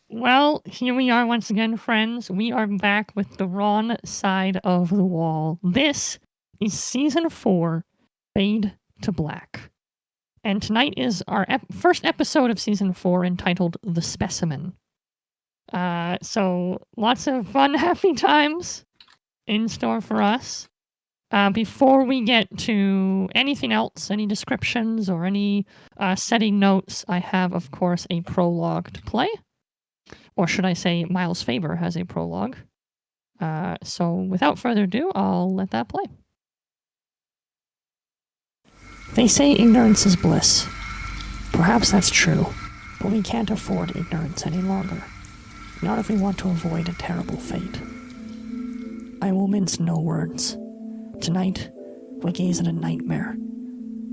Well, here we are once again, friends. We are back with the wrong side of the wall. This is Season 4, Fade to Black. And tonight is our first episode of Season 4 entitled The Specimen. So lots of fun, happy times in store for us. Before we get to anything else, any descriptions or any setting notes, I have, of course, a prologue to play. Or should I say, Miles Faber has a prologue. So without further ado, I'll let that play. They say ignorance is bliss. Perhaps that's true, but we can't afford ignorance any longer. Not if we want to avoid a terrible fate. I will mince no words. Tonight, we gaze at a nightmare.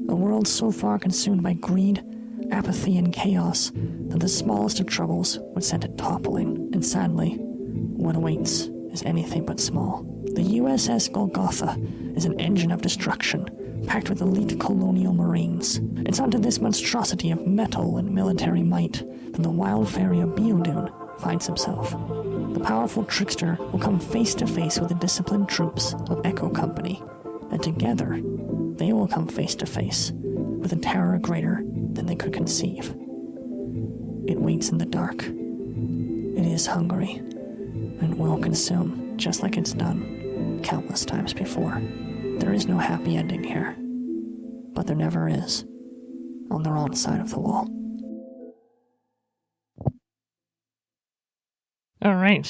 A world so far consumed by greed, apathy, and chaos that the smallest of troubles would send it toppling, and sadly, what awaits is anything but small. The USS Golgotha is an engine of destruction, packed with elite colonial marines. It's onto this monstrosity of metal and military might that the wild fairy of Biodune finds himself. The powerful trickster will come face to face with the disciplined troops of Echo Company, and together, they will come face to face with a terror greater than they could conceive. It waits in the dark. It is hungry, and will consume just like it's done countless times before. There is no happy ending here, but there never is on the wrong side of the wall. All right.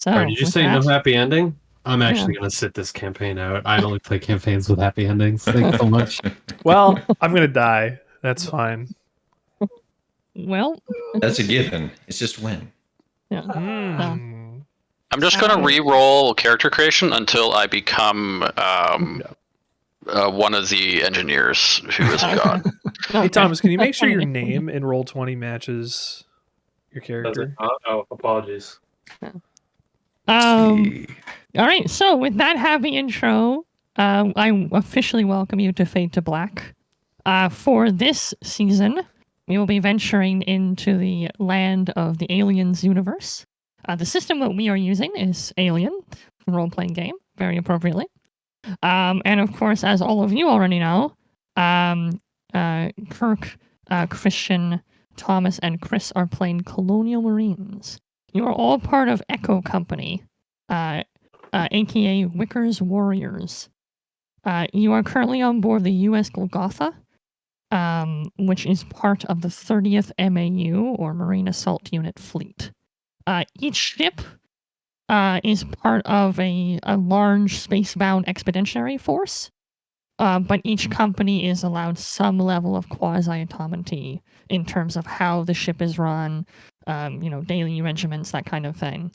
So, Sorry, did you say no happy ending? I'm actually going to sit this campaign out. I only play campaigns with happy endings. Thanks so much. Well, I'm going to die. That's fine. Well, that's a given. It's just when. Yeah. I'm just going to re-roll character creation until I become one of the engineers who is a god. Hey, Thomas, can you make sure your name in Roll20 matches your character? Oh, apologies. All right, so with that happy intro, I officially welcome you to Fade to Black. For this season, we will be venturing into the land of the Aliens universe. The system that we are using is Alien, role-playing game, very appropriately. And of course, as all of you already know, Kirk, Christian, Thomas, and Chris are playing Colonial Marines. You are all part of Echo Company, aka Wickers Warriors. You are currently on board the US Golgotha, which is part of the 30th MAU, or Marine Assault Unit fleet. Each ship is part of a large spacebound expeditionary force, but each company is allowed some level of quasi-autonomy in terms of how the ship is run, daily regiments, that kind of thing.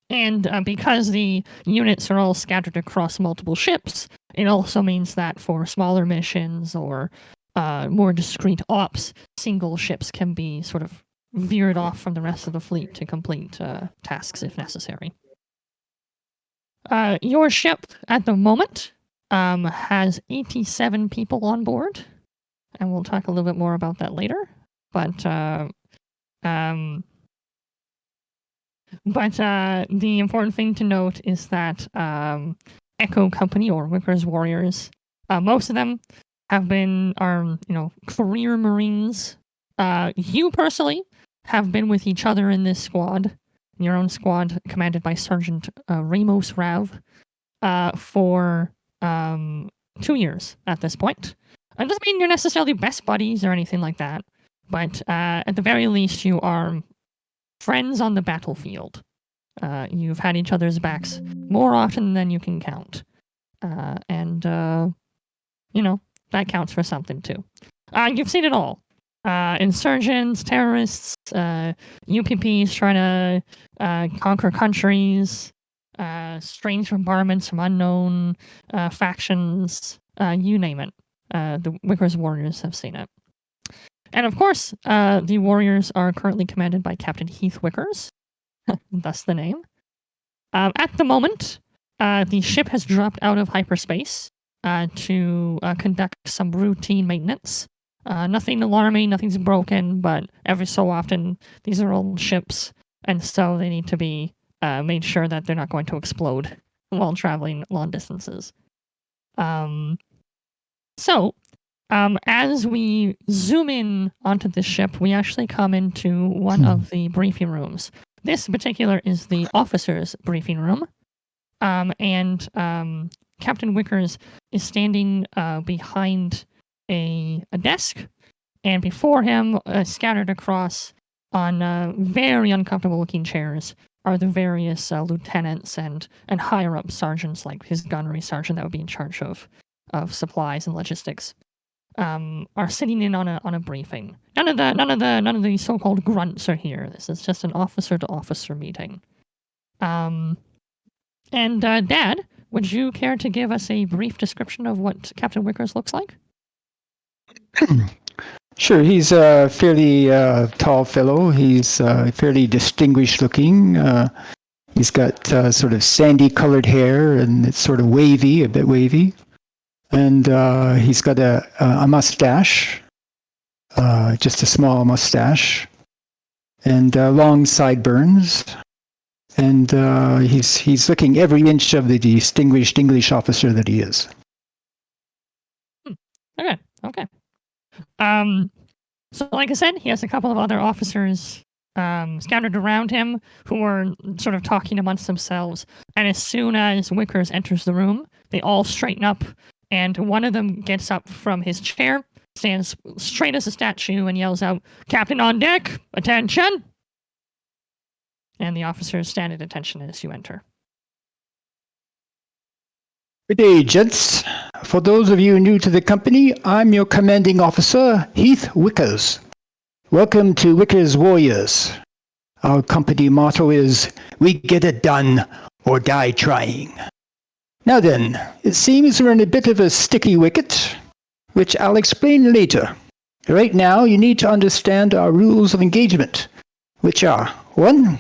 And because the units are all scattered across multiple ships, it also means that for smaller missions or more discrete ops, single ships can be sort of veered off from the rest of the fleet to complete tasks if necessary. Your ship at the moment has 87 people on board, and we'll talk a little bit more about that later. But the important thing to note is that Echo Company, or Wickers Warriors, most of them are career Marines. You personally have been with each other in this squad, your own squad, commanded by Sergeant Ramos Rav, for 2 years at this point. It doesn't mean you're necessarily best buddies or anything like that, but at the very least, you are friends on the battlefield. You've had each other's backs more often than you can count. And that counts for something too. You've seen it all. Insurgents, terrorists, UPPs trying to conquer countries, strange bombardments from unknown factions, you name it. The Wickers Warriors have seen it. And of course, the Warriors are currently commanded by Captain Heath Wickers, thus the name. At the moment, the ship has dropped out of hyperspace to conduct some routine maintenance Nothing alarming, nothing's broken, but every so often these are old ships, and so they need to be made sure that they're not going to explode while traveling long distances. As we zoom in onto this ship, we actually come into one of the briefing rooms. This in particular is the officers' briefing room, and Captain Wickers is standing behind a desk, and before him, scattered across on very uncomfortable-looking chairs, are the various lieutenants and higher-up sergeants, like his gunnery sergeant that would be in charge of supplies and logistics, are sitting in on a briefing. None of the so-called grunts are here. This is just an officer-to-officer meeting. Dad, would you care to give us a brief description of what Captain Wickers looks like? Sure, he's a fairly tall fellow. He's fairly distinguished looking. He's got sort of sandy colored hair, and it's sort of wavy, a bit wavy. And he's got a mustache, just a small mustache, and long sideburns. And he's looking every inch of the distinguished English officer that he is. Okay. So like I said, he has a couple of other officers scattered around him who are sort of talking amongst themselves. And as soon as Wickers enters the room, they all straighten up, and one of them gets up from his chair, stands straight as a statue, and yells out, "Captain on deck! Attention!" And the officers stand at attention as you enter. Good day, gents. For those of you new to the company, I'm your commanding officer, Heath Wickers. Welcome to Wickers Warriors. Our company motto is, "We get it done or die trying." Now then, it seems we're in a bit of a sticky wicket, which I'll explain later. Right now, you need to understand our rules of engagement, which are, 1,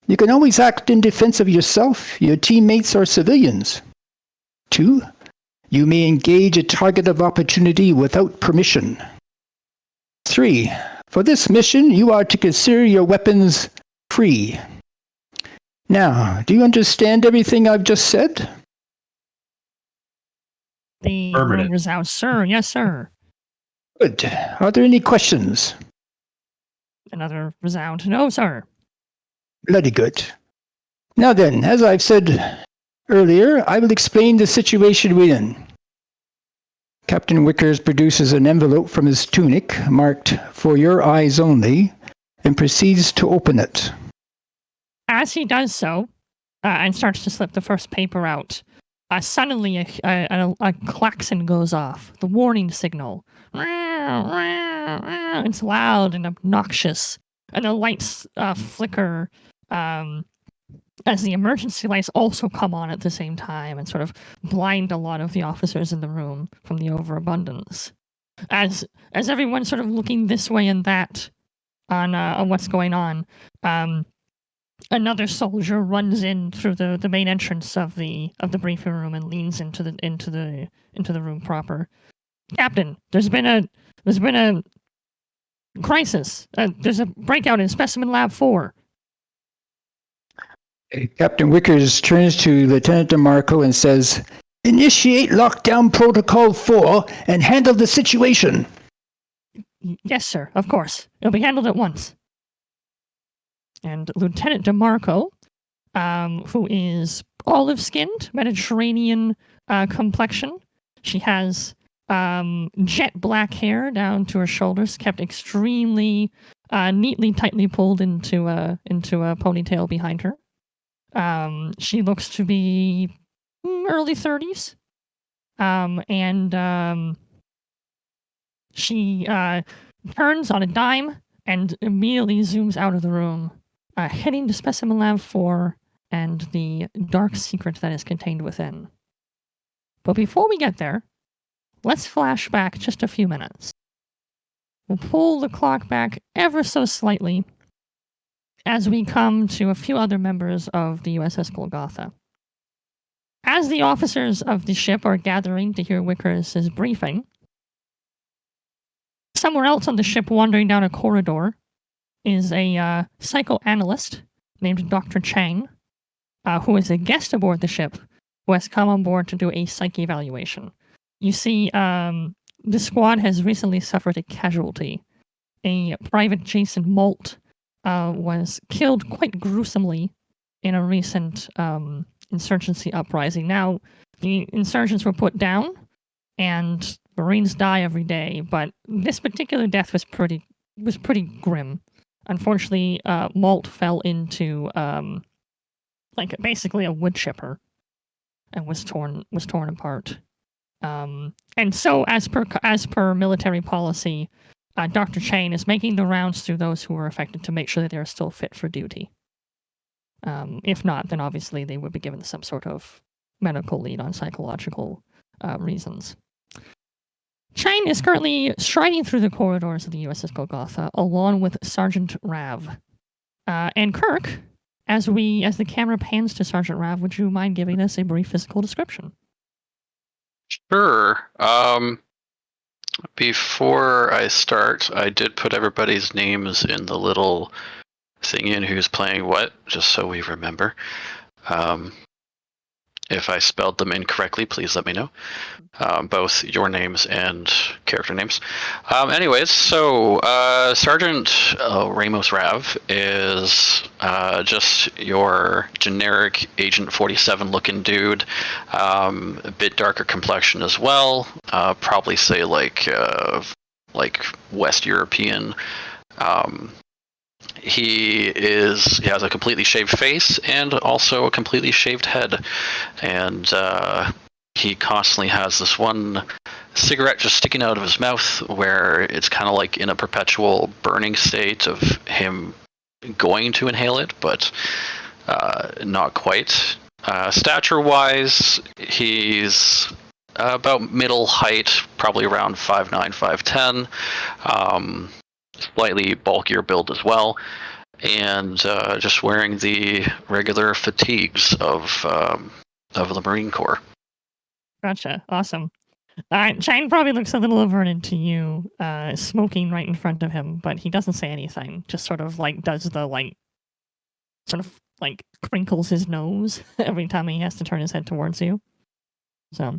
you can always act in defense of yourself, your teammates, or civilians. 2, you may engage a target of opportunity without permission. 3, for this mission, you are to consider your weapons free. Now, do you understand everything I've just said? The room resounds, "Sir, yes, sir." Good. Are there any questions? Another resound, "No, sir." Bloody good. Now then, as I've said earlier, I will explain the situation we're in. Captain Wickers produces an envelope from his tunic marked "For your eyes only" and proceeds to open it. As he does so, and starts to slip the first paper out, suddenly a klaxon goes off, the warning signal. It's loud and obnoxious, and the lights flicker as the emergency lights also come on at the same time and sort of blind a lot of the officers in the room from the overabundance. As everyone's sort of looking this way and that on what's going on, another soldier runs in through the main entrance of the briefing room and leans into the room proper. "Captain, there's been a crisis. There's a breakout in Specimen Lab 4. Captain Wickers turns to Lieutenant DeMarco and says, "Initiate lockdown protocol 4 and handle the situation." "Yes, sir, of course. It'll be handled at once." And Lieutenant DeMarco, who is olive-skinned, Mediterranean complexion. She has jet black hair down to her shoulders, kept extremely neatly, tightly pulled into a ponytail behind her. She looks to be early 30s. She turns on a dime and immediately zooms out of the room, heading to Specimen Lab 4 and the dark secret that is contained within. But before we get there, let's flash back just a few minutes. We'll pull the clock back ever so slightly as we come to a few other members of the USS Golgotha. As the officers of the ship are gathering to hear Wickers' briefing, somewhere else on the ship, wandering down a corridor, is a psychoanalyst named Dr. Chang, who is a guest aboard the ship, who has come on board to do a psych evaluation. You see, the squad has recently suffered a casualty. A Private Jason Molt was killed quite gruesomely in a recent insurgency uprising. Now, the insurgents were put down, and Marines die every day, but this particular death was pretty grim. Unfortunately, Molt fell into basically a wood chipper and was torn apart. And so, as per military policy, Dr. Chang is making the rounds through those who were affected to make sure that they are still fit for duty. If not, then obviously they would be given some sort of medical lead on psychological reasons. Chang is currently striding through the corridors of the USS Golgotha along with Sergeant Rav. And Kirk, as the camera pans to Sergeant Rav, would you mind giving us a brief physical description? Sure. Before I start, I did put everybody's names in the little thing in who's playing what, just so we remember. If I spelled them incorrectly, please let me know. Both your names and character names. Anyways, so Sergeant Ramos Rav is just your generic Agent 47 looking dude. A bit darker complexion as well. Probably say like West European. He has a completely shaved face and also a completely shaved head, and he constantly has this one cigarette just sticking out of his mouth, where it's kind of like in a perpetual burning state of him going to inhale it, but not quite. Stature-wise, he's about middle height, probably around 5'9", 5'10". Slightly bulkier build as well, and just wearing the regular fatigues of the Marine Corps. Gotcha. Awesome. Chang probably looks a little averted to you, smoking right in front of him, but he doesn't say anything. Just sort of does the crinkles his nose every time he has to turn his head towards you. So,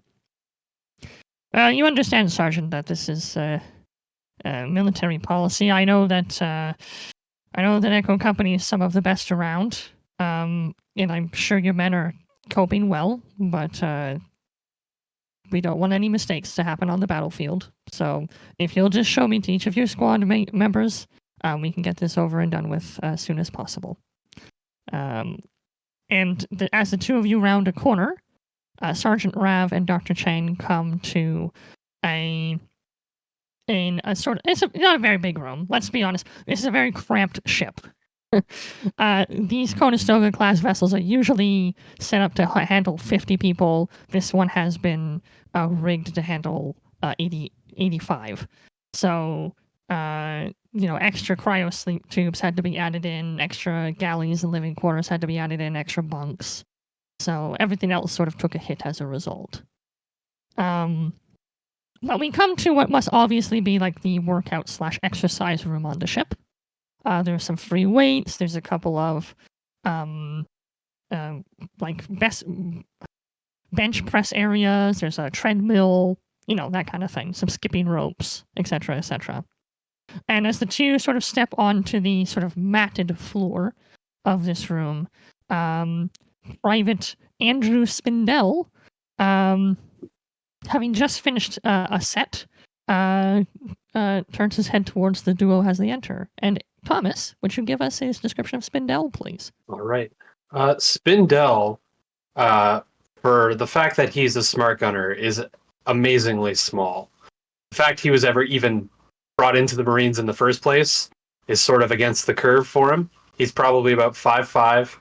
you understand, Sergeant, that this is military policy. I know that Echo Company is some of the best around, and I'm sure your men are coping well, but we don't want any mistakes to happen on the battlefield. So if you'll just show me to each of your squad members, we can get this over and done with as soon as possible. As the two of you round a corner, Sergeant Rav and Dr. Chang come to it's not a very big room. Let's be honest. This is a very cramped ship. These Conestoga class vessels are usually set up to handle 50 people. This one has been rigged to handle 85. So, extra cryo sleep tubes had to be added in, extra galleys and living quarters had to be added in, extra bunks. So everything else sort of took a hit as a result. But we come to what must obviously be like the workout/exercise room on the ship. There's some free weights. There's a couple of best bench press areas. There's a treadmill, that kind of thing. Some skipping ropes, etc., etc. And as the two sort of step onto the sort of matted floor of this room, Private Andrew Spindell, having just finished a set, turns his head towards the duo as they enter. And Thomas, would you give us his description of Spindell, please? All right. Spindell, for the fact that he's a smart gunner, is amazingly small. The fact he was ever even brought into the Marines in the first place is sort of against the curve for him. He's probably about 5'5".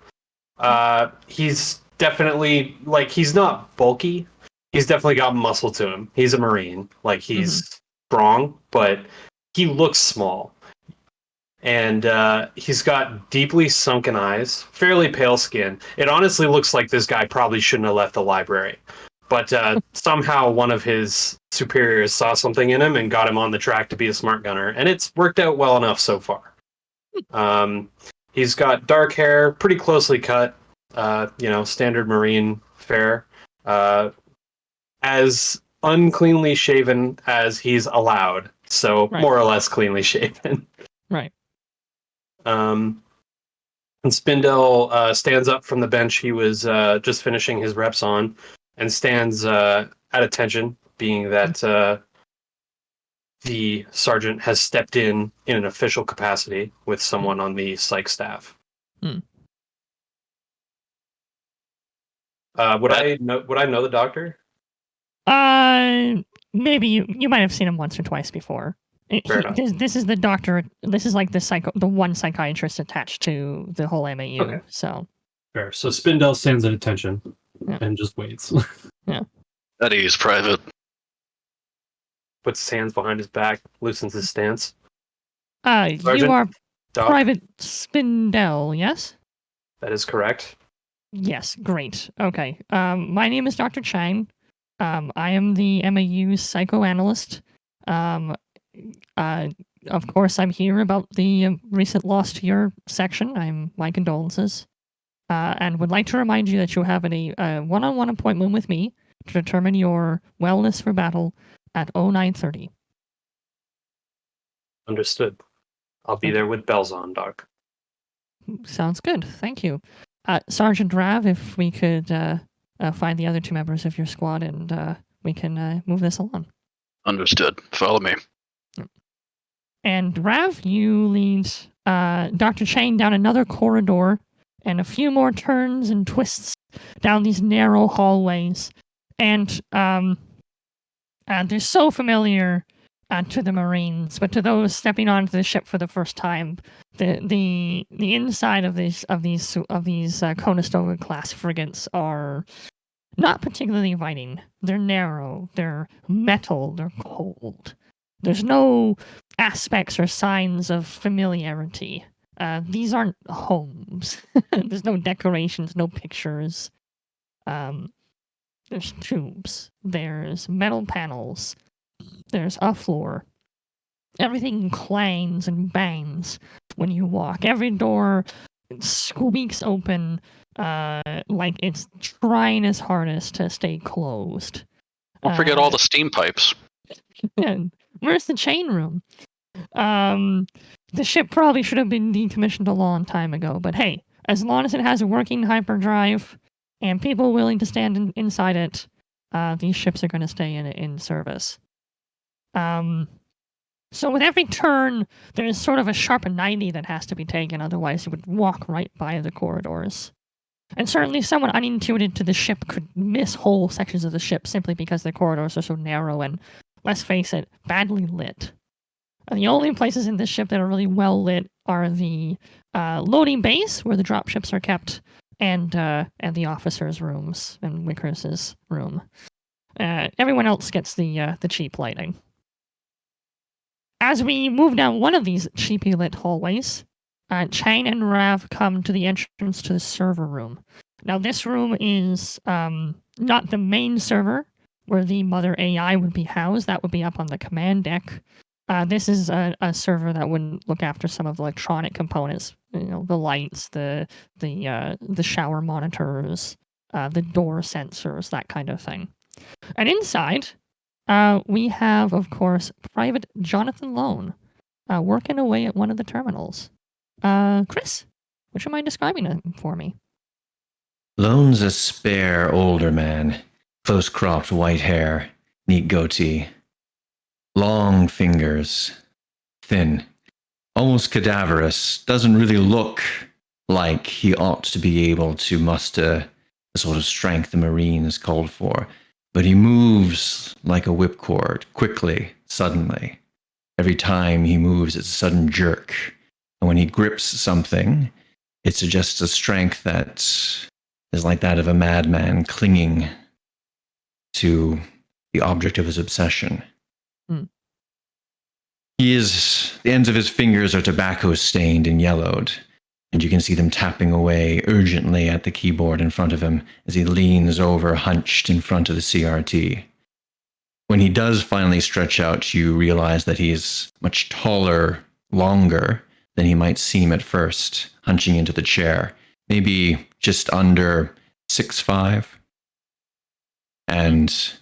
He's definitely, he's not bulky. He's definitely got muscle to him. He's a Marine. He's strong, but he looks small. And he's got deeply sunken eyes, fairly pale skin. It honestly looks like this guy probably shouldn't have left the library. But somehow one of his superiors saw something in him and got him on the track to be a smart gunner, and it's worked out well enough so far. He's got dark hair, pretty closely cut, standard Marine fare, as uncleanly shaven as he's allowed, so Right. more or less cleanly shaven. Right. And Spindell stands up from the bench he was just finishing his reps on, and stands at attention, being that the sergeant has stepped in an official capacity with someone on the psych staff. Would I know the doctor? Maybe you might have seen him once or twice before. Fair enough. This is the doctor. This is like the one psychiatrist attached to the whole MAU. Okay. So Fair. So Spindell stands at attention and just waits. At ease, Private. Puts his hands behind his back, loosens his stance. you Sergeant, are Doc, Private Spindell, yes? that is correct. Yes, great. Okay. My name is Dr. Chang. I am the MAU psychoanalyst. Of course, I'm here about the recent loss to your section. My condolences. And would like to remind you that you have a one-on-one appointment with me to determine your wellness for battle at 0930. Understood. I'll be there with bells on, Doc. Sounds good. Thank you. Sergeant Rav, if we could find the other two members of your squad and we can move this along. Understood. Follow me. And Rav, you lead Dr. Chang down another corridor and a few more turns and twists down these narrow hallways. And they're so familiar to the Marines, but to those stepping onto the ship for the first time, the inside of these Conestoga class frigates are not particularly inviting. They're narrow, they're metal, they're cold. There's no aspects or signs of familiarity. These aren't homes. There's no decorations, no pictures. There's tubes. There's metal panels. There's a floor. Everything clangs and bangs when you walk. Every door squeaks open like it's trying its hardest to stay closed. Don't forget all the steam pipes. Where's the chain room? The ship probably should have been decommissioned a long time ago, but hey, as long as it has a working hyperdrive and people willing to stand inside it, these ships are going to stay in service. So with every turn, there's sort of a sharp 90 that has to be taken, otherwise it would walk right by the corridors. And certainly someone unintuited to the ship could miss whole sections of the ship simply because the corridors are so narrow and, let's face it, badly lit. And the only places in this ship that are really well lit are the loading base, where the dropships are kept, and the officers' rooms and Wickers' room. Everyone else gets the cheap lighting. As we move down one of these cheaply lit hallways, Chang and Rav come to the entrance to the server room. Now, this room is not the main server where the mother AI would be housed. That would be up on the command deck. This is a server that would look after some of the electronic components, the lights, the shower monitors, the door sensors, that kind of thing. And inside, we have, of course, Private Jonathan Lone working away at one of the terminals. Chris, would you mind describing him for me? Lone's a spare older man, close-cropped white hair, neat goatee, long fingers, thin, almost cadaverous, doesn't really look like he ought to be able to muster the sort of strength the Marines called for, but he moves like a whipcord, quickly, suddenly. Every time he moves, it's a sudden jerk. And when he grips something, it suggests a strength that is like that of a madman clinging to the object of his obsession. The ends of his fingers are tobacco stained and yellowed, and you can see them tapping away urgently at the keyboard in front of him as he leans over, hunched in front of the CRT. When he does finally stretch out, you realize that he is much taller, longer than he might seem at first, hunching into the chair. Maybe just under 6'5". And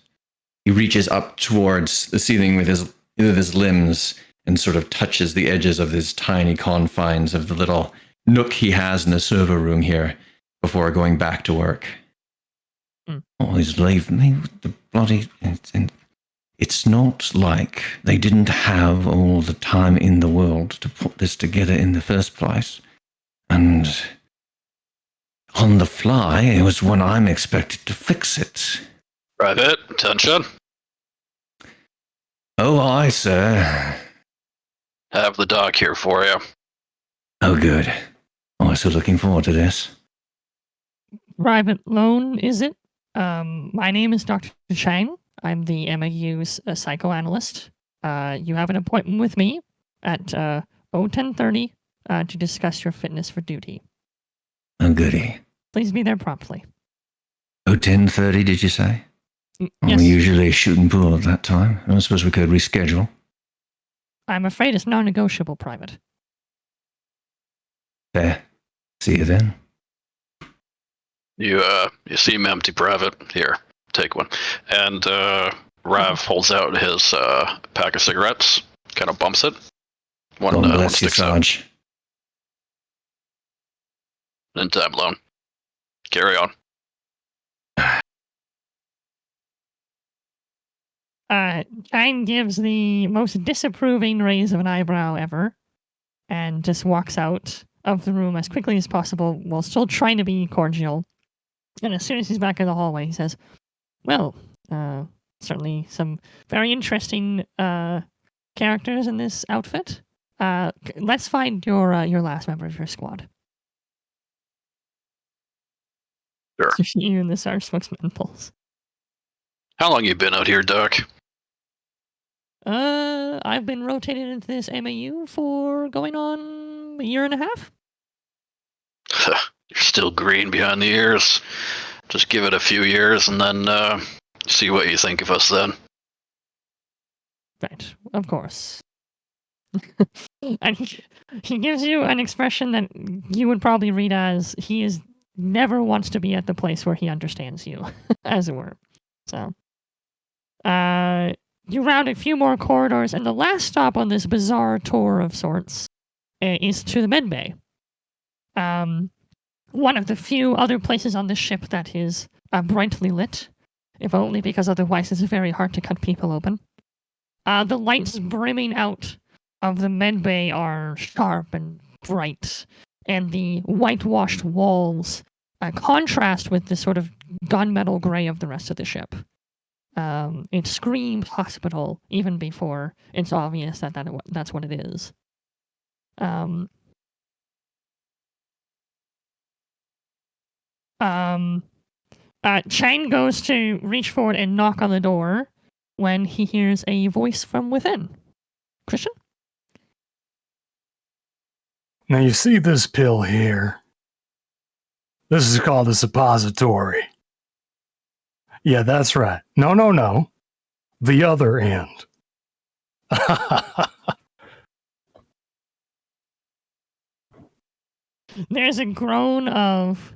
he reaches up towards the ceiling with his limbs and sort of touches the edges of his tiny confines of the little nook he has in the server room here before going back to work. Oh, he's leaving me with the bloody... And it's not like they didn't have all the time in the world to put this together in the first place. And on the fly, it was when I'm expected to fix it. Private, attention. Oh, aye, sir. Have the doc here for you. Oh, good. Oh, so looking forward to this. Private Loan, is it? My name is Dr. Chang. I'm the MAU's psychoanalyst. You have an appointment with me at 10:30 to discuss your fitness for duty. Oh, goody. Please be there promptly. Oh, 10:30, did you say? Yes. We usually shoot and pool at that time. I suppose we could reschedule. I'm afraid it's non-negotiable, Private. Fair. See you then. You seem empty, Private. Here, take one. And Rav holds out his pack of cigarettes, kind of bumps it. One bless you, sticks out. Sarge. And time alone. Carry on. Chang gives the most disapproving raise of an eyebrow ever and just walks out of the room as quickly as possible while still trying to be cordial. And as soon as he's back in the hallway, he says, well, certainly some very interesting characters in this outfit. Let's find your last member of your squad. Sure. So you and the Sarge spokesman pulls. How long you been out here, Doc? I've been rotated into this MAU for going on a year and a half. You're still green behind the ears. Just give it a few years and then see what you think of us then. Right, of course. And he gives you an expression that you would probably read as he is never wants to be at the place where he understands you, as it were. So, you round a few more corridors, and the last stop on this bizarre tour of sorts is to the medbay. One of the few other places on the ship that is brightly lit, if only because otherwise it's very hard to cut people open. The lights brimming out of the medbay are sharp and bright, and the whitewashed walls contrast with the sort of gunmetal gray of the rest of the ship. It screams hospital even before it's obvious that that's what it is. Chang goes to reach forward and knock on the door when he hears a voice from within. Christian? Now you see this pill here? This is called a suppository. Yeah, that's right. No. The other end. There's a groan of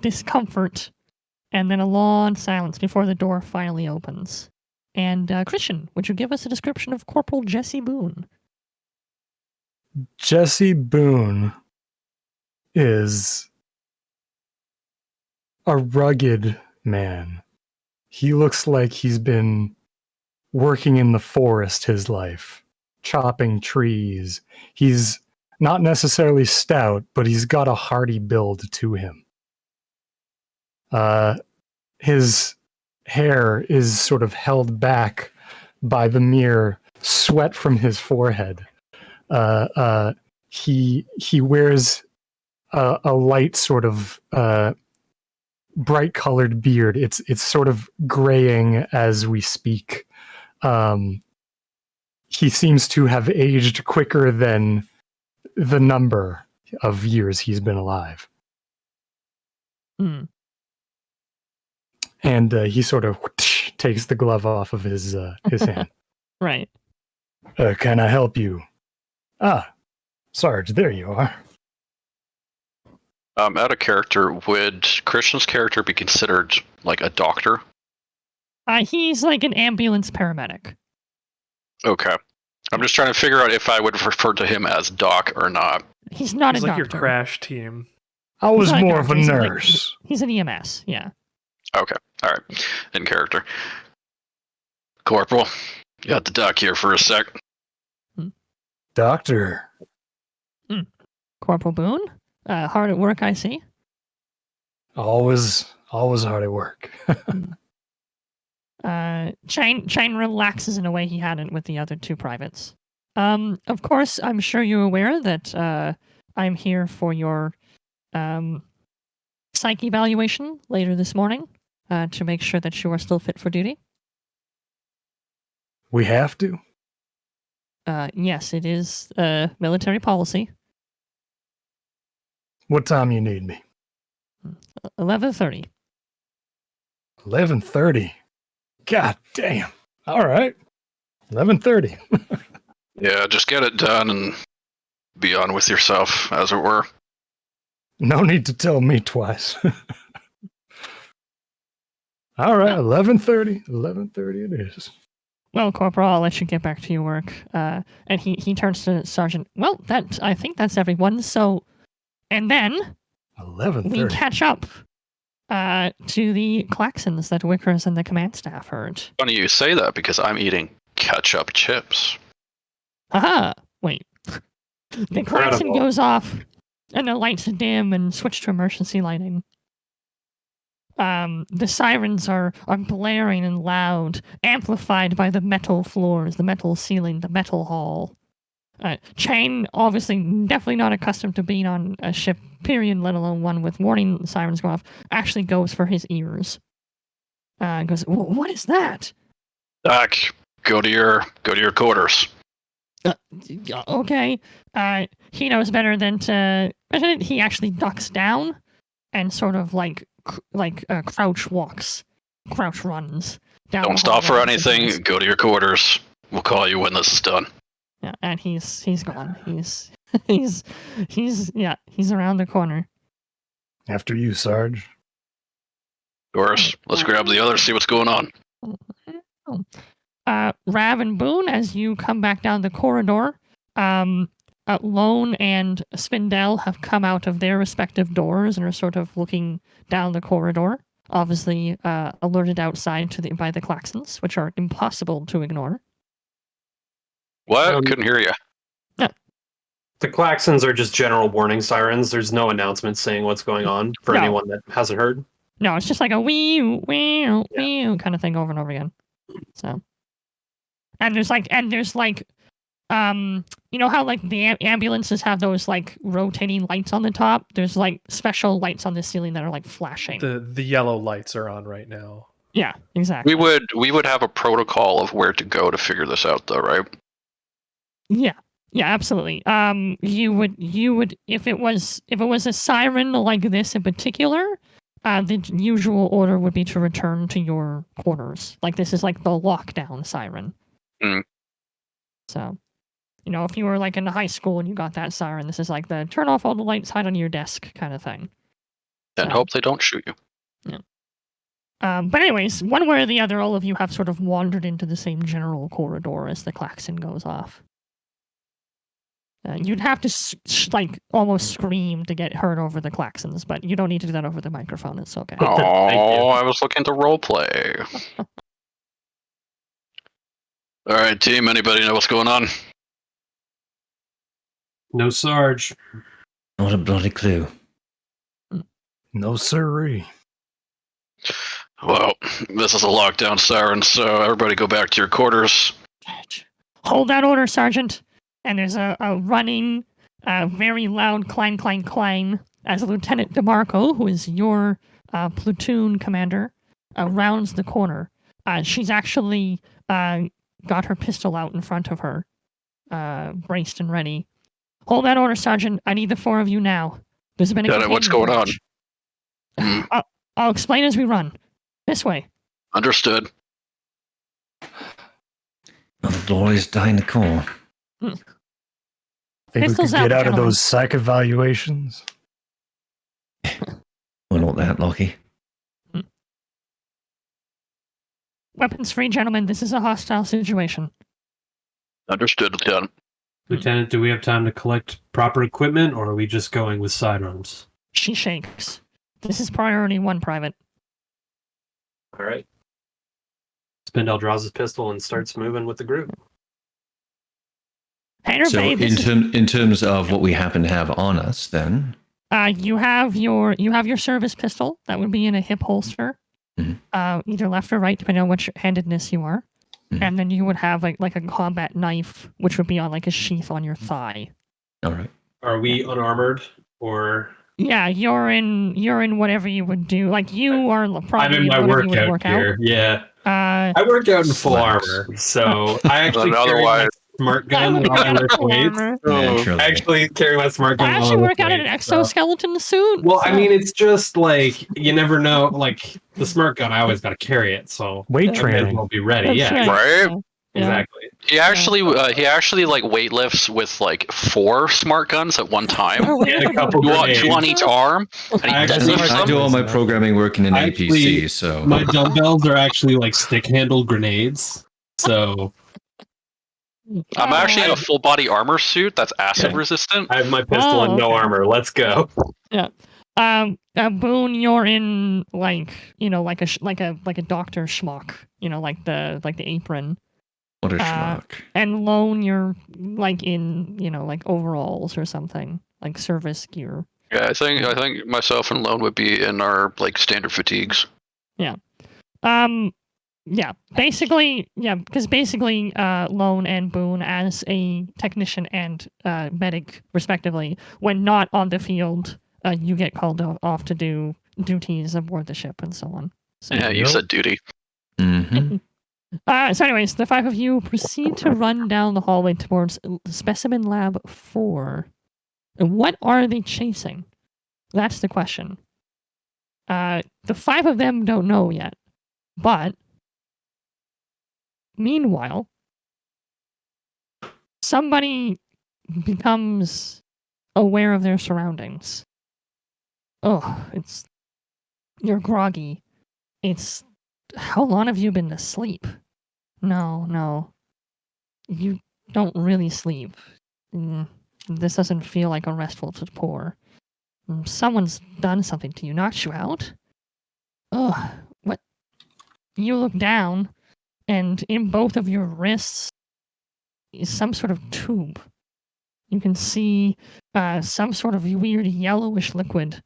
discomfort, and then a long silence before the door finally opens. And Christian, would you give us a description of Corporal Jesse Boone? Jesse Boone is a rugged man. He looks like he's been working in the forest his life, chopping trees. He's not necessarily stout, but he's got a hardy build to him. His hair is sort of held back by the mere sweat from his forehead. He wears a light sort of bright colored beard. It's sort of graying as we speak. He seems to have aged quicker than the number. of years he's been alive. Hmm. And he sort of takes the glove off of his hand. Right. Can I help you? Ah, Sarge, there you are. Out of character, would Christian's character be considered like a doctor? He's like an ambulance paramedic. Okay. I'm just trying to figure out if I would refer to him as Doc or not. He's not He's a like doctor. your crash team. I was not a more of a doctor, he's like- nurse. He's an EMS, yeah. Okay. All right. In character. Corporal, you got the doc here for a sec. Doctor. Corporal Boone? Hard at work, I see. Always hard at work. Chine relaxes in a way he hadn't with the other two privates. Of course, I'm sure you're aware that I'm here for your psych evaluation later this morning to make sure that you are still fit for duty. We have to. Yes, it is military policy. What time you need me? 11:30. 11:30. God damn. All right. 11:30. Yeah, just get it done and be on with yourself, as it were. No need to tell me twice. All right, 11:30. 11:30 it is. Well, Corporal, I'll let you get back to your work. And he turns to Sergeant. Well, I think that's everyone. So, and then 11:30. we catch up to the klaxons that Wickers and the command staff heard. Funny you say that because I'm eating ketchup chips. Aha! Wait. The klaxon Incredible. goes off, and the lights dim and switch to emergency lighting. The sirens are blaring and loud, amplified by the metal floors, the metal ceiling, the metal hall. Chain, obviously, definitely not accustomed to being on a ship, period, let alone one with warning sirens going off, actually goes for his ears. Goes, what he Doc, go to your quarters. Okay. He knows better than to. He actually ducks down and sort of crouch runs down. Don't the stop for hallway. anything. Go to your quarters. We'll call you when this is done. Yeah, and he's gone. He's around the corner. After you, Sarge. Doris, let's grab the others, see what's going on. Rav and Boone, as you come back down the corridor, Lone and Spindell have come out of their respective doors and are sort of looking down the corridor, obviously alerted outside by the klaxons, which are impossible to ignore. What? Couldn't hear you. The klaxons are just general warning sirens. There's no announcement saying what's going on for No. anyone that hasn't heard. No, it's just like a wee, wee, wee kind of thing over and over again. So, and there's you know how like the ambulances have those like rotating lights on the top? There's like special lights on the ceiling that are like flashing. The yellow lights are on right now. Yeah, exactly. We would have a protocol of where to go to figure this out, though, right? Yeah, absolutely. You would if it was a siren like this in particular, the usual order would be to return to your quarters. Like this is like the lockdown siren. Mm. So, you know, if you were like in high school and you got that siren, this is like the turn off all the lights, hide on your desk kind of thing. And So- hope they don't shoot you. But anyways, one way or the other, all of you have sort of wandered into the same general corridor as the klaxon goes off. You'd have to almost scream to get heard over the klaxons, but you don't need to do that over the microphone. It's okay. Oh, you. I was looking to roleplay. All right, team. Anybody know what's going on? No Sarge. Not a bloody clue. No sirree. Well, this is a lockdown siren, so everybody go back to your quarters. Hold that order, Sergeant. And there's a running, very loud clang, clang, clang as Lieutenant DeMarco, who is your platoon commander, rounds the corner. She's actually got her pistol out in front of her, braced and ready. Hold that order, Sergeant. I need the 4 of you now. There's been a Got it. What's containment going on? breach. Hmm. I'll explain as we run. This way. Understood. Well, the door is behind the core. Think we Pistols could get out, out of gentlemen. those psych evaluations? We're not that lucky. Weapons free, gentlemen. This is a hostile situation. Understood, Lieutenant. Lieutenant, do we have time to collect proper equipment, or are we just going with sidearms? She shakes. This is priority 1, Private. All right. Spindle draws his pistol and starts moving with the group. Hater So Bay, in terms of what we happen to have on us, then you have your service pistol that would be in a hip holster, either left or right, depending on which handedness you are, and then you would have like a combat knife, which would be on like a sheath on your thigh. all right. Are we unarmored, or? Yeah, you're in whatever you would do. Like you are probably I'm in my whatever you would workout work gear. Yeah, out. I work out in full Slacks. armor, so I actually carry Otherwise- my smart gun while I lift weights. Naturally. I actually carry my smart I gun. actually while I work lift out in an weights, so- exoskeleton suit. Well, so- I mean, it's just like you never know. Like the smart gun, I always got to carry it, so Weight I may as training. well be ready. That's Yeah, right. Right? Yeah. exactly. He actually like weightlifts with like 4 smart guns at one time. Oh, And a couple Two grenades. on each arm, and he I actually- deadlifts I them. do all my programming work in an Actually, APC, so My dumbbells are actually like stick-handled grenades. So I'm actually in a full body armor suit that's acid resistant. I have my pistol and no okay. armor. Let's go. Boone, you're in like like a doctor schmuck, like the apron, what a schmuck. and Lone, you're like in like overalls or something, like service gear. Yeah, I think myself and Lone would be in our like standard fatigues. Because basically, Lone and Boone, as a technician and medic, respectively, when not on the field, you get called off to do duties aboard the ship and so on. So, Yeah, you said duty. Mm-hmm. so anyways, the 5 of you proceed to run down the hallway towards Specimen Lab 4. What are they chasing? That's the question. The 5 of them don't know yet, but meanwhile, somebody becomes aware of their surroundings. Oh, you're groggy. How long have you been asleep? No. You don't really sleep. This doesn't feel like a restful torpor. Someone's done something to you, knocked you out? Ugh, what? You look down, and in both of your wrists is some sort of tube. You can see some sort of weird yellowish liquid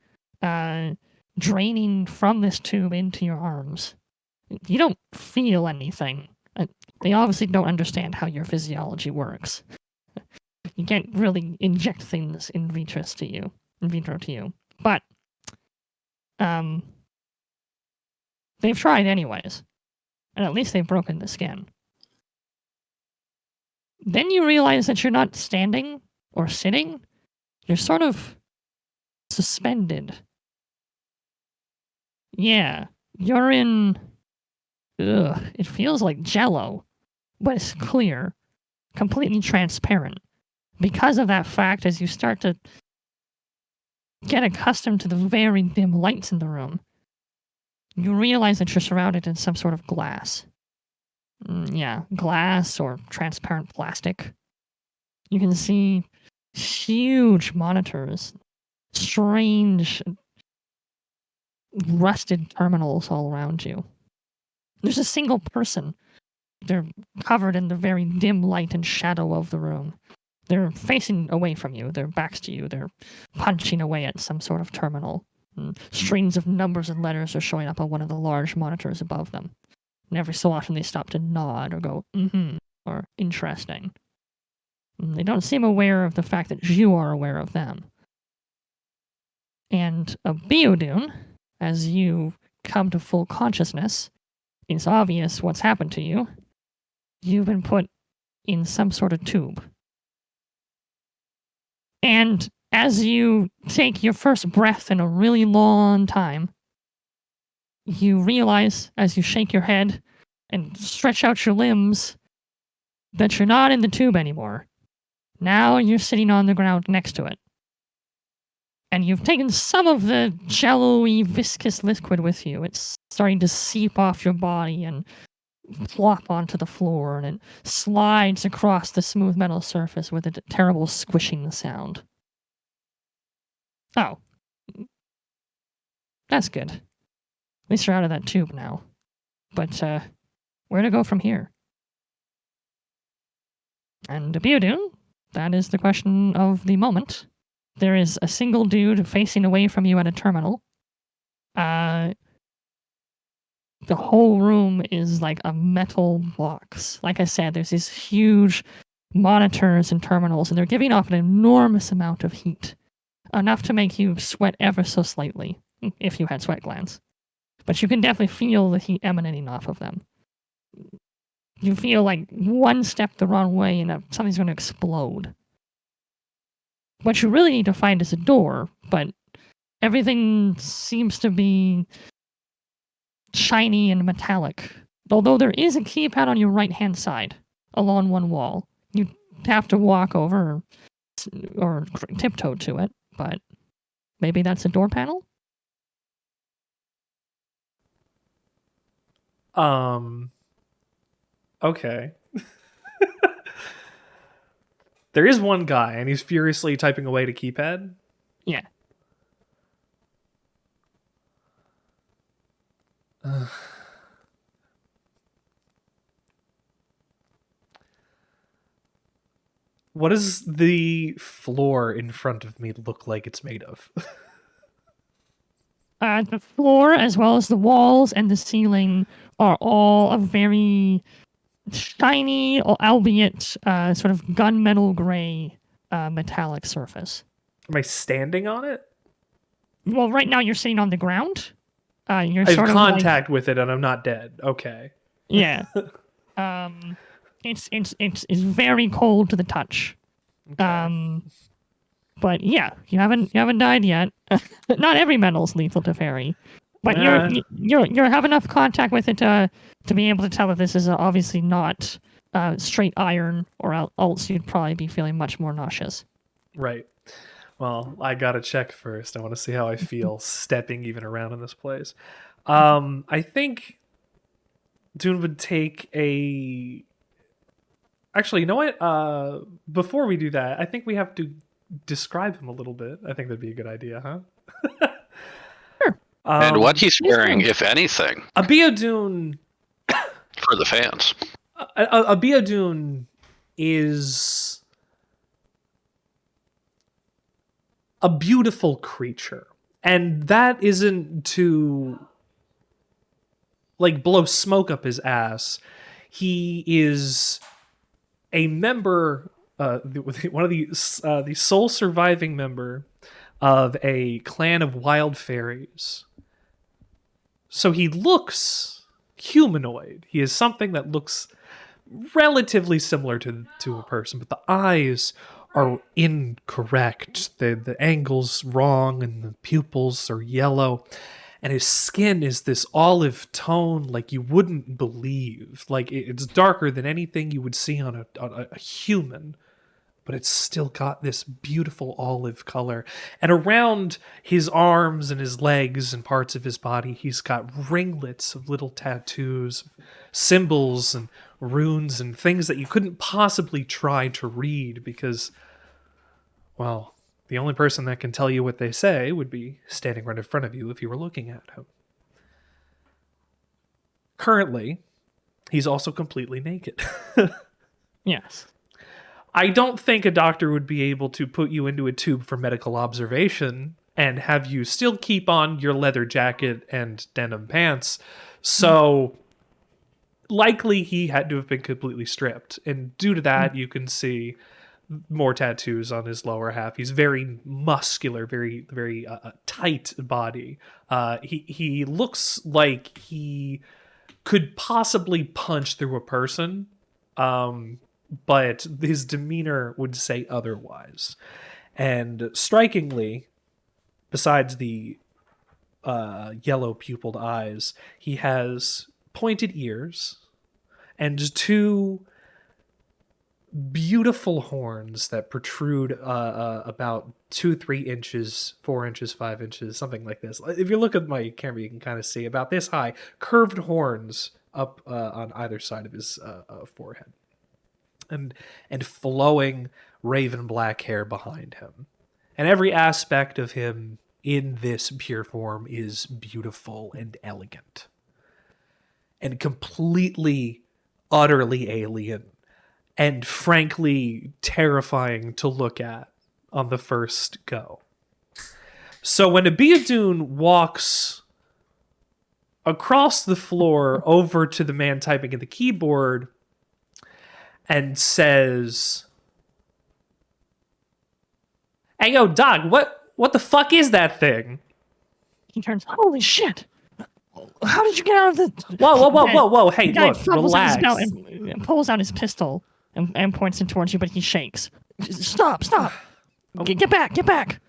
draining from this tube into your arms. You don't feel anything. They obviously don't understand how your physiology works. You can't really inject things in vitro to you. But they've tried anyways. And at least they've broken the skin. Then you realize that you're not standing or sitting. You're sort of suspended. Yeah, you're in... it feels like Jell-O, but it's clear, completely transparent. Because of that fact, as you start to get accustomed to the very dim lights in the room, you realize that you're surrounded in some sort of glass. Glass or transparent plastic. You can see huge monitors, strange, rusted terminals all around you. There's a single person. They're covered in the very dim light and shadow of the room. They're facing away from you. Their backs to you. They're punching away at some sort of terminal. Strings of numbers and letters are showing up on one of the large monitors above them. And every so often they stop to nod or go, or interesting. They don't seem aware of the fact that you are aware of them. And Biodune, as you come to full consciousness, it's obvious what's happened to you. You've been put in some sort of tube. And as you take your first breath in a really long time, you realize as you shake your head and stretch out your limbs that you're not in the tube anymore. Now you're sitting on the ground next to it. And you've taken some of the jello-y, viscous liquid with you. It's starting to seep off your body and flop onto the floor, and it slides across the smooth metal surface with a terrible squishing sound. Oh. That's good. At least you're out of that tube now. But, where to go from here? And Beodun, that is the question of the moment. There is a single dude facing away from you at a terminal. The whole room is like a metal box. Like I said, there's these huge monitors and terminals, and they're giving off an enormous amount of heat. Enough to make you sweat ever so slightly, if you had sweat glands. But you can definitely feel the heat emanating off of them. You feel like one step the wrong way and something's going to explode. What you really need to find is a door, but everything seems to be shiny and metallic. Although there is a keypad on your right-hand side, along one wall. You have to walk over or tiptoe to it, but maybe that's a door panel? Okay. There is one guy, and he's furiously typing away to keypad. Yeah. What does the floor in front of me look like it's made of? The floor, as well as the walls and the ceiling, are all a very shiny, albeit sort of gunmetal gray metallic surface. Am I standing on it? Well, right now you're sitting on the ground. You're I have sort of contact with it, and I'm not dead. Okay. Yeah. It's very cold to the touch. Okay. But yeah, you haven't died yet. Not every metal's lethal to fairy, but you have enough contact with it to be able to tell that this is obviously not straight iron, or else you'd probably be feeling much more nauseous. Right. Well, I gotta check first. I want to see how I feel stepping even around in this place. I think Dune would take a. Actually, you know what? Before we do that, I think we have to describe him a little bit. I think that'd be a good idea, huh? Sure. And what he's wearing, if anything, A Beodun for the fans. a Beodun is a beautiful creature, and that isn't to like blow smoke up his ass. He is a member, one of the sole surviving member of a clan of wild fairies. So he looks humanoid. He is something that looks relatively similar to a person, but the eyes are incorrect. The angle's wrong, and the pupils are yellow. And his skin is this olive tone like you wouldn't believe. Like it's darker than anything you would see on a human, but it's still got this beautiful olive color. And around his arms and his legs and parts of his body, he's got ringlets of little tattoos, symbols and runes and things that you couldn't possibly try to read because, well, the only person that can tell you what they say would be standing right in front of you if you were looking at him. Currently, he's also completely naked. Yes. I don't think a doctor would be able to put you into a tube for medical observation and have you still keep on your leather jacket and denim pants. So likely he had to have been completely stripped. And due to that, you can see more tattoos on his lower half. He's very muscular, very, very tight body. He looks like he could possibly punch through a person, but his demeanor would say otherwise. And strikingly, besides the yellow pupiled eyes, he has pointed ears and two beautiful horns that protrude about 2-3 inches, 4 inches, 5 inches, something like this. If you look at my camera, you can kind of see about this high curved horns up on either side of his forehead, and flowing raven black hair behind him. And every aspect of him in this pure form is beautiful and elegant and completely, utterly alien and frankly terrifying to look at on the first go. So when Abiadoon walks across the floor over to the man typing at the keyboard and says, "Hey, yo, dog, what the fuck is that thing?" He turns, holy shit! How did you get out of the... Whoa. Hey, The guy look, fumbles out his belt relax. and pulls out his pistol and points it towards you, but he shakes. Stop! Get back!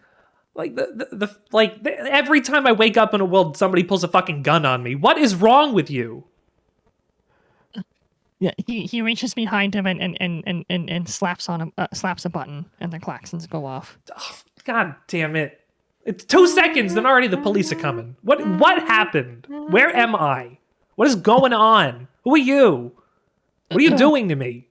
Every time I wake up in a world, somebody pulls a fucking gun on me. What is wrong with you? Yeah, he reaches behind him and slaps on him, slaps a button, and the klaxons go off. Oh, God damn it. It's 2 seconds, then already the police are coming. What happened? Where am I? What is going on? Who are you? What are you doing to me?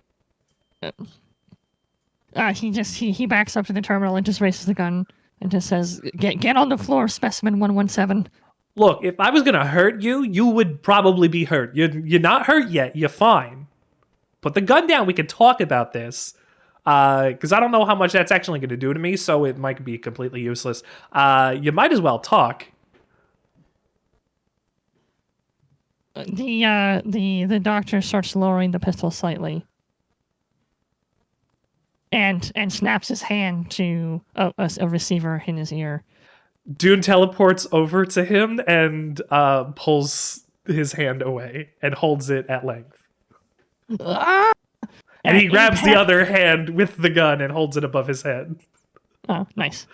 He backs up to the terminal and just raises the gun and just says, "Get on the floor, Specimen 117." Look, if I was gonna hurt you, you would probably be hurt. You're not hurt yet. You're fine. Put the gun down. We can talk about this. Because I don't know how much that's actually going to do to me, so it might be completely useless. You might as well talk. The doctor starts lowering the pistol slightly, and snaps his hand to a receiver in his ear. Dune teleports over to him and pulls his hand away and holds it at length. And he grabs the other hand with the gun and holds it above his head. Oh, nice.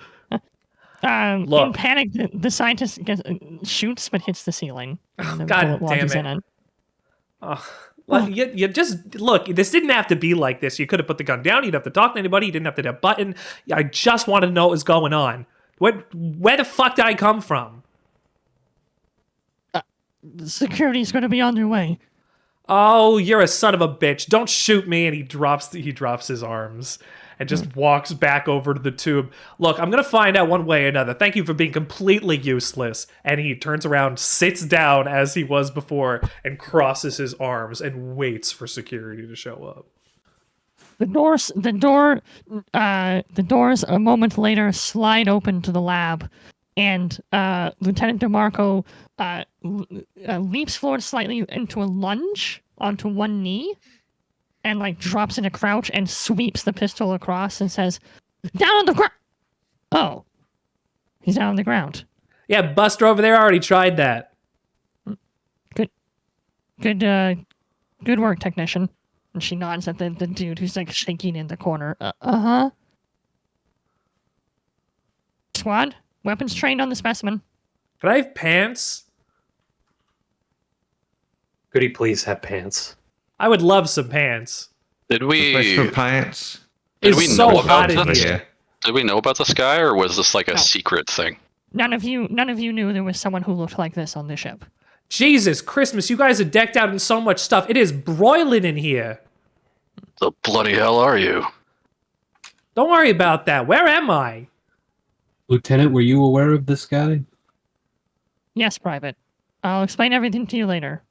In panic, the scientist shoots but hits the ceiling. And the God bullet lodges damn in it. You just look. This didn't have to be like this. You could have put the gun down. You didn't have to talk to anybody. You didn't have to hit a button. I just wanted to know what was going on. Where the fuck did I come from? Security's going to be on their way. Oh, you're a son of a bitch. Don't shoot me. And he drops his arms and just walks back over to the tube. Look, I'm going to find out one way or another. Thank you for being completely useless. And he turns around, sits down as he was before, and crosses his arms and waits for security to show up. The doors a moment later slide open to the lab, and Lieutenant DeMarco leaps forward slightly into a lunge onto one knee, and drops in a crouch and sweeps the pistol across and says, "Down on the ground." Oh, he's down on the ground. Yeah, Buster over there already tried that. Good work, technician. And she nods at the dude who's shaking in the corner. Uh-huh. Squad, weapons trained on the Specimen. Could I have pants? Could he please have pants? I would love some pants. Did Request we for pants? did It's we so know hot about in this? here. Did we know about this guy, or was this like a No. secret thing? None of you knew there was someone who looked like this on the ship. Jesus Christmas, you guys are decked out in so much stuff. It is broiling in here. The bloody hell are you? Don't worry about that. Where am I? Lieutenant, were you aware of this guy? Yes, Private. I'll explain everything to you later.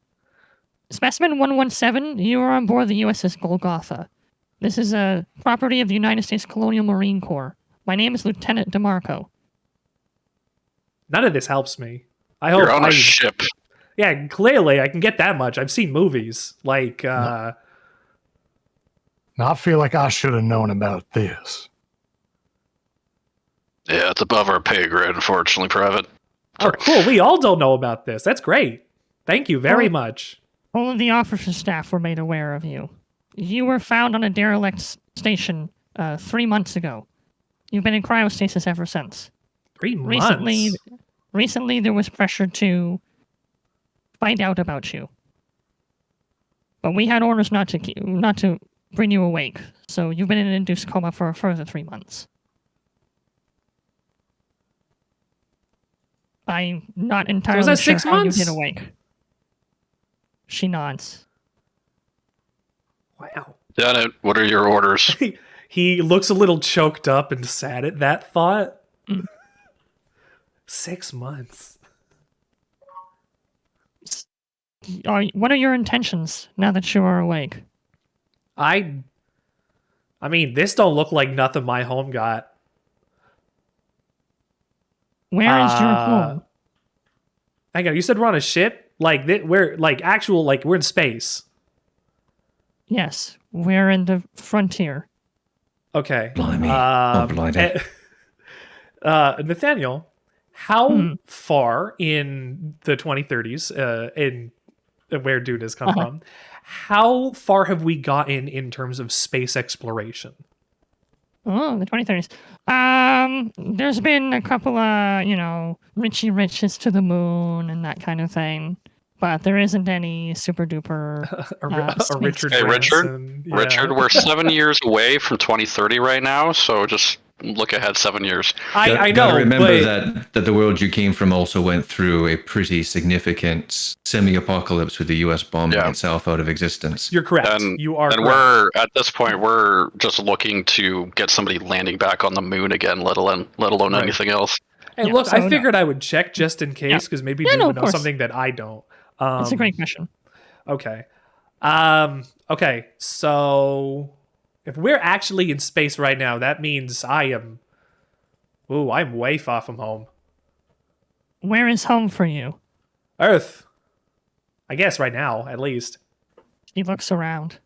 Specimen 117, you are on board the USS Golgotha. This is a property of the United States Colonial Marine Corp. My name is Lieutenant DeMarco. None of this helps me. I hope You're on a ship. Yeah, clearly I can get that much. I've seen movies like Now I feel like I should have known about this. Yeah, it's above our pay grade, unfortunately, Private. Oh, cool. We all don't know about this. That's great. Thank you very much. All of the officer staff were made aware of you. You were found on a derelict station 3 months ago. You've been in cryostasis ever since. 3 months. Recently, there was pressure to find out about you, but we had orders not to bring you awake. So you've been in an induced coma for a further 3 months. I'm not entirely that sure 6 how months? you get awake. She nods. Wow. Janet, what are your orders? He looks a little choked up and sad at that thought. 6 months. What are your intentions now that you are awake? I mean, this don't look like nothing my home got. Where is your home? Hang on, you said we're on a ship? Like, we're we're in space. Yes, we're in the frontier. Okay. Blimey. Nathaniel, how far in the 2030s, in where Dude has come from, how far have we gotten in terms of space exploration? Oh, the 2030s. There's been a couple of, Richie Riches to the moon and that kind of thing. But there isn't any super duper. A Richard Hey, Branson. Yeah. Richard, we're 7 years away from 2030 right now, so just look ahead 7 years. I know. Gotta remember but that the world you came from also went through a pretty significant semi-apocalypse with the U.S. bombing itself out of existence. You're correct. And, you are and correct. we're at this point we're just looking to get somebody landing back on the moon again, let alone Right. anything else. Hey, Yeah, look, so I figured I would check just in case, because maybe Dude no, would of know course. something that I don't. That's a great question. Okay. Okay, so if we're actually in space right now, that means I'm way far from home. Where is home for you? Earth. I guess right now, at least. He looks around.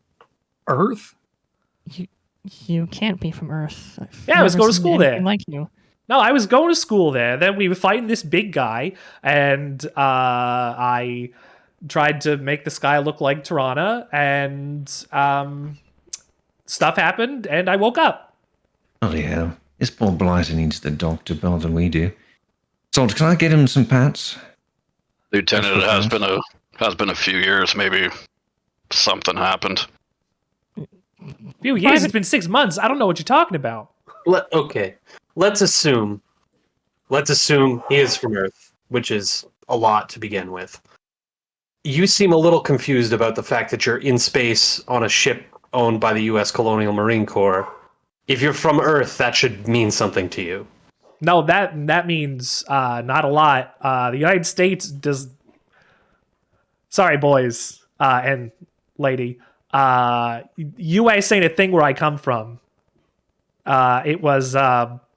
Earth? You can't be from Earth. Yeah, I was going to school there. Like you. No, I was going to school there. Then we were fighting this big guy, and I tried to make the sky look like Tirana, and stuff happened, and I woke up. Oh yeah, this poor blighter needs the doctor more than we do. Salt, can I get him some pats? Lieutenant, it has been a few years. Maybe something happened. Few years. It's been 6 months. I don't know what you're talking about. Okay, let's assume he is from Earth, which is a lot to begin with. You seem a little confused about the fact that you're in space on a ship owned by the US Colonial Marine Corp. If you're from Earth, that should mean something to you. No, that means not a lot. The United States does. Sorry, boys and lady. US ain't a thing where I come from. It was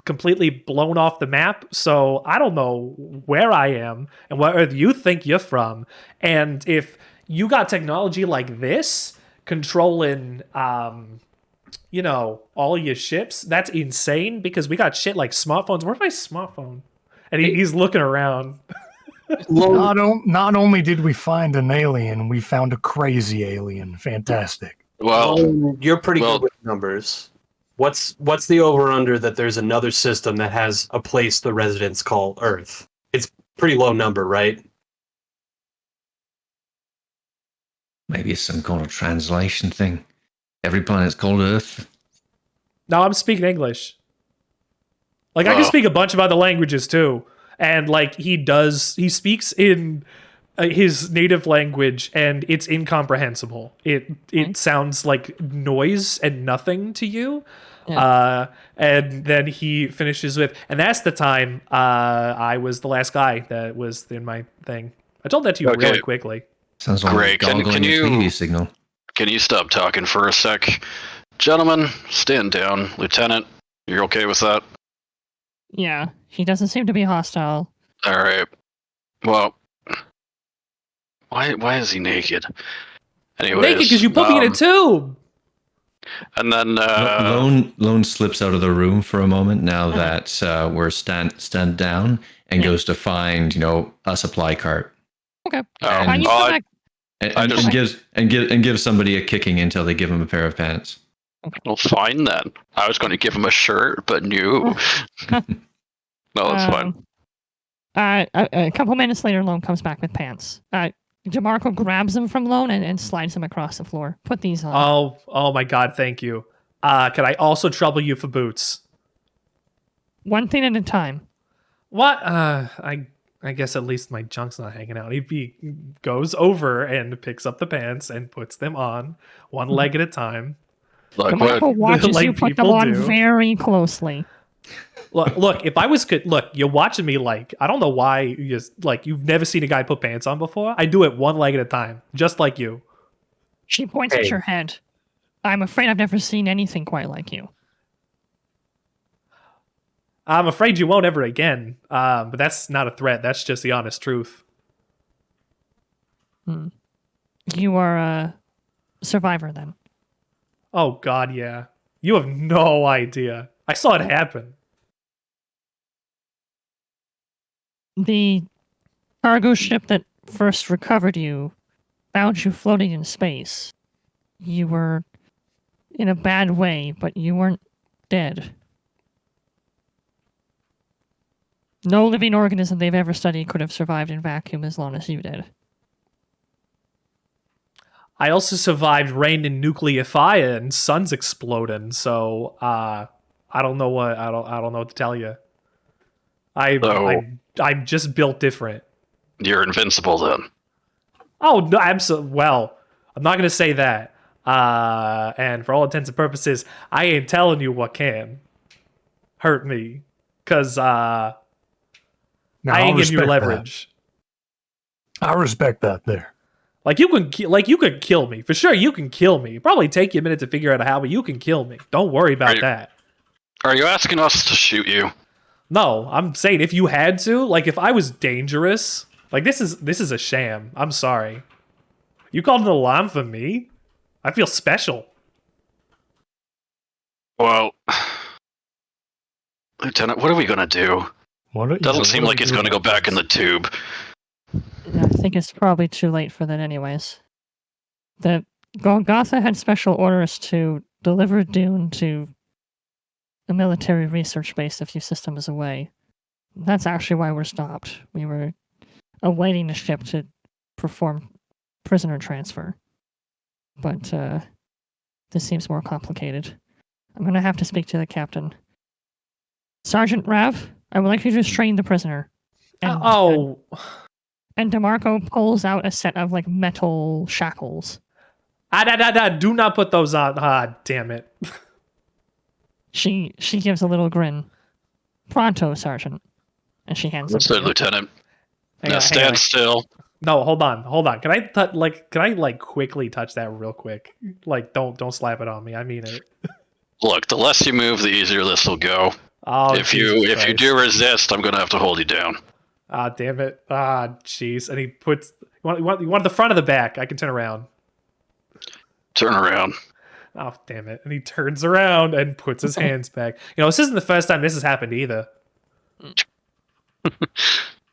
completely blown off the map, so I don't know where I am and what Earth you think you're from. And if you got technology like this controlling, all your ships, that's insane, because we got shit like smartphones. Where's my smartphone? And he's looking around. Not only did we find an alien, we found a crazy alien. Fantastic. Well, you're pretty good with numbers. What's the over-under that there's another system that has a place the residents call Earth? It's pretty low number, right? Maybe it's some kind of translation thing. Every planet's called Earth. No, I'm speaking English. Like, I can speak a bunch of other languages too. And like he speaks in his native language, and it's incomprehensible. It sounds like noise and nothing to you. Yeah. And then he finishes with, and that's the time I was the last guy that was in my thing. I told that to you really quickly. Sounds like Great. Can you TV signal. Can you stop talking for a sec? Gentlemen, stand down. Lieutenant, you're okay with that? Yeah, he doesn't seem to be hostile. All right. Well, why is he naked? Anyways, naked because you put me in a tube. And then Lone slips out of the room for a moment now that we're stand down, and goes to find a supply cart. Okay. And gives somebody a kicking until they give him a pair of pants. Well, fine then. I was going to give him a shirt, but no. No, that's fine. A couple minutes later, Lone comes back with pants. DeMarco grabs them from Lone and slides them across the floor. Put these on. Oh my God! Thank you. Can I also trouble you for boots? One thing at a time. What? I guess at least my junk's not hanging out. He goes over and picks up the pants and puts them on one leg at a time. Like DeMarco watches like you put them people on do. very closely. Look, if I was you're watching me like I don't know why you just like you've never seen a guy put pants on before. I do it one leg at a time, just like you. She points at your head. I'm afraid I've never seen anything quite like you. I'm afraid you won't ever again. But that's not a threat. That's just the honest truth. You are a survivor then. Oh God, yeah. You have no idea. I saw it happen. The cargo ship that first recovered you found you floating in space. You were in a bad way, but you weren't dead. No living organism they've ever studied could have survived in vacuum as long as you did. I also survived rain and nuclear fire and suns exploding, so I don't know what I don't know what to tell you. I'm just built different. You're invincible then. Oh no, absolutely. Well, I'm not gonna say that. And for all intents and purposes, I ain't telling you what can hurt me, cause I ain't giving you leverage. I respect that there. Like you can kill me for sure. You can kill me. It'll probably take you a minute to figure out how, but you can kill me. Don't worry about that. Are you asking us to shoot you? No, I'm saying if you had to, like if I was dangerous, like this is a sham. I'm sorry. You called an alarm for me? I feel special. Well, Lieutenant, what are we gonna do? Doesn't seem like he's gonna go back in the tube. I think it's probably too late for that anyways. The Golgotha had special orders to deliver Dune to a military research base a few systems away. That's actually why we're stopped. We were awaiting a ship to perform prisoner transfer. But this seems more complicated. I'm going to have to speak to the captain. Sergeant Rav, I would like you to restrain the prisoner. And DeMarco pulls out a set of like metal shackles. Do not put those on. Damn it. She gives a little grin. Pronto, Sergeant. And she hands them to you. Lieutenant. Now stand still. No, hold on. Can I quickly touch that real quick? Like, don't slap it on me. I mean it. Look, the less you move, the easier this will go. Oh, if you do resist, I'm gonna have to hold you down. Damn it. Jeez. And he puts. You want the front or the back? I can turn around. Turn around. Oh, damn it. And he turns around and puts his hands back. You know, this isn't the first time this has happened either.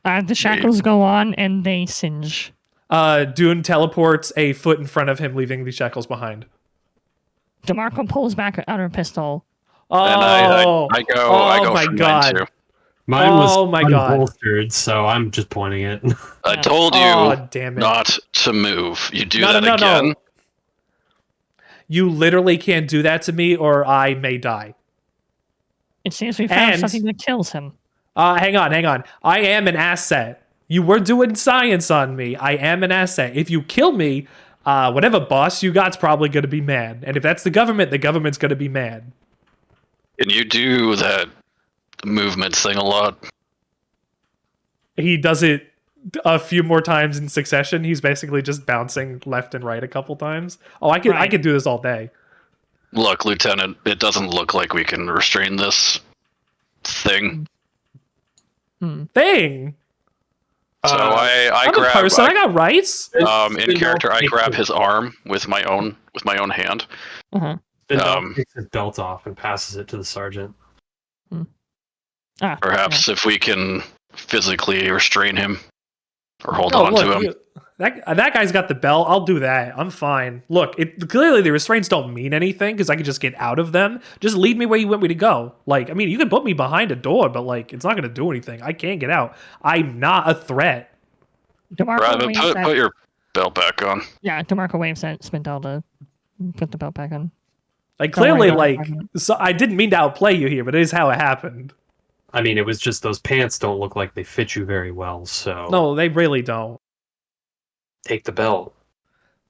The shackles go on and they singe. Dune teleports a foot in front of him, leaving the shackles behind. DeMarco pulls back out her pistol. Oh, and I go my for God. mine too. Mine was God. unholstered, so I'm just pointing it. I told you damn it. not to move. You do that again. No. You literally can't do that to me, or I may die. It seems we found something that kills him. Hang on. I am an asset. You were doing science on me. I am an asset. If you kill me, whatever boss you got's probably going to be mad. And if that's the government's going to be mad. And you do that movement thing a lot. He does it a few more times in succession. He's basically just bouncing left and right a couple times. Oh, I could do this all day. Look, Lieutenant, it doesn't look like we can restrain this thing. Thing? So I grab. Person. I got rights. In character, I grab his arm with my own hand. Takes his belt off and passes it to the sergeant. Perhaps if we can physically restrain him or hold on to him. That guy's got the bell. I'll do that. I'm fine. Look, clearly the restraints don't mean anything because I can just get out of them. Just lead me where you want me to go. Like, I mean, you can put me behind a door, but like, it's not going to do anything. I can't get out. I'm not a threat. DeMarco Private, waves at, put your belt back on. yeah, DeMarco waves at Spindel to put the belt back on. Like, Don't worry clearly, about it, like, Private. so I didn't mean to outplay you here, but it is how it happened. I mean, it was just those pants don't look like they fit you very well, so No, they really don't. take the belt.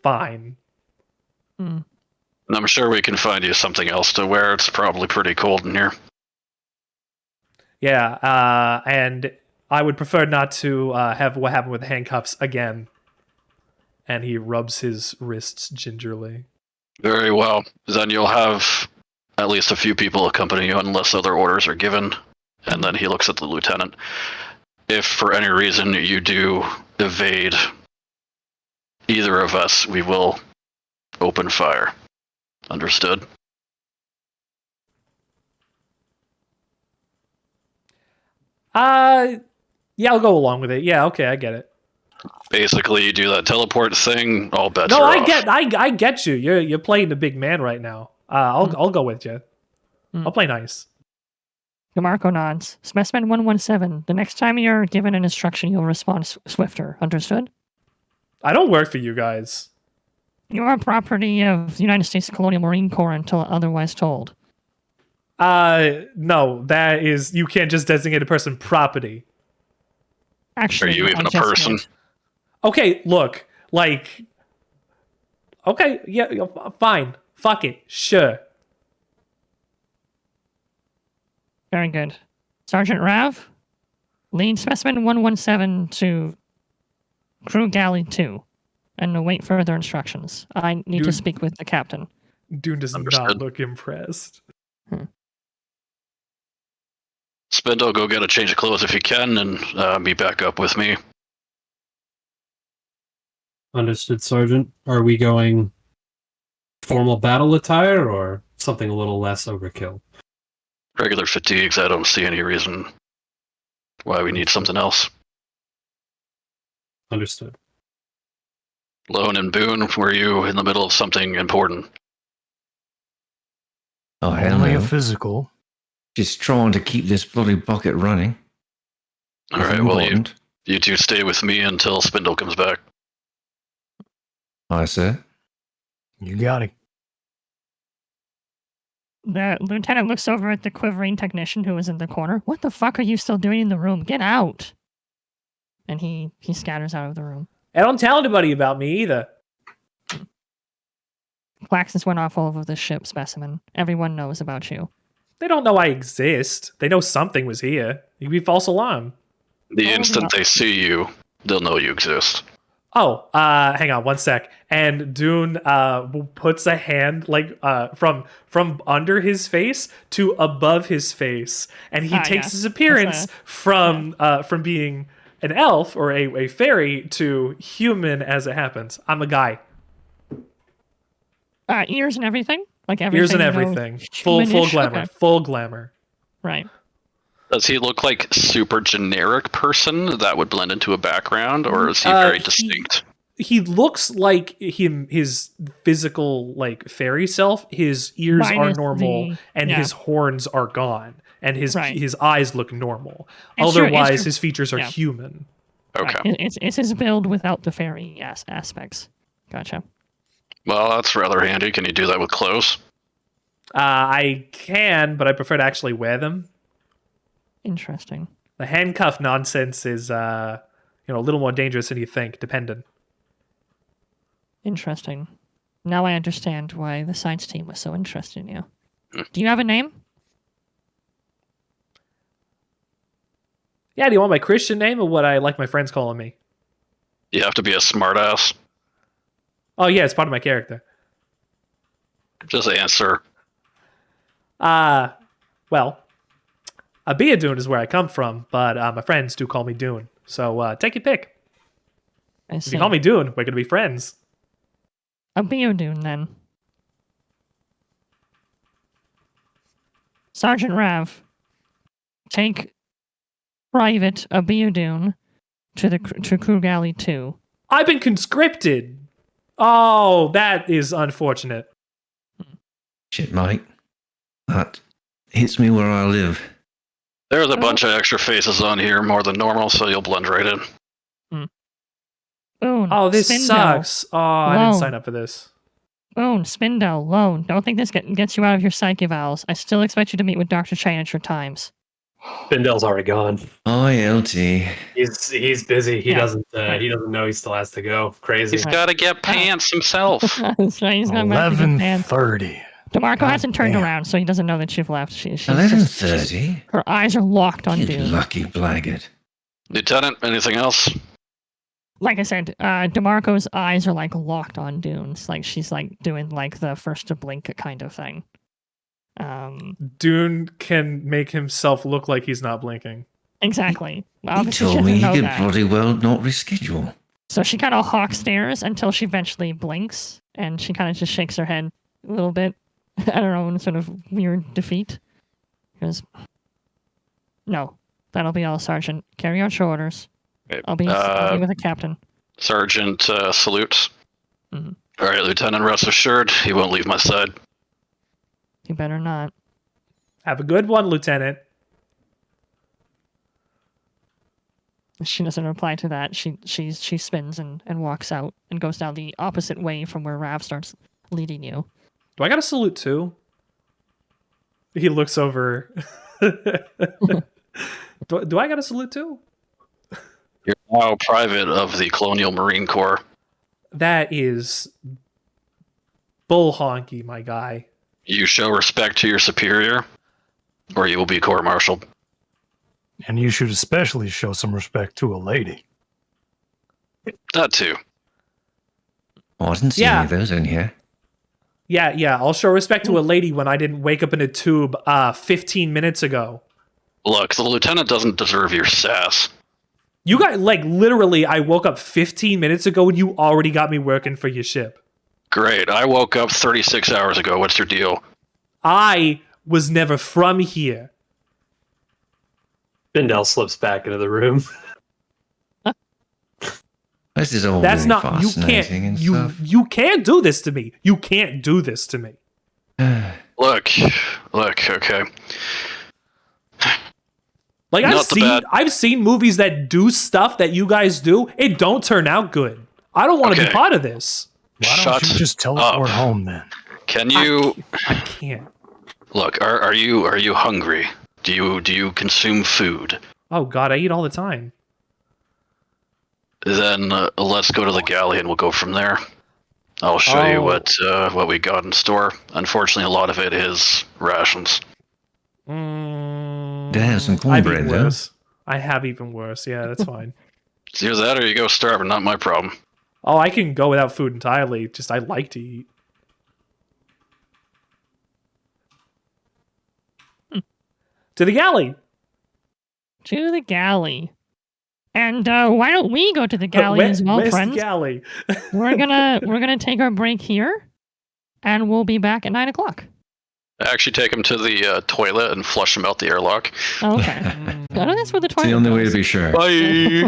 Fine. And I'm sure we can find you something else to wear. It's probably pretty cold in here. Yeah, and I would prefer not to have what happened with the handcuffs again. And he rubs his wrists gingerly. Very well. Then you'll have at least a few people accompany you unless other orders are given. And then he looks at the lieutenant. If for any reason you do evade either of us, we will open fire. Understood? Yeah, I'll go along with it. Yeah, okay, I get it. Basically, you do that teleport thing, all bets No, are I off. get you. You're playing the big man right now. I'll go with you. I'll play nice. DeMarco nods. Specimen 117. The next time you're given an instruction, you'll respond swifter. Understood? I don't work for you guys. You are property of the United States Colonial Marine Corp until otherwise told. No, that is, you can't just designate a person property. Actually, Are you even I a just person? did. Okay, look, like, okay, yeah, fine, fuck it, sure. Very good. Sergeant Rav, lead Specimen 117 to Crew Galley 2 and await further instructions. I need to Dude. speak with the captain. Dune does not Understood. look impressed. Spindle, go get a change of clothes if you can, and meet back up with me. Understood, Sergeant. Are we going formal battle attire or something a little less overkill? Regular fatigues, I don't see any reason why we need something else. Understood. Lone and Boone, were you in the middle of something important? Oh, hell Only no. a physical. Just trying to keep this bloody bucket running. All Nothing right, well, important. you two stay with me until Spindle comes back. Aye, sir. You got it. The lieutenant looks over at the quivering technician who is in the corner. What the fuck are you still doing in the room? Get out! And he scatters out of the room. I don't tell anybody about me either. Klaxons went off all over the ship, Specimen. Everyone knows about you. They don't know I exist. They know something was here. It could be false alarm. The Oh, instant no. they see you, they'll know you exist. Oh, hang on one sec. And Dune puts a hand like from under his face to above his face, and he takes yes. his appearance That's from being an elf or a fairy to human as it happens. I'm a guy. Ears and everything? Like everything? Ears and you know, everything. Full humanish? glamour. Okay. Full glamour. Right. Does he look like super generic person that would blend into a background, or is he very distinct? He looks like his physical like fairy self. His ears are Minus normal the- and yeah. his horns are gone and his Right. his eyes look normal. It's true, it's Otherwise true. his features are Yeah. human. Okay. Right. It's his build without the fairy aspects. Gotcha. Well, that's rather handy. Can you do that with clothes? I can, but I prefer to actually wear them. Interesting. The handcuff nonsense is a little more dangerous than you think, dependent. Interesting. Now I understand why the science team was so interested in you. Do you have a name? Yeah, do you want my Christian name or what I like my friends calling me? You have to be a smartass. Oh yeah, it's part of my character. Just answer. Well, Abia Dune is where I come from, but my friends do call me Dune. So take your pick. I If see. you call me Dune, we're gonna be friends. A Beodune, then. Sergeant Rav, take Private Abiodune to Crew Galley 2. I've been conscripted. Oh, that is unfortunate. Shit, mate. That hits me where I live. There's a bunch of extra faces on here, more than normal, so you'll blend right in. Boone, Oh, this Spindle. sucks. Oh, I didn't Whoa. sign up for this. Boone, Spindle, Lone. Don't think this gets you out of your psych evals. I still expect you to meet with Dr. Chang at your times. Spindel's already gone. ILT. He's busy. He Yeah, doesn't right. he doesn't know he still has to go. Crazy. He's got to get pants himself. That's right, he's got my big fan. 11:30. DeMarco God hasn't turned damn. around, so he doesn't know that you've left. She's 11:30? her eyes are locked on You Dune. lucky blackguard. Lieutenant, anything else? Like I said, DeMarco's eyes are like locked on Dune's. Like she's like doing like the first to blink kind of thing. Dune can make himself look like he's not blinking. Exactly. He Obviously, told me he doesn't know could that. bloody well not reschedule. So she kind of hawk stares until she eventually blinks, and she kind of just shakes her head a little bit at her own sort of weird defeat. Because, no, that'll be all, Sergeant. Carry out your orders. Okay. I'll be with the captain. Sergeant salutes. Mhm. All right, Lieutenant, rest assured, he won't leave my side. You better not. Have a good one, Lieutenant. She doesn't reply to that. She spins and walks out and goes down the opposite way from where Rav starts leading you. Do I got a salute too? He looks over. do I got a salute too? You're now private of the Colonial Marine Corp. That is bull honky, my guy. You show respect to your superior, or you will be court-martialed. And you should especially show some respect to a lady. That too. Oh, I didn't see Yeah. any of those in here. Yeah. I'll show respect to a lady when I didn't wake up in a tube 15 minutes ago. Look, the lieutenant doesn't deserve your sass. You got, like, literally, I woke up 15 minutes ago and you already got me working for your ship. Great, I woke up 36 hours ago. What's your deal? I was never from here. Spindel slips back into the room. This is all That's really not, you fascinating can't, and you, stuff. you can't do this to me. You can't do this to me. Look, okay. Like, Not the bad- I've seen movies that do stuff that you guys do. It don't turn out good. I don't want to be Okay. part of this. Why don't Shut you just teleport up. home then? Can you I can't. look? Are you hungry? Do you consume food? Oh God, I eat all the time. Then let's go to the galley and we'll go from there. I'll show you what we got in store. Unfortunately, a lot of it is rations. They have some I've cornbread, eaten though. worse. I have even worse. Yeah, that's fine. It's either that or you go starving. Not my problem. Oh, I can go without food entirely. Just I like to eat. To the galley. To the galley. And why don't we go to the galley as well, Where's friends? the galley? we're gonna take our break here, and we'll be back at 9 o'clock. I actually take him to the toilet and flush him out the airlock. Oh, okay. I know that's where the It's toilet the only way goes. to be sure. Bye.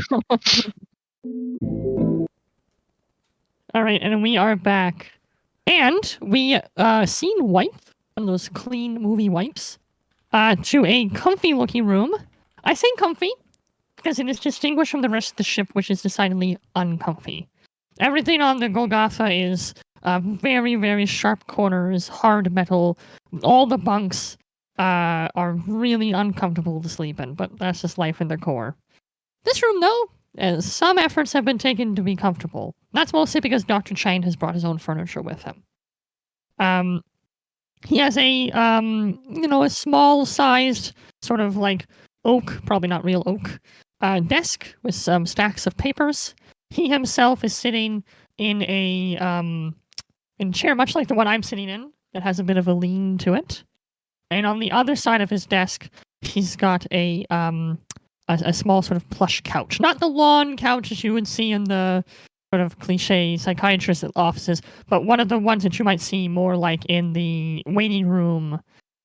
All right, and we are back, and we seen wipe one of those clean movie wipes to a comfy-looking room. I say comfy because it is distinguished from the rest of the ship, which is decidedly uncomfy. Everything on the Golgotha is very, very sharp corners, hard metal. All the bunks are really uncomfortable to sleep in, but that's just life in their core. This room, though, some efforts have been taken to be comfortable. That's mostly because Dr. Chang has brought his own furniture with him. He has a small-sized sort of like oak, probably not real oak, desk with some stacks of papers. He himself is sitting in a chair much like the one I'm sitting in. That has a bit of a lean to it. And on the other side of his desk, he's got a small sort of plush couch. Not the lawn couch as you would see in the sort of cliche psychiatrist offices, but one of the ones that you might see more like in the waiting room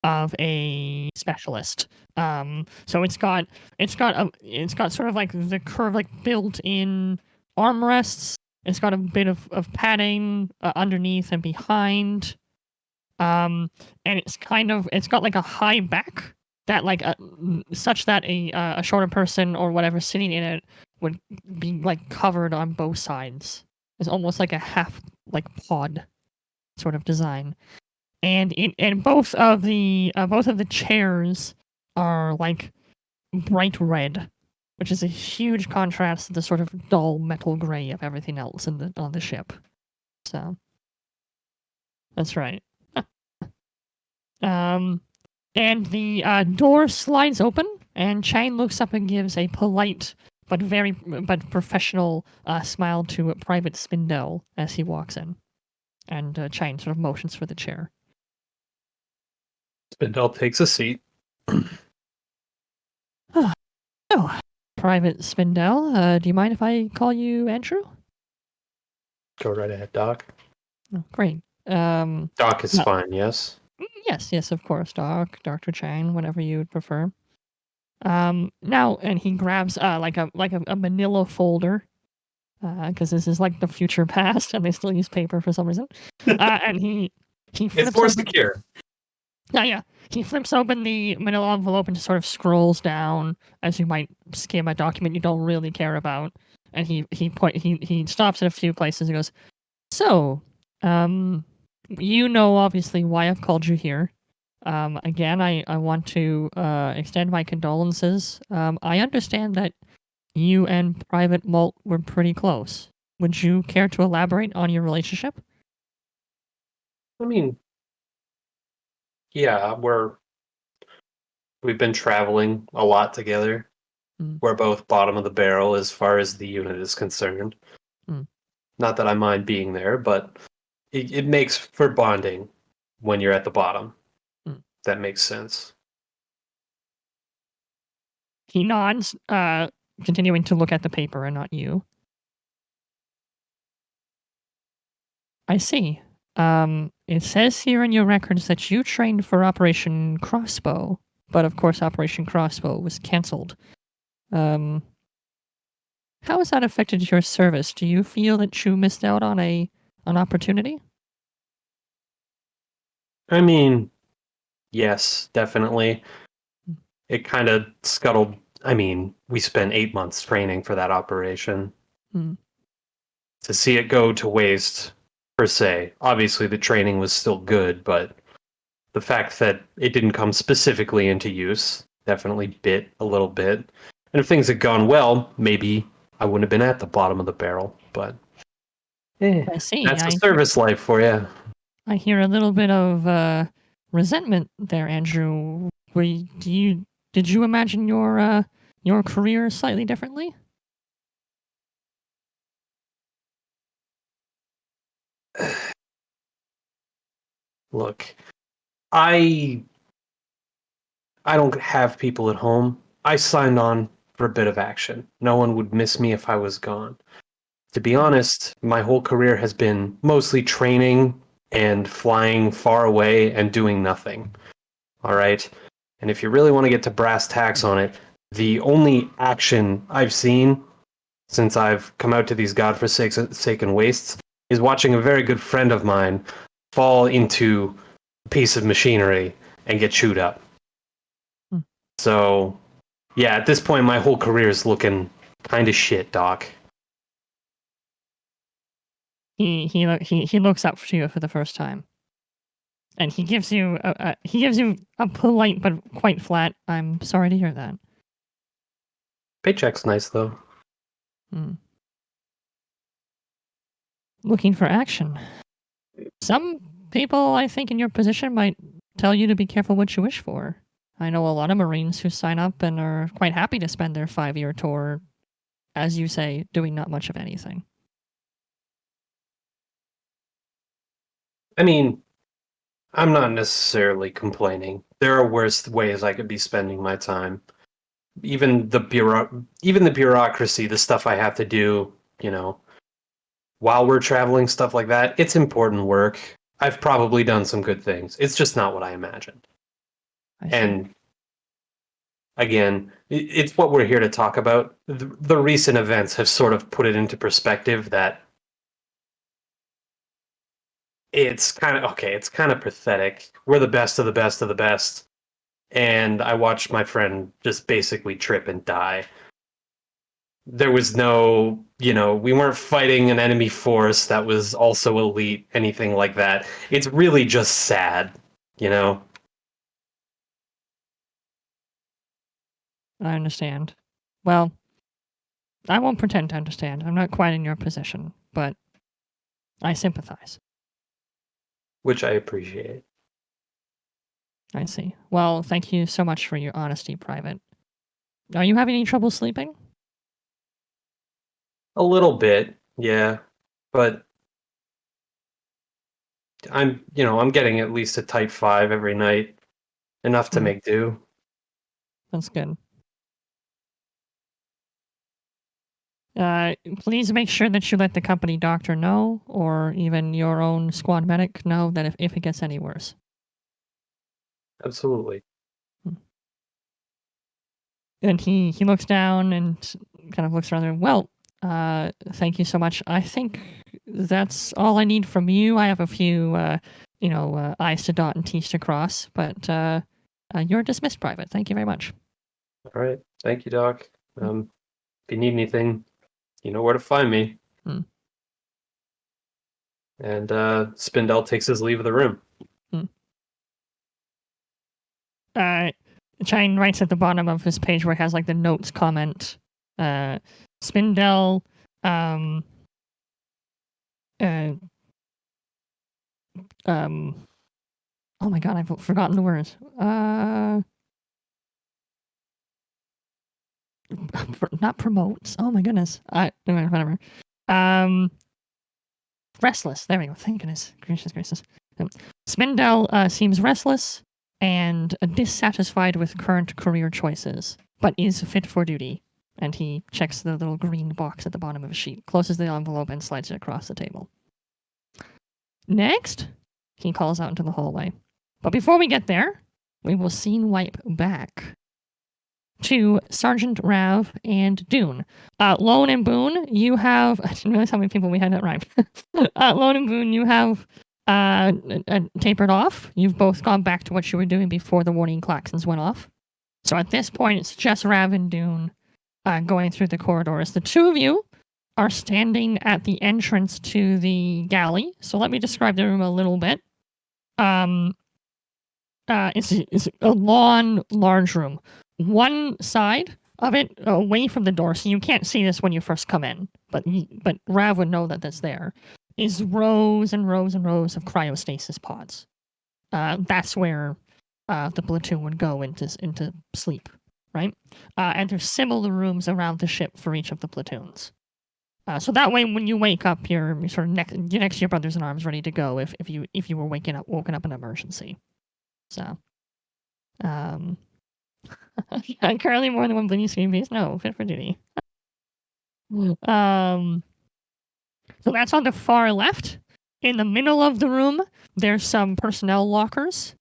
of a specialist. So it's got sort of like the curve, like built-in armrests It's got a bit of padding underneath and behind. And it's got like a high back that like such that a shorter person or whatever sitting in it would be like covered on both sides. It's almost like a half like pod sort of design. And both of the chairs are like bright red, which is a huge contrast to the sort of dull metal gray of everything else on the ship. So that's right. And the door slides open, and Chang looks up and gives a polite but professional smile to Private Spindell as he walks in, and Chang sort of motions for the chair. Spindell takes a seat. Oh, Private Spindell, do you mind if I call you Andrew? Go right ahead, Doc. Oh, great. Doc is fine, yes? Yes, of course, Dr. Chang, whatever you would prefer. Now, and he grabs like a manila folder, because this is like the future past, and they still use paper for some reason. And he flips It's more open, secure. yeah. He flips open the manila envelope and just sort of scrolls down as you might skim a document you don't really care about. And he stops at a few places and goes, "So, you know obviously why I've called you here. Again, I want to extend my condolences. I understand that you and Private Malt were pretty close. Would you care to elaborate on your relationship?" I mean, yeah, we've been traveling a lot together. Mm. We're both bottom of the barrel as far as the unit is concerned. Mm. Not that I mind being there, but it makes for bonding when you're at the bottom. Mm. That makes sense. He nods, continuing to look at the paper and not you. I see. It says here in your records that you trained for Operation Crossbow, but of course Operation Crossbow was cancelled. How has that affected your service? Do you feel that you missed out on an opportunity? I mean, yes, definitely. It kind of scuttled. I mean, we spent 8 months training for that operation. Hmm. To see it go to waste, per se. Obviously, the training was still good, but the fact that it didn't come specifically into use definitely bit a little bit. And if things had gone well, maybe I wouldn't have been at the bottom of the barrel. But I see. that's the service life for you. I hear a little bit of resentment there, Andrew. Did you imagine your career slightly differently? Look, I don't have people at home. I signed on for a bit of action. No one would miss me if I was gone. To be honest, my whole career has been mostly training and flying far away and doing nothing. All right? And if you really want to get to brass tacks on it, the only action I've seen since I've come out to these godforsaken wastes is watching a very good friend of mine fall into a piece of machinery and get chewed up. Hmm. So, yeah, at this point, my whole career is looking kind of shit, Doc. He looks up to you for the first time, and he gives you a polite but quite flat. "I'm sorry to hear that." Paycheck's nice, though. Hmm. Looking for action. Some people, I think, in your position might tell you to be careful what you wish for. I know a lot of Marines who sign up and are quite happy to spend their 5-year tour, as you say, doing not much of anything. I mean, I'm not necessarily complaining. There are worse ways I could be spending my time. Even the bureaucracy, the stuff I have to do, while we're traveling, stuff like that, it's important work. I've probably done some good things. It's just not what I imagined. I see. And again, it's what we're here to talk about. The recent events have sort of put it into perspective that it's kind of okay. It's kind of pathetic. We're the best of the best of the best, and I watched my friend just basically trip and die. There was no, we weren't fighting an enemy force that was also elite, anything like that. It's really just sad, you know? I understand. Well, I won't pretend to understand. I'm not quite in your position, but I sympathize. Which I appreciate. I see. Well, thank you so much for your honesty, Private. Are you having any trouble sleeping? A little bit, yeah. But I'm getting at least a type 5 every night. Enough to Hmm. make do. That's good. Please make sure that you let the company doctor know, or even your own squad medic know that if it gets any worse. Absolutely. And he looks down and kind of looks around there. Well, thank you so much. I think that's all I need from you. I have a few, I's to dot and T's to cross, but you're dismissed, Private. Thank you very much. All right. Thank you, Doc. If you need anything, you know where to find me. Hmm. And Spindell takes his leave of the room. Chine writes at the bottom of his page where it has like the notes comment. Spindell, oh my god, I've forgotten the words. Not promotes. Oh my goodness. Whatever. Restless. There we go. Thank goodness. Gracious. Spindell seems restless and dissatisfied with current career choices, but is fit for duty. And he checks the little green box at the bottom of a sheet, closes the envelope, and slides it across the table. Next, he calls out into the hallway. But before we get there, we will scene wipe back to Sergeant Rav and Dune. Lone and Boone, you have... I didn't realize how many people we had that rhyme. Lone and Boone, you have tapered off. You've both gone back to what you were doing before the warning klaxons went off. So at this point, it's just Rav and Dune going through the corridors. The two of you are standing at the entrance to the galley. So let me describe the room a little bit. It's a long, large room. One side of it, away from the door, so you can't see this when you first come in, but Rav would know that that's there, is rows and rows and rows of cryostasis pods. That's where the platoon would go into sleep, right? And there's similar rooms around the ship for each of the platoons. So that way, when you wake up, you're sort of you're next to your brothers in arms, ready to go if you were woken up in emergency. So, currently more than one bleeding screen piece. No, fit for duty. So that's on the far left. In the middle of the room, there's some personnel lockers.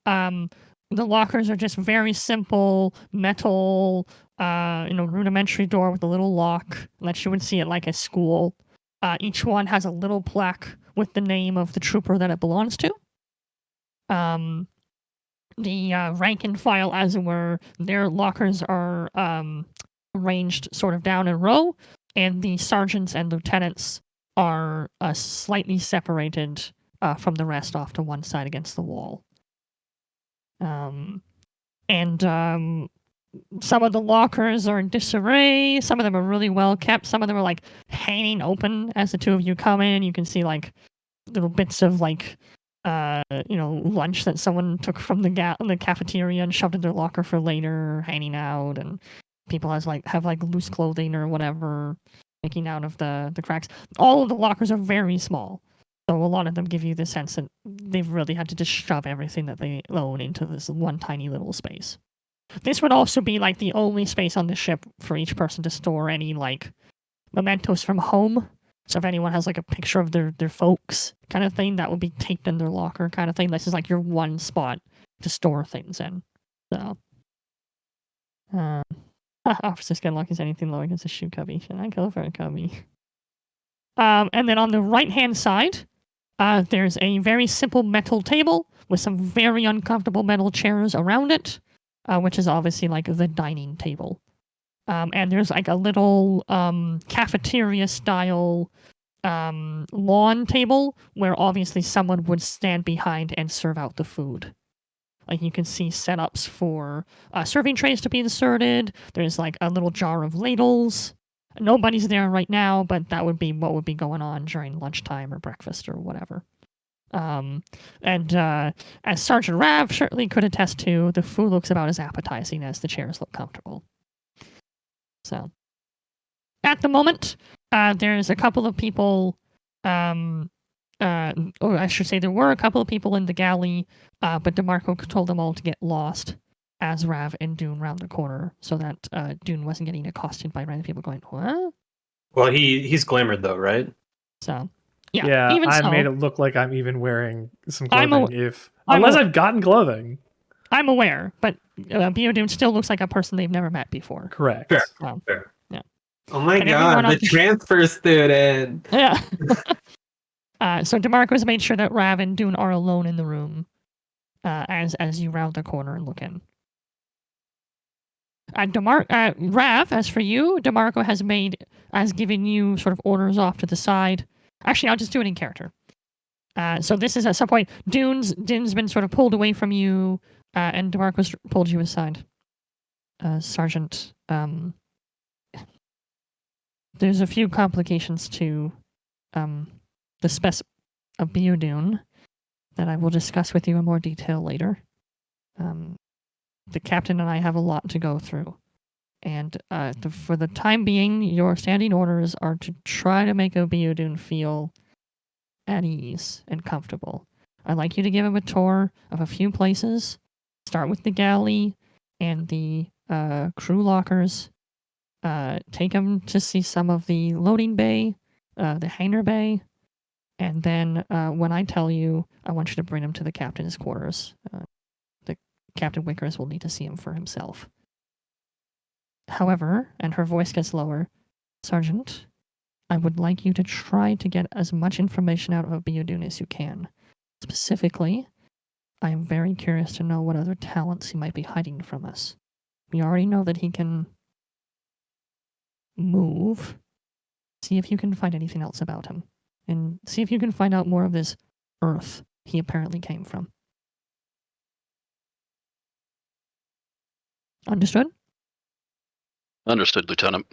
The lockers are just very simple metal, rudimentary door with a little lock that you would see at like a school. Each one has a little plaque with the name of the trooper that it belongs to. The rank and file, as it were, their lockers are arranged sort of down in row, and the sergeants and lieutenants are slightly separated from the rest off to one side against the wall. Some of the lockers are in disarray. Some of them are really well kept. Some of them are like hanging open as the two of you come in. You can see like little bits of like lunch that someone took from the cafeteria and shoved in their locker for later, hanging out, and people have loose clothing or whatever sticking out of the cracks. All of the lockers are very small, so a lot of them give you the sense that they've really had to just shove everything that they own into this one tiny little space. This would also be like the only space on the ship for each person to store any like mementos from home. So if anyone has like a picture of their folks kind of thing, that would be taped in their locker kind of thing. This is like your one spot to store things in. So, Officer Skinlock is anything lower against a shoe cubby. Should I go for a cubby? And then on the right-hand side, There's a very simple metal table with some very uncomfortable metal chairs around it, which is obviously like the dining table. And there's like a little cafeteria-style lawn table where obviously someone would stand behind and serve out the food. Like you can see setups for serving trays to be inserted. There's like a little jar of ladles. Nobody's there right now, but that would be what would be going on during lunchtime or breakfast or whatever. And as Sergeant Rav certainly could attest to, the food looks about as appetizing as the chairs look comfortable. So, at the moment, there's a couple of people, or I should say there were a couple of people in the galley, but DeMarco told them all to get lost as Rav and Dune round the corner so that Dune wasn't getting accosted by random people going, what? Well, he's glamored though, right? So, yeah, even I so, made it look like I'm even wearing some I'm clothing, unless I've gotten clothing. I'm aware, but Beodune still looks like a person they've never met before. Correct. Fair. Yeah. Oh my And everyone god, on the transfer student! Yeah. So DeMarco's made sure that Rav and Dune are alone in the room as you round the corner and look in. Rav, as for you, DeMarco has given you sort of orders off to the side. Actually, I'll just do it in character. So this is at some point, Dune's been sort of pulled away from you, and DeMarco's pulled you aside. Sergeant, there's a few complications to the spec of Beodune that I will discuss with you in more detail later. The captain and I have a lot to go through. And for the time being, your standing orders are to try to make a Beodune feel at ease and comfortable. I'd like you to give him a tour of a few places. Start with the galley and the crew lockers. Take him to see some of the loading bay, the hangar bay. And then when I tell you, I want you to bring him to the captain's quarters. The Captain Wickers will need to see him for himself. However, and her voice gets lower, Sergeant, I would like you to try to get as much information out of Beodune as you can. Specifically, I am very curious to know what other talents he might be hiding from us. We already know that he can move. See if you can find anything else about him. And see if you can find out more of this Earth he apparently came from. Understood? Understood, Lieutenant.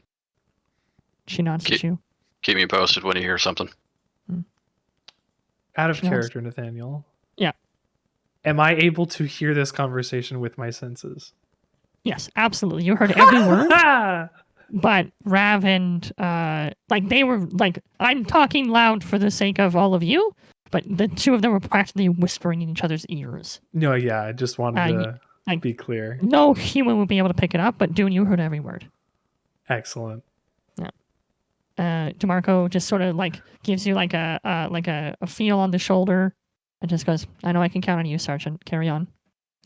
She nods at you. Keep me posted when you hear something. Out of Yes. character, Nathaniel. Yeah. Am I able to hear this conversation with my senses? Yes, absolutely. You heard every word. Ah! But Rav and they were like, I'm talking loud for the sake of all of you, but the two of them were practically whispering in each other's ears. No, yeah, I just wanted to you- be clear. No human would be able to pick it up, but Dune, you heard every word. Excellent. DeMarco just sort of like gives you like a feel on the shoulder and just goes, I know I can count on you, Sergeant. Carry on.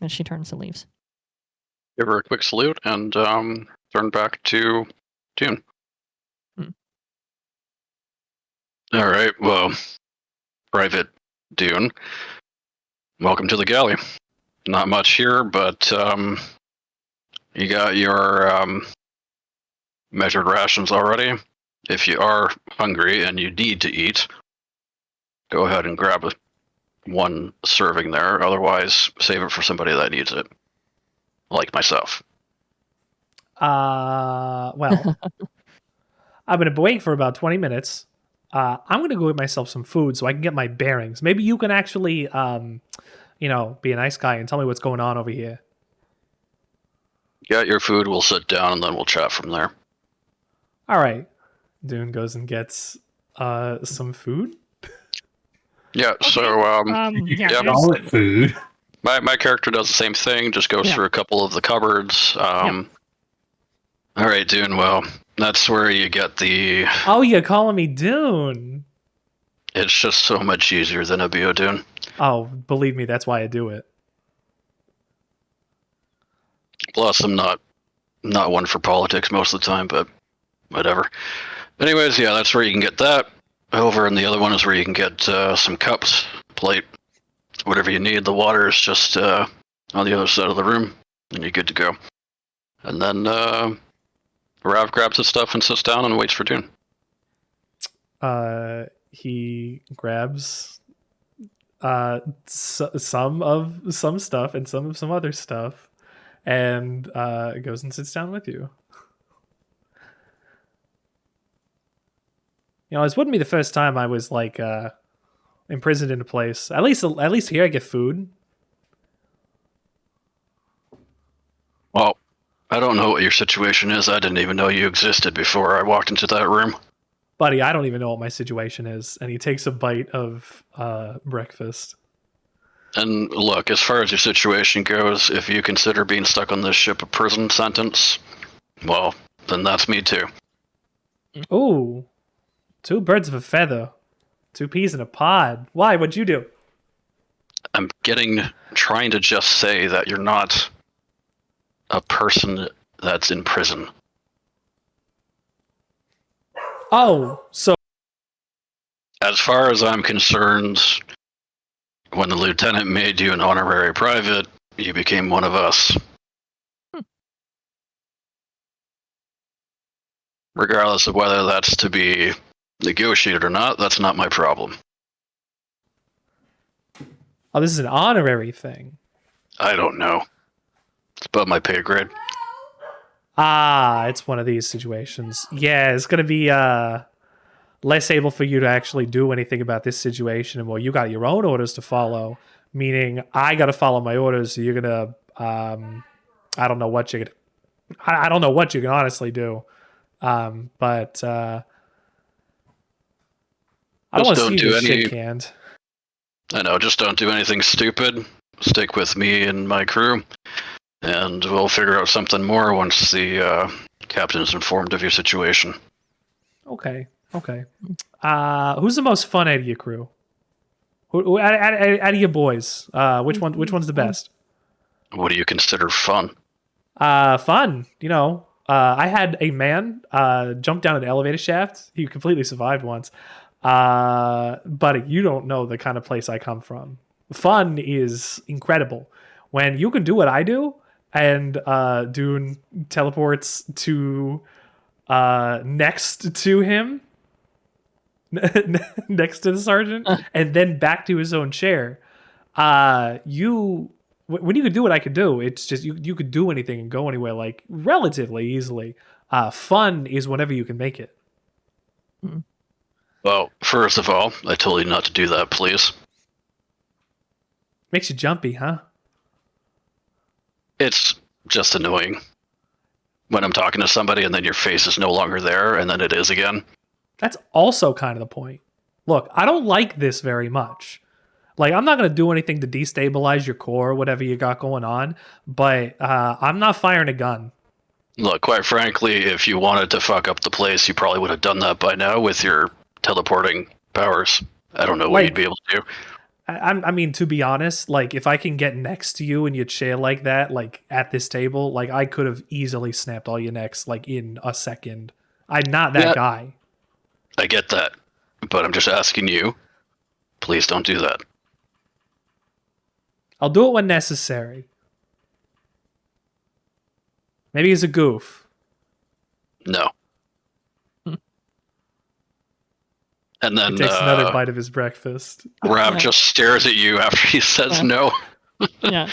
And she turns and leaves. Give her a quick salute and turn back to Dune. All right, well, Private Dune, welcome to the galley. Not much here, but you got your measured rations already. If you are hungry and you need to eat, go ahead and grab one serving there. Otherwise, save it for somebody that needs it, like myself. Well, I've been awake for about 20 minutes. I'm going to go get myself some food so I can get my bearings. Maybe you can actually, be a nice guy and tell me what's going on over here. Get your food, we'll sit down, and then we'll chat from there. All right. Dune goes and gets some food. Yeah, so Yeah, Call it food. my character does the same thing, just goes through a couple of the cupboards. All right, Dune, well, that's where you get the... Oh, you're calling me Dune. It's just so much easier than a Beodune. Oh, believe me, that's why I do it. Plus, I'm not one for politics most of the time, but whatever. Anyways, yeah, that's where you can get that. over, and the other one is where you can get some cups, plate, whatever you need. The water is just on the other side of the room, and you're good to go. And then Rav grabs his stuff and sits down and waits for Dune. He grabs some stuff and some other stuff, and goes and sits down with you. You know, this wouldn't be the first time I was like imprisoned in a place. At least here I get food. Well, I don't know what your situation is. I didn't even know you existed before I walked into that room. Buddy, I don't even know what my situation is. And he takes a bite of breakfast. And look, as far as your situation goes, if you consider being stuck on this ship a prison sentence, well, then that's me too. Ooh, 2 birds of a feather. 2 peas in a pod. Why? What'd you do? I'm trying to just say that you're not a person that's in prison. Oh, so As far as I'm concerned, when the lieutenant made you an honorary private, you became one of us. Regardless of whether that's to be negotiated or not, that's not my problem. oh, this is an honorary thing. I don't know. It's above my pay grade. Ah, it's one of these situations. Yeah, it's gonna be less able for you to actually do anything about this situation, and well, you got your own orders to follow. Meaning, I got to follow my orders. So you're gonna, I don't know what you're gonna, I don't know what you can honestly do, but I don't want to see you shit canned. I know, just don't do anything stupid. Stick with me and my crew, and we'll figure out something more once the captain's informed of your situation. Okay. Who's the most fun out of your crew? Out of your boys, which one's the best? What do you consider fun? Fun. You know, I had a man jump down an elevator shaft. He completely survived once. But you don't know the kind of place I come from. Fun is incredible. When you can do what I do, and Dune teleports to next to him, next to the sergeant, and then back to his own chair. When you could do what I could do, it's just you could do anything and go anywhere like relatively easily. Fun is whenever you can make it. Well, first of all, I told you not to do that, please. Makes you jumpy, huh? It's just annoying when I'm talking to somebody and then your face is no longer there and then it is again. That's also kind of the point. Look, I don't like this very much. Like, I'm not going to do anything to destabilize your core, whatever you got going on, but I'm not firing a gun. Look, quite frankly, if you wanted to fuck up the place, you probably would have done that by now with your teleporting powers. I don't know what you'd be able to do. I mean, to be honest, like, if I can get next to you in your chair like that, like, at this table, like, I could have easily snapped all your necks, like, in a second. I'm not that guy. I get that, but I'm just asking you, please don't do that. I'll do it when necessary. Maybe it's a goof. No. And then he takes another bite of his breakfast. Rav just stares at you after he says no. Yeah.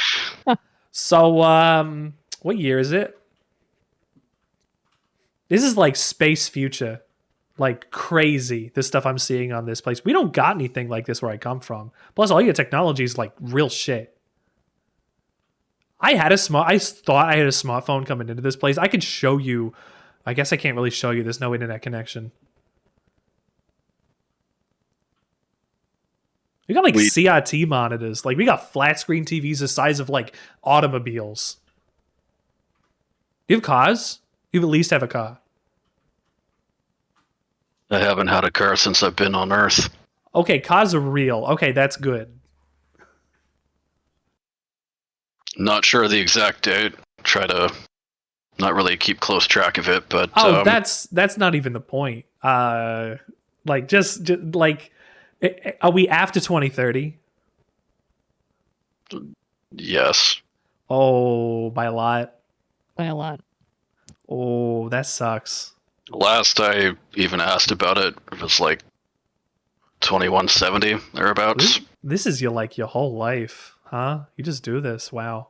So, what year is it? This is like space future. Like crazy, this stuff I'm seeing on this place. We don't got anything like this where I come from. Plus, all your technology is like real shit. I thought I had a smartphone coming into this place. I could show you. I guess I can't really show you. There's no internet connection. We got like CRT monitors. Like, we got flat screen TVs the size of like automobiles. Do you have cars? You at least have a car. I haven't had a car since I've been on Earth. Okay, cars are real. Okay, that's good. Not sure of the exact date. Try to not really keep close track of it, but... Oh, that's not even the point. Like, just like, are we after 2030? Yes. Oh, by a lot. By a lot. Oh, that sucks. Last I even asked about it, it was like 2170 thereabouts. This is your whole life, huh? You just do this. Wow.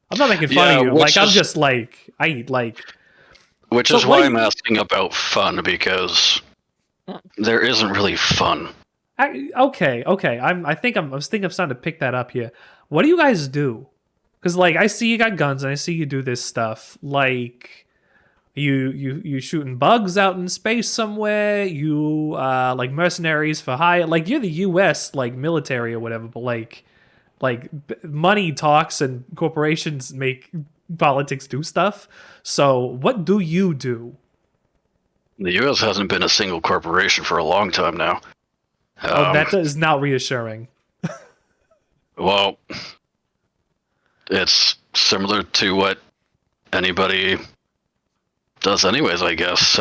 I'm not making fun Yeah, of you. which Like, I'm is- just like, I like. Which So is what why do I'm you- asking about fun, because there isn't really fun. Okay. I think I was thinking I'm starting to pick that up here. What do you guys do? Because like I see you got guns and I see you do this stuff. Like you shooting bugs out in space somewhere. You like mercenaries for hire. Like you're the U.S. like military or whatever. But money talks and corporations make politics do stuff. So what do you do? The U.S. hasn't been a single corporation for a long time now. Oh, that is not reassuring. Well, it's similar to what anybody does anyways, I guess.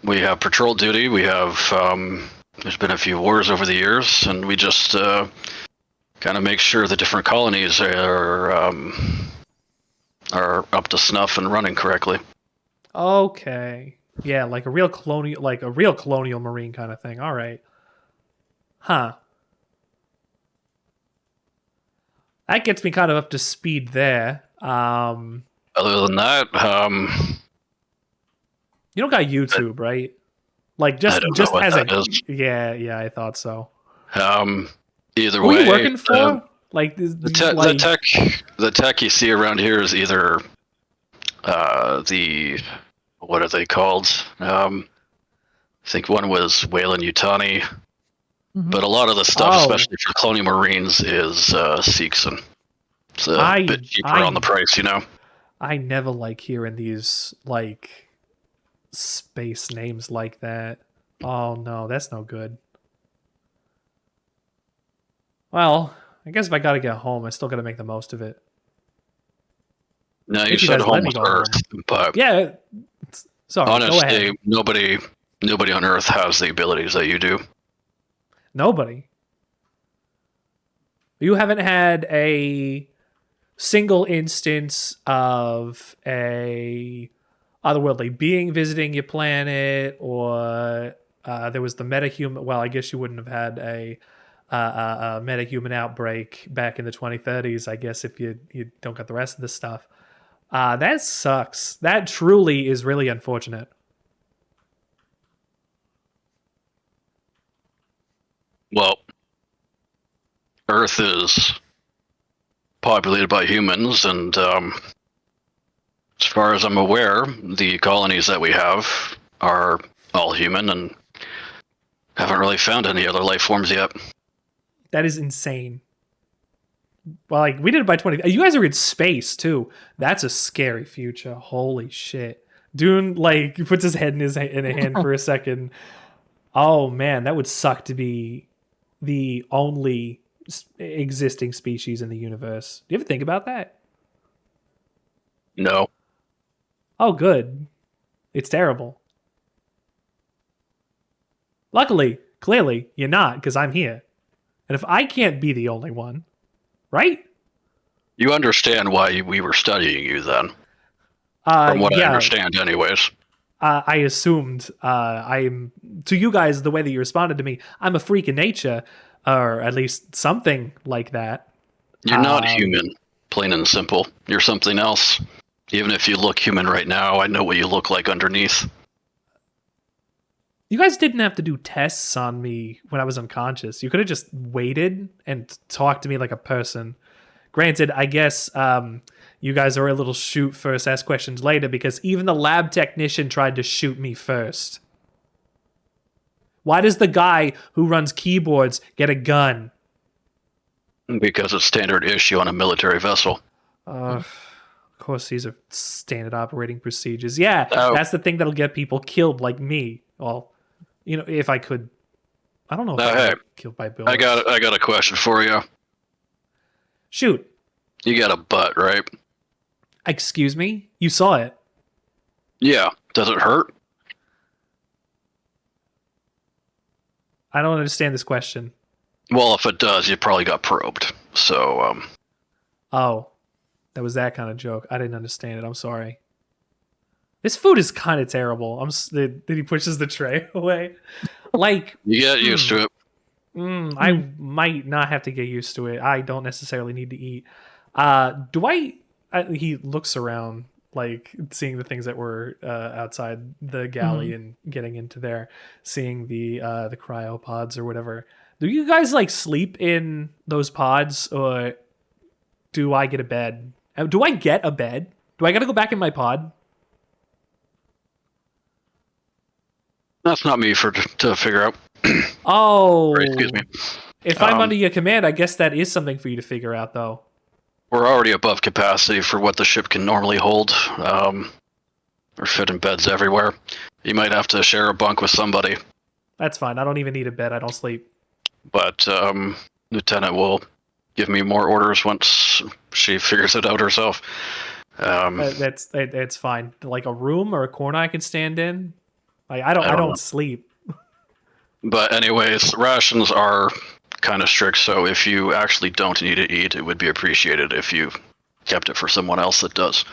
We have patrol duty, we have, there's been a few wars over the years, and we just kind of make sure the different colonies are up to snuff and running correctly. Okay. Yeah, like a real colonial marine kind of thing. All right. Huh. That gets me kind of up to speed there. Other than that, You don't got YouTube, right? Like I just don't just know what as a that is. yeah, I thought so. Either Who way, are you working for? Like the tech you see around here is either what are they called? I think one was Wayland Yutani, but a lot of the stuff, Oh. especially for Colonial Marines, is Seekson. It's a I- bit cheaper I- on the price, you know. I never like hearing these like space names like that. Oh no, that's no good. Well, I guess if I gotta get home, I still gotta make the most of it. No, you If you said guys let home me was go home. Earth, but Yeah. Sorry, go ahead. honestly, nobody on Earth has the abilities that you do. Nobody. You haven't had a single instance of a otherworldly being visiting your planet, or there was the metahuman. Well, I guess you wouldn't have had a metahuman outbreak back in the 2030s. I guess if you don't got the rest of the stuff. That sucks. That truly is really unfortunate. Well, Earth is populated by humans, and as far as I'm aware, the colonies that we have are all human and haven't really found any other life forms yet. That is insane. Well, like we did it by 20. You guys are in space too. That's a scary future. Holy shit. Dune like puts his head in a hand for a second. Oh man, that would suck to be the only existing species in the universe. Do you ever think about that? No. Oh, good. It's terrible. Luckily, clearly, you're not, because I'm here. And if I can't be the only one, right? You understand why we were studying you then, from what I understand anyways. I assumed I'm to you guys the way that you responded to me. I'm a freak of nature, or at least something like that. You're not human, plain and simple. You're something else. Even if you look human right now, I know what you look like underneath. You guys didn't have to do tests on me when I was unconscious. You could have just waited and talked to me like a person. Granted, I guess you guys are a little shoot first, ask questions later, because even the lab technician tried to shoot me first. Why does the guy who runs keyboards get a gun? Because it's standard issue on a military vessel. Of course, these are standard operating procedures. Yeah, Oh. that's the thing that'll get people killed like me. Well, you know, if I could... I don't know if I Hey, got killed by bullets. I got a question for you. Shoot. You got a butt, right? Excuse me? You saw it. Yeah. Does it hurt? I don't understand this question. Well, if it does, you probably got probed. So, Oh, that was that kind of joke. I didn't understand it. I'm sorry. This food is kind of terrible. Then he pushes the tray away. Like, you get used to it. I might not have to get used to it. I don't necessarily need to eat. He looks around, like seeing the things that were outside the galley and getting into there, seeing the cryopods or whatever. Do you guys like sleep in those pods, or do I get a bed? Do I get a bed? Do I got to go back in my pod? That's not me to figure out. Oh, Right, excuse me. If I'm under your command, I guess that is something for you to figure out, though. We're already above capacity for what the ship can normally hold. We're fitting beds everywhere. You might have to share a bunk with somebody. That's fine. I don't even need a bed. I don't sleep. But Lieutenant will give me more orders once she figures it out herself. That's fine. Like a room or a corner I can stand in. Like I don't know. sleep. But anyways, rations are kind of strict, so if you actually don't need to eat, it would be appreciated if you kept it for someone else that does.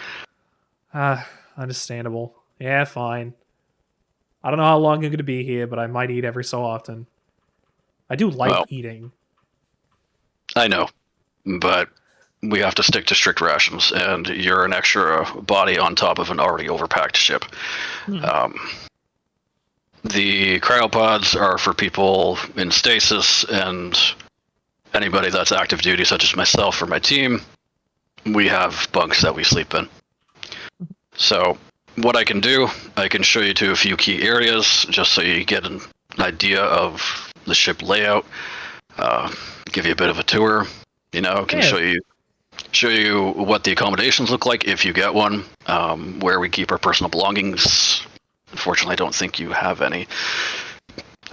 Understandable. Yeah, fine. I don't know how long I'm going to be here, but I might eat every so often. I do like eating. I know, but we have to stick to strict rations, and you're an extra body on top of an already overpacked ship. The cryopods are for people in stasis and anybody that's active duty, such as myself or my team. We have bunks that we sleep in. So what I can do, I can show you to a few key areas just so you get an idea of the ship layout. Give you a bit of a tour. Can show you what the accommodations look like if you get one. Where we keep our personal belongings. Unfortunately, I don't think you have any.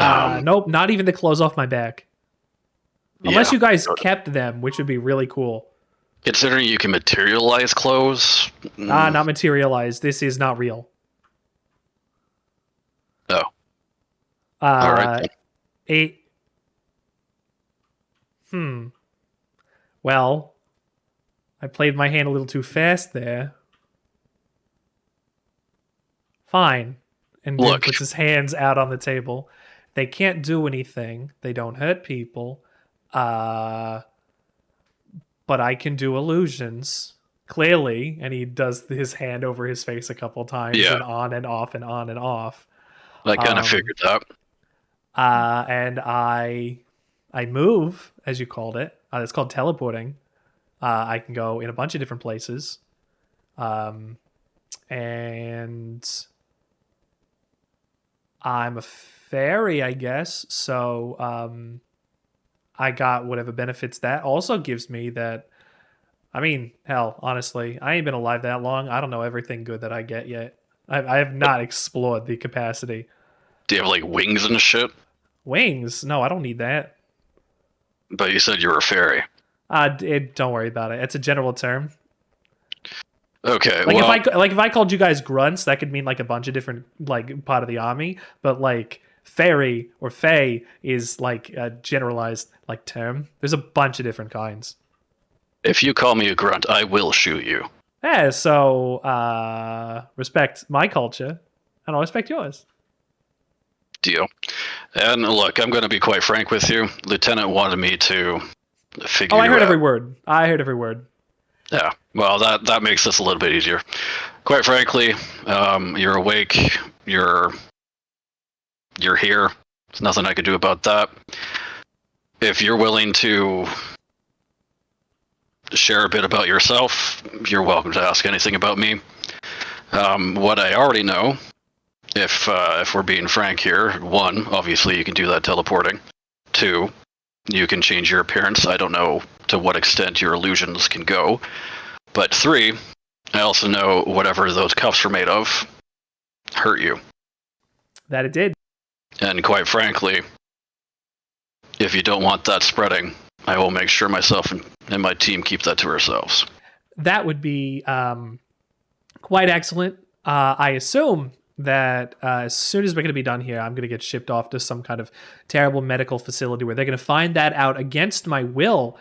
Nope, not even the clothes off my back. Unless you guys kept them, which would be really cool. Considering you can materialize clothes. Not materialize. This is not real. Oh. All right. Well, I played my hand a little too fast there. Fine. And Jim puts his hands out on the table. They can't do anything. They don't hurt people. But I can do illusions. Clearly. And he does his hand over his face a couple times. Yeah. And on and off and on and off. I kind of figured that. And I move, as you called it. It's called teleporting. I can go in a bunch of different places. And I'm a fairy, I guess. So I got whatever benefits that also gives me that. I mean, hell, honestly, I ain't been alive that long. I don't know everything good that I get yet. I have not explored the capacity. Do you have, like, wings and shit? Wings? No, I don't need that. But you said you were a fairy. Don't worry about it. It's a general term. Okay, if I called you guys grunts, that could mean like a bunch of different like part of the army. But like fairy or fae is like a generalized like term. There's a bunch of different kinds. If you call me a grunt, I will shoot you. Yeah, so respect my culture, and I'll respect yours. Deal. And look, I'm going to be quite frank with you. Lieutenant wanted me to figure. Oh, I heard out. every word. I heard every word. Yeah, well, that makes this a little bit easier. Quite frankly, you're awake. You're here. There's nothing I could do about that. If you're willing to share a bit about yourself, you're welcome to ask anything about me. What I already know, if we're being frank here, 1, obviously you can do that teleporting. 2, you can change your appearance. I don't know to what extent your illusions can go. But 3, I also know whatever those cuffs are made of hurt you. That it did. And quite frankly, if you don't want that spreading, I will make sure myself and my team keep that to ourselves. That would be quite excellent. I assume that as soon as we're going to be done here, I'm going to get shipped off to some kind of terrible medical facility where they're going to find that out against my will.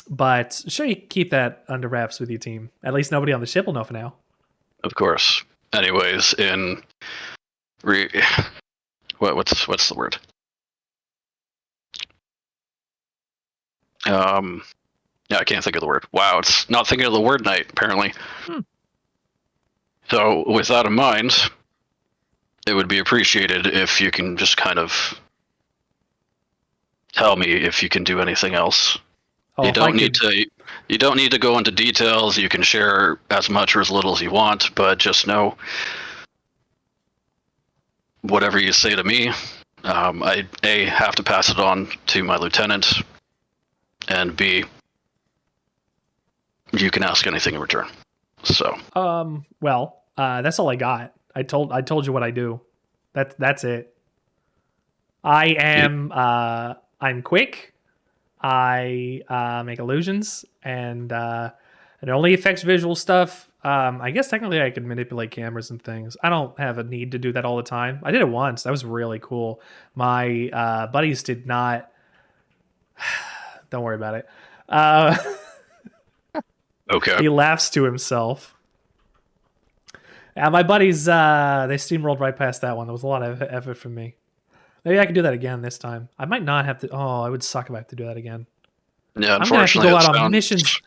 But sure, you keep that under wraps with your team. At least nobody on the ship will know for now. Of course. Anyways, what's the word? Yeah, I can't think of the word. Wow, it's not thinking of the word night, apparently. So, with that in mind, it would be appreciated if you can just kind of tell me if you can do anything else. Oh, You don't need to go into details. You can share as much or as little as you want, but just know whatever you say to me, I A, have to pass it on to my lieutenant, and B, you can ask anything in return. So Well, that's all I got. I told you what I do. That's it. I am I'm quick. I make illusions, and it only affects visual stuff. I guess technically I could manipulate cameras and things. I don't have a need to do that all the time. I did it once. That was really cool. My buddies did not. Don't worry about it. okay. He laughs to himself. My buddies, they steamrolled right past that one. There was a lot of effort from me. Maybe I could do that again this time. I might not have to. Oh, I would suck if I have to do that again. Yeah, I'm gonna have to go unfortunately, out on missions.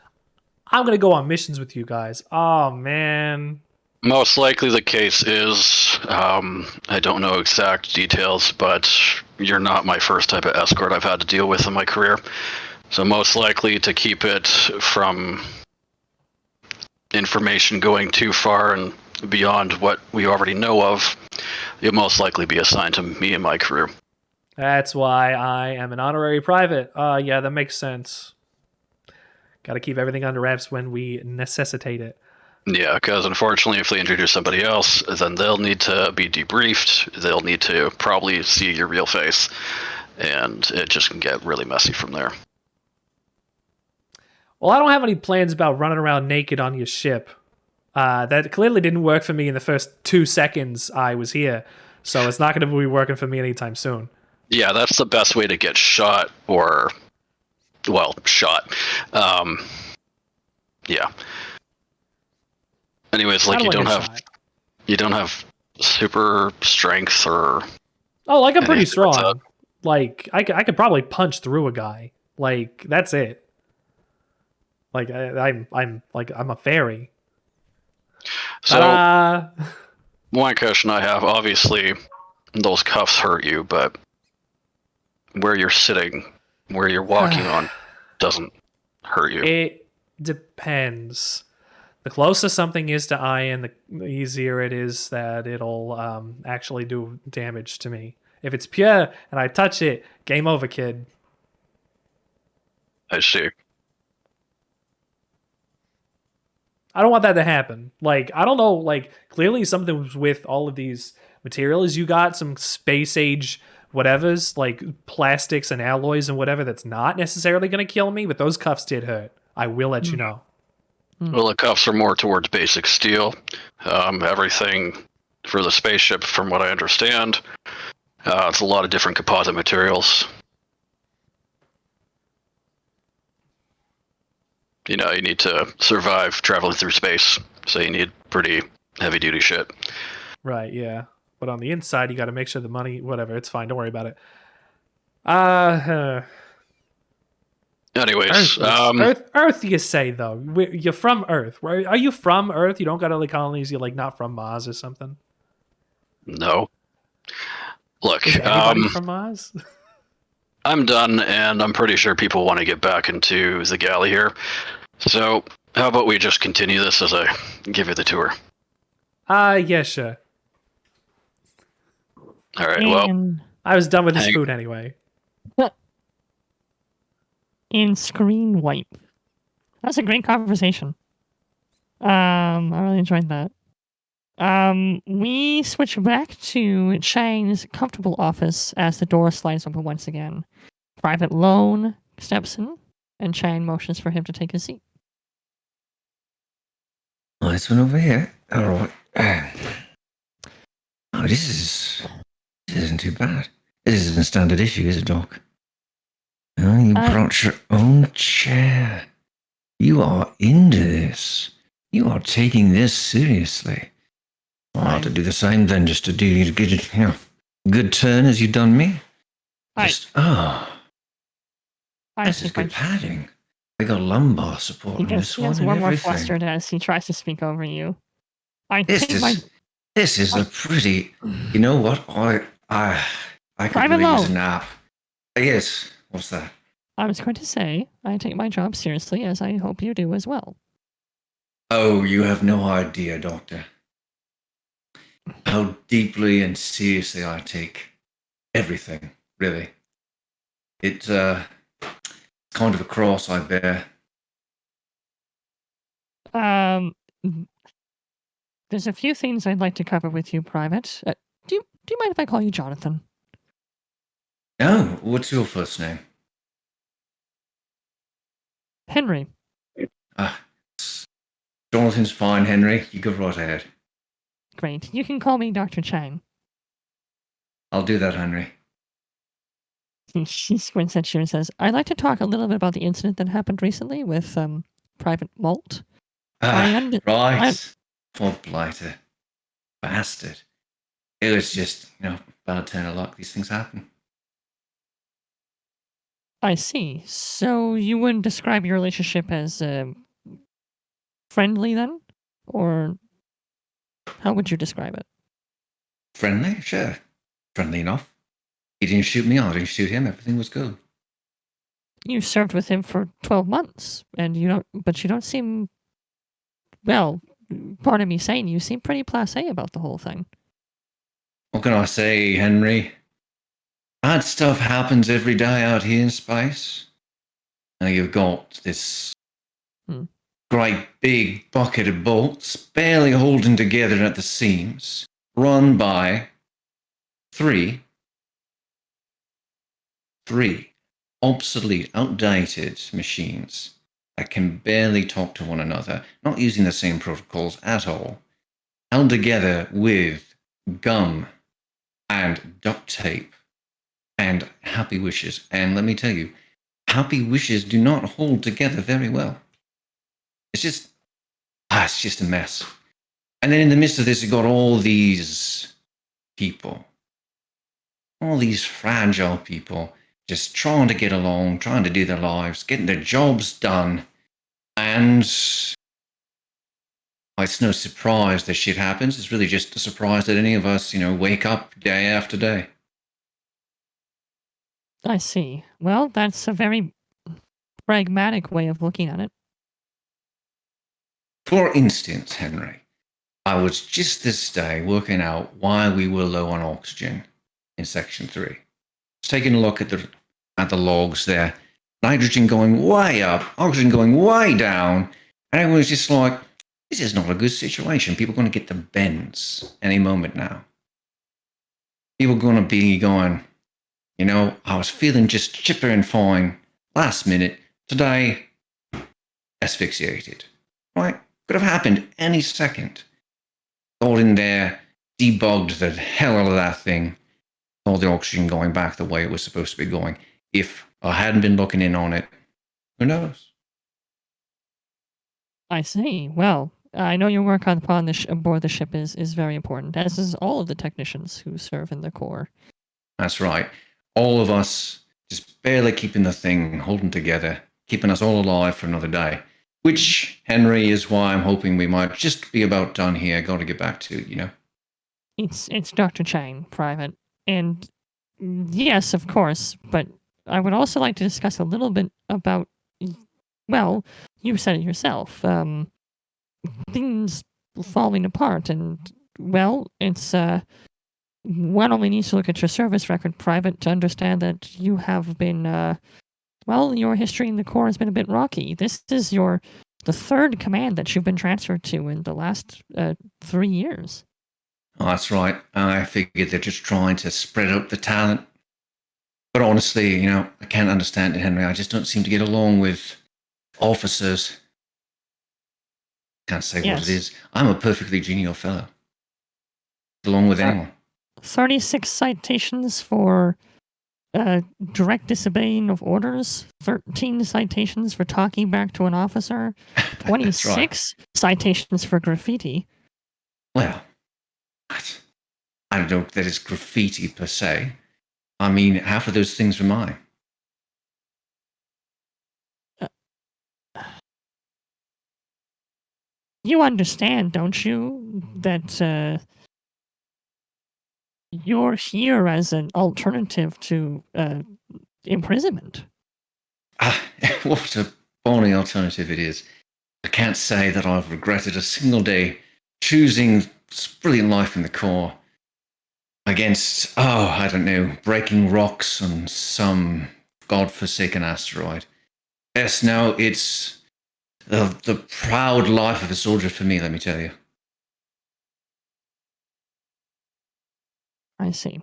I'm gonna go on missions with you guys. Oh man. most likely the case is, I don't know exact details, but you're not my first type of escort I've had to deal with in my career. So most likely to keep it from information going too far and beyond what we already know of, you'll most likely be assigned to me and my crew. That's why I am an honorary private. Yeah, that makes sense. Got to keep everything under wraps when we necessitate it. Yeah, because unfortunately, if they introduce somebody else, then they'll need to be debriefed. They'll need to probably see your real face, and it just can get really messy from there. Well, I don't have any plans about running around naked on your ship. That clearly didn't work for me in the first 2 seconds I was here, so it's not going to be working for me anytime soon. Yeah, that's the best way to get shot, or, well, shot. Yeah. Anyways, like you don't have super strength or. Oh, like I'm pretty anything like strong. Like I could probably punch through a guy. Like that's it. Like I'm a fairy. So Ta-da! one question I have, obviously, those cuffs hurt you, but where you're sitting, where you're walking on, doesn't hurt you. It depends. The closer something is to iron, the easier it is that it'll actually do damage to me. If it's pure and I touch it, game over, kid. I see. I don't want that to happen. Like, I don't know, like, clearly something was with all of these materials. You got some space age whatevers, like plastics and alloys and whatever that's not necessarily going to kill me, but those cuffs did hurt. I will let you know. Well, the cuffs are more towards basic steel. Everything for the spaceship, from what I understand, it's a lot of different composite materials. You know, you need to survive traveling through space, so you need pretty heavy-duty shit. Right, yeah. But on the inside, you got to make sure the money, whatever, it's fine. Don't worry about it. Anyways, Earth, you say, though. You're from Earth. Are you from Earth? You don't got other colonies? You're, like, not from Mars or something? no. Look, Is anybody from Mars? I'm done, and I'm pretty sure people want to get back into the galley here. So, how about we just continue this as I give you the tour? Yeah, sure. All right, well, And I was done with this food anyway. in screen wipe. That was a great conversation. I really enjoyed that. We switch back to Chang's comfortable office as the door slides open once again. Private Lone steps in, and Chang motions for him to take a seat. Oh, this one over here. All right. Oh, this isn't too bad. This isn't a standard issue, is it, Doc? Oh, you brought your own chair. You are into this. You are taking this seriously. I ought to do the same then, just to do a good turn as you've done me. That's just good padding. I got lumbar support on this He one gets and one more everything. flustered as he tries to speak over you. This is a pretty. You know what? I could Private really use loan. a nap. Yes. What's that? I was going to say, I take my job seriously, as I hope you do as well. Oh, you have no idea, Doctor, how deeply and seriously I take everything. Really, it's kind of a cross I bear. There's a few things I'd like to cover with you, Private. Do you mind if I call you Jonathan? Oh, what's your first name? Henry. Jonathan's fine, Henry. You go right ahead. Great. You can call me Dr. Chang. I'll do that, Henry. She squints at you and says, I'd like to talk a little bit about the incident that happened recently with Private Malt. Right. Poor blighter. Bastard. It was just, bad turn of luck. These things happen. I see. So you wouldn't describe your relationship as friendly then? Or how would you describe it? Friendly? Sure. Friendly enough. He didn't shoot me, I didn't shoot him. Everything was good. You served with him for 12 months, and you don't seem, well, pardon me saying, you seem pretty blasé about the whole thing. What can I say, Henry? Bad stuff happens every day out here in space. Now you've got this great big bucket of bolts, barely holding together at the seams, run by three obsolete, outdated machines that can barely talk to one another, not using the same protocols at all, held together with gum and duct tape and happy wishes. And let me tell you, happy wishes do not hold together very well. It's just a mess. And then in the midst of this, you've got all these people, all these fragile people, just trying to get along, trying to do their lives, getting their jobs done. And it's no surprise that shit happens. It's really just a surprise that any of us, wake up day after day. I see. Well, that's a very pragmatic way of looking at it. For instance, Henry, I was just this day working out why we were low on oxygen in Section 3. Just taking a look at the logs there. Nitrogen going way up, oxygen going way down. And everyone was just like, this is not a good situation. People are going to get the bends any moment now. People are going to be going, I was feeling just chipper and fine last minute. Today, asphyxiated. Right? Could have happened any second. Got in there, debugged the hell out of that thing. All the oxygen going back the way it was supposed to be going. If I hadn't been looking in on it, who knows? I see. Well, I know your work aboard the ship is very important, as is all of the technicians who serve in the Corps. That's right. All of us just barely keeping the thing holding together, keeping us all alive for another day. Which, Henry, is why I'm hoping we might just be about done here. Got to get back to, It's Dr. Chang, Private. And yes, of course, but I would also like to discuss a little bit about, well, you said it yourself, things falling apart. And, well, it's, one only needs to look at your service record, Private, to understand that you have been, your history in the Corps has been a bit rocky. This is the third command that you've been transferred to in the last 3 years. Oh, that's right. I figured they're just trying to spread out the talent. But honestly, I can't understand it, Henry. I just don't seem to get along with officers. Can't say what it is. I'm a perfectly genial fellow. along with anyone. 36 citations for direct disobeying of orders, 13 citations for talking back to an officer, 26 right. citations for graffiti. Well, I don't know if that is graffiti per se. I mean, half of those things were mine. You understand, don't you, that you're here as an alternative to imprisonment? What a bony alternative it is. I can't say that I've regretted a single day choosing this brilliant life in the Corps against, I don't know, breaking rocks on some godforsaken asteroid. Yes, no, it's the proud life of a soldier for me, let me tell you. I see.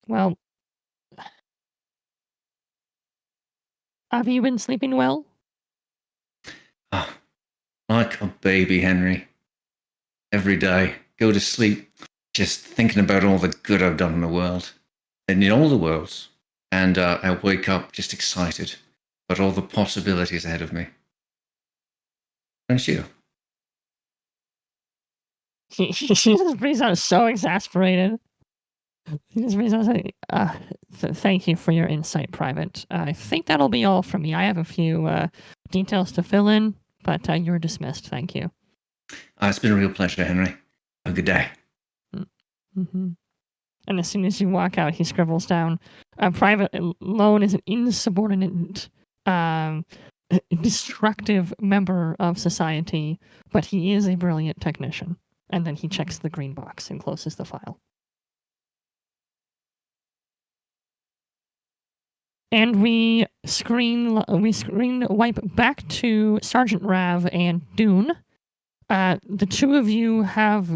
Well, have you been sleeping well? Like a baby, Henry. Every day, go to sleep, just thinking about all the good I've done in the world, and in all the worlds. And I wake up just excited about all the possibilities ahead of me. Don't you? He just breathes out so exasperated. He just breathes out saying, thank you for your insight, Private. I think that'll be all from me. I have a few details to fill in, but you're dismissed. Thank you. It's been a real pleasure, Henry. Have a good day. Mm-hmm. And as soon as you walk out, he scribbles down, Private Lone is an insubordinate, destructive member of society, but he is a brilliant technician. And then he checks the green box and closes the file. And we screen wipe back to Sergeant Rav and Dune. The two of you have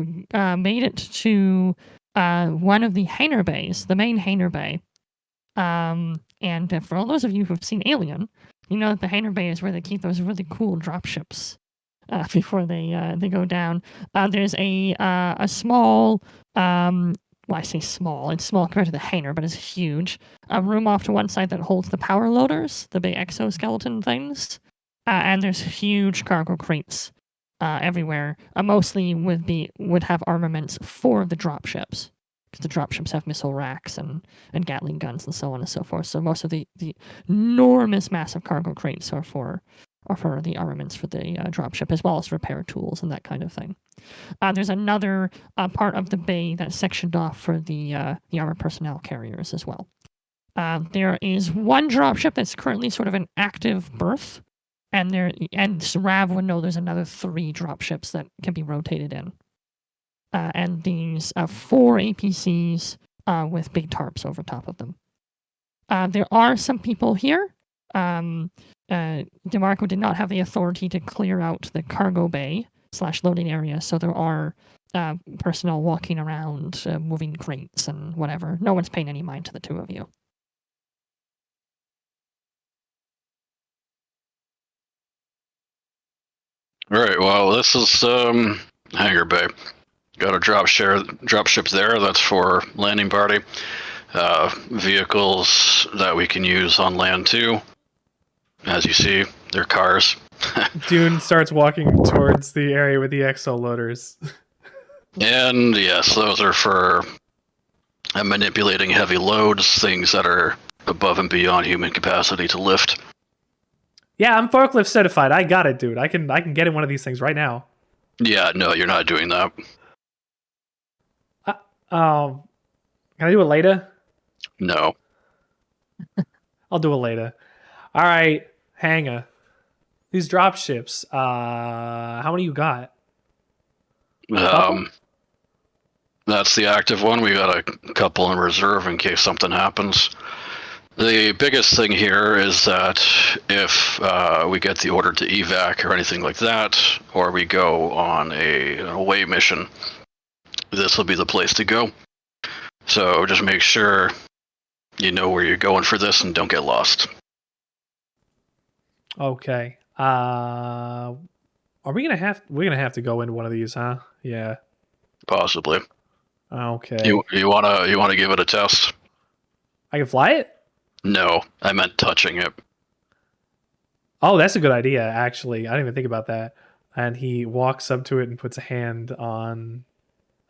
made it to one of the hangar bays, the main hangar bay. And for all those of you who've seen Alien, you know that the hangar bay is where they keep those really cool dropships before they go down. There's a small, well, I say small. It's small compared to the hangar, but it's huge. A room off to one side that holds the power loaders, the big exoskeleton things. And there's huge cargo crates everywhere. Mostly would have armaments for the dropships. Because the dropships have missile racks and Gatling guns and so on and so forth. So most of the enormous, massive cargo crates are for the armaments for the dropship, as well as repair tools and that kind of thing. There's another part of the bay that's sectioned off for the armored personnel carriers as well. There is one dropship that's currently sort of an active berth, and Rav would know there's another 3 dropships that can be rotated in. And these 4 APCs with big tarps over top of them. There are some people here. DeMarco did not have the authority to clear out the cargo bay / loading area, so there are personnel walking around, moving crates and whatever. No one's paying any mind to the two of you. All right. Well, this is hangar bay. Got a dropship there. That's for landing party. Vehicles that we can use on land too. As you see, they're cars. Dune starts walking towards the area with the exo loaders. And yes, those are for manipulating heavy loads, things that are above and beyond human capacity to lift. Yeah, I'm forklift certified. I got it, dude. I can get in one of these things right now. Yeah, no, you're not doing that. Can I do it later? No. I'll do it later. All right, hangar. These drop ships. How many you got? That's the active one. We got a couple in reserve in case something happens. The biggest thing here is that if we get the order to evac or anything like that, or we go on an away mission, this will be the place to go. So just make sure you know where you're going for this and don't get lost. Okay. Are we gonna have? We're gonna have to go into one of these, huh? Yeah. Possibly. Okay. You wanna give it a test? I can fly it? No, I meant touching it. Oh, that's a good idea, actually. I didn't even think about that. And he walks up to it and puts a hand on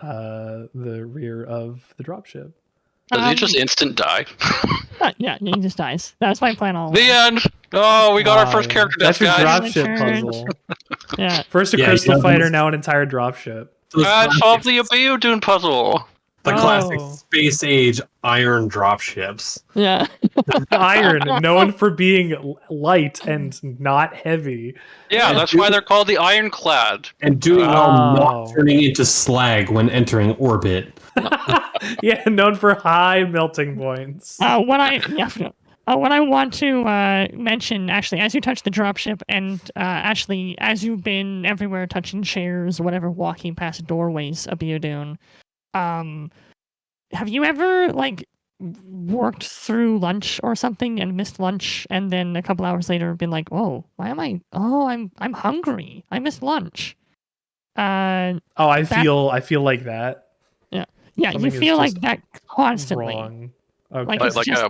the rear of the dropship. Does he just instant die? Yeah, he just dies. That was my plan all The along. end. Oh, we got our first yeah. character That's death, your guys. dropship Return. puzzle. Yeah. First a Yeah, crystal yeah, fighter, those- now an entire dropship. Those I solved classic- the Abiyu puzzle. The classic Oh. space age iron dropships. Yeah. Iron, known for being light and not heavy. Yeah, that's why they're called the Ironclad. And doing well Oh. not turning into slag when entering orbit. Yeah, known for high melting points. What I want to mention, actually, as you touch the dropship, and actually, as you've been everywhere touching chairs, whatever, walking past doorways of Biodune, have you ever worked through lunch or something and missed lunch, and then a couple hours later been like, "Oh, why am I? Oh, I'm hungry. I missed lunch." I feel like that. Yeah, Something you is feel like just that constantly. Wrong. Okay. Like Like- it's like just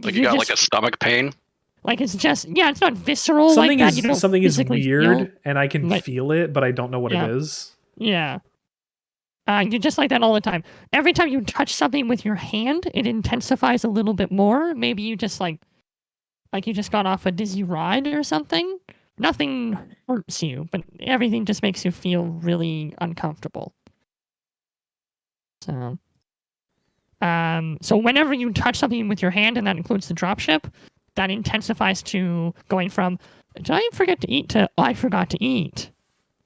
Like you got like a stomach pain. like it's just it's not visceral something like that. You don't is physically weird, feel- and I can like- feel it, but I don't know what Yeah. it is. Yeah. You're just like that all the time. Every time you touch something with your hand, it intensifies a little bit more. Maybe you just like you just got off a dizzy ride or something. Nothing hurts you, but everything just makes you feel really uncomfortable. So, so whenever you touch something with your hand, and that includes the dropship, that intensifies to going from "Did I forget to eat?" to "I forgot to eat."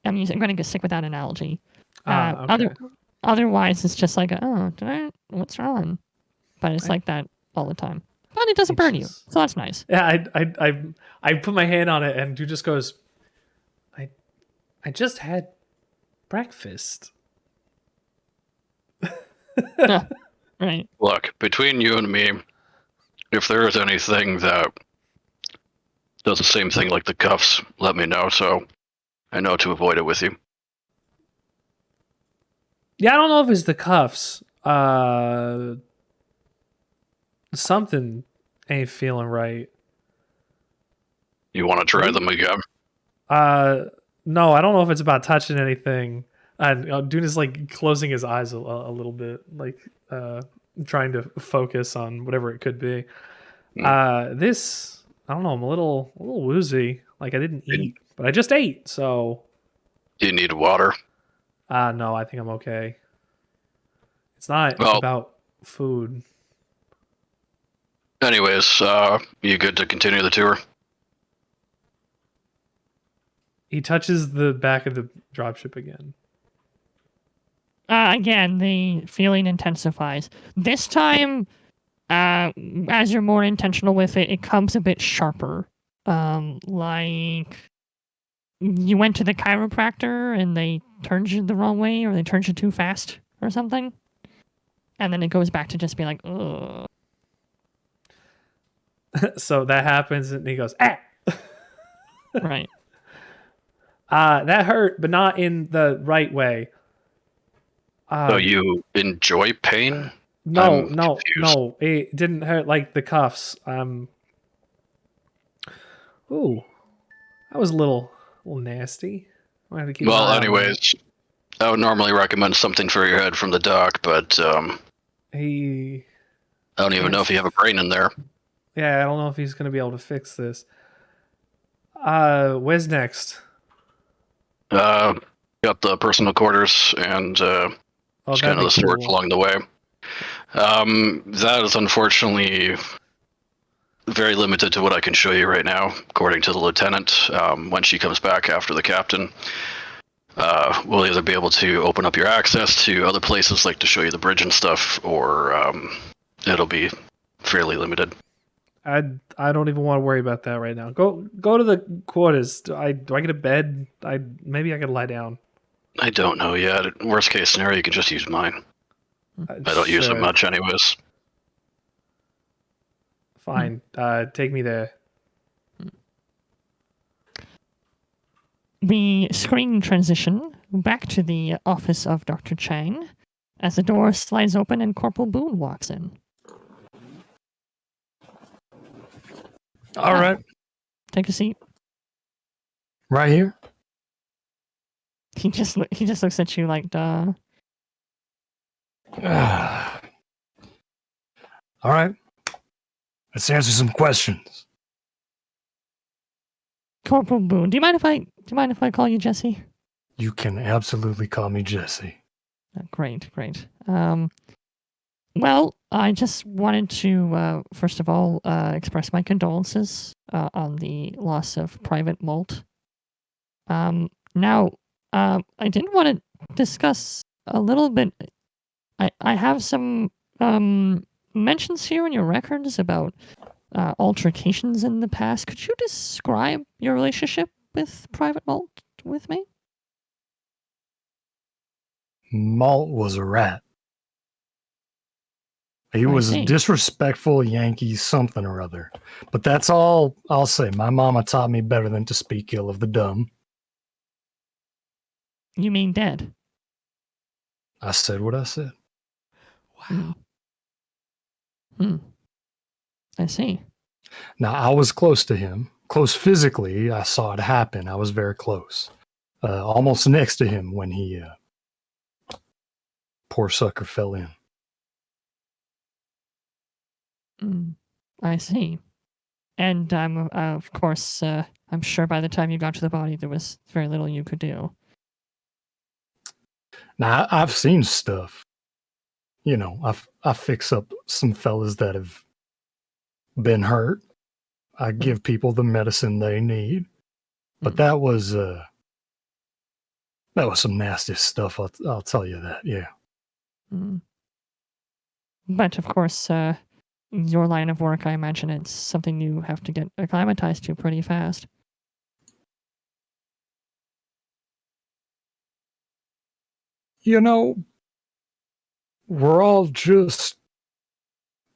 I'm going to get sick with that analogy. Okay. Otherwise, it's just like, "Oh, what's wrong?" But it's like that all the time. But it doesn't burn you, just- so that's nice. Yeah, I put my hand on it, and dude just goes, I just had breakfast. Right. Look, between you and me, if there is anything that does the same thing like the cuffs, let me know so I know to avoid it with you. Yeah, I don't know if it's the cuffs. Something ain't feeling right. You want to try them again? No, I don't know if it's about touching anything. And Dune is like closing his eyes a little bit, like trying to focus on whatever it could be. This, I don't know. I'm a little woozy. Like I didn't eat, but I just ate. So, Do you need water? no, I think I'm okay. It's not Well- about food. Anyways, you good to continue the tour? He touches the back of the dropship again. Again, the feeling intensifies. This time, as you're more intentional with it, it comes a bit sharper. Like you went to the chiropractor and they turned you the wrong way, or they turned you too fast, or something, and then it goes back to just being like, ugh. So that happens, and he goes, "Ah!" Right. That hurt, but not in the right way. So you enjoy pain? No, I'm no, confused. no. It didn't hurt like the cuffs. Ooh, that was a little nasty. I have to keep an Well, eye on anyways, I would normally recommend something for your head from the doc, but that. He, I don't even know if you have a brain in there. yeah, I don't know if he's gonna be able to fix this. Where's next? Got the personal quarters and Oh, just kind of the that'd be storage cool. along the way. That is unfortunately very limited to what I can show you right now, according to the lieutenant. When she comes back after the captain, we'll either be able to open up your access to other places, like to show you the bridge and stuff, or it'll be fairly limited. I don't even want to worry about that right now. Go to the quarters. Do I get a bed? Maybe I could lie down. I don't know yet. Worst case scenario, you can just use mine. I don't use it Sure. much anyways. Fine. Take me there. We screen transition back to the office of Dr. Chang. as the door slides open and Corporal Boone walks in. All right. Take a seat. Right here. He just looks at you like, duh. All right. Let's answer some questions. Corporal Boone, do you mind if I call you Jesse? You can absolutely call me Jesse. Great. Well, I just wanted to, first of all, express my condolences on the loss of Private Molt. Now, I did want to discuss a little bit. I have some mentions here in your records about altercations in the past. Could you describe your relationship with Private Molt with me? Malt was a rat. He I was see. a disrespectful Yankee something or other. But that's all I'll say. My mama taught me better than to speak ill of the dumb. You mean dead? I said what I said. Wow. I see. Now, I was close to him. Close physically. I saw it happen. I was very close. Almost next to him when he, poor sucker, fell in. I see. And of course, I'm sure by the time you got to the body, there was very little you could do. Now, I've seen stuff. You know, I fix up some fellas that have been hurt. I give people the medicine they need. But that was some nasty stuff. I'll tell you that. Yeah. But of course, your line of work, I imagine it's something you have to get acclimatized to pretty fast. You know, we're all just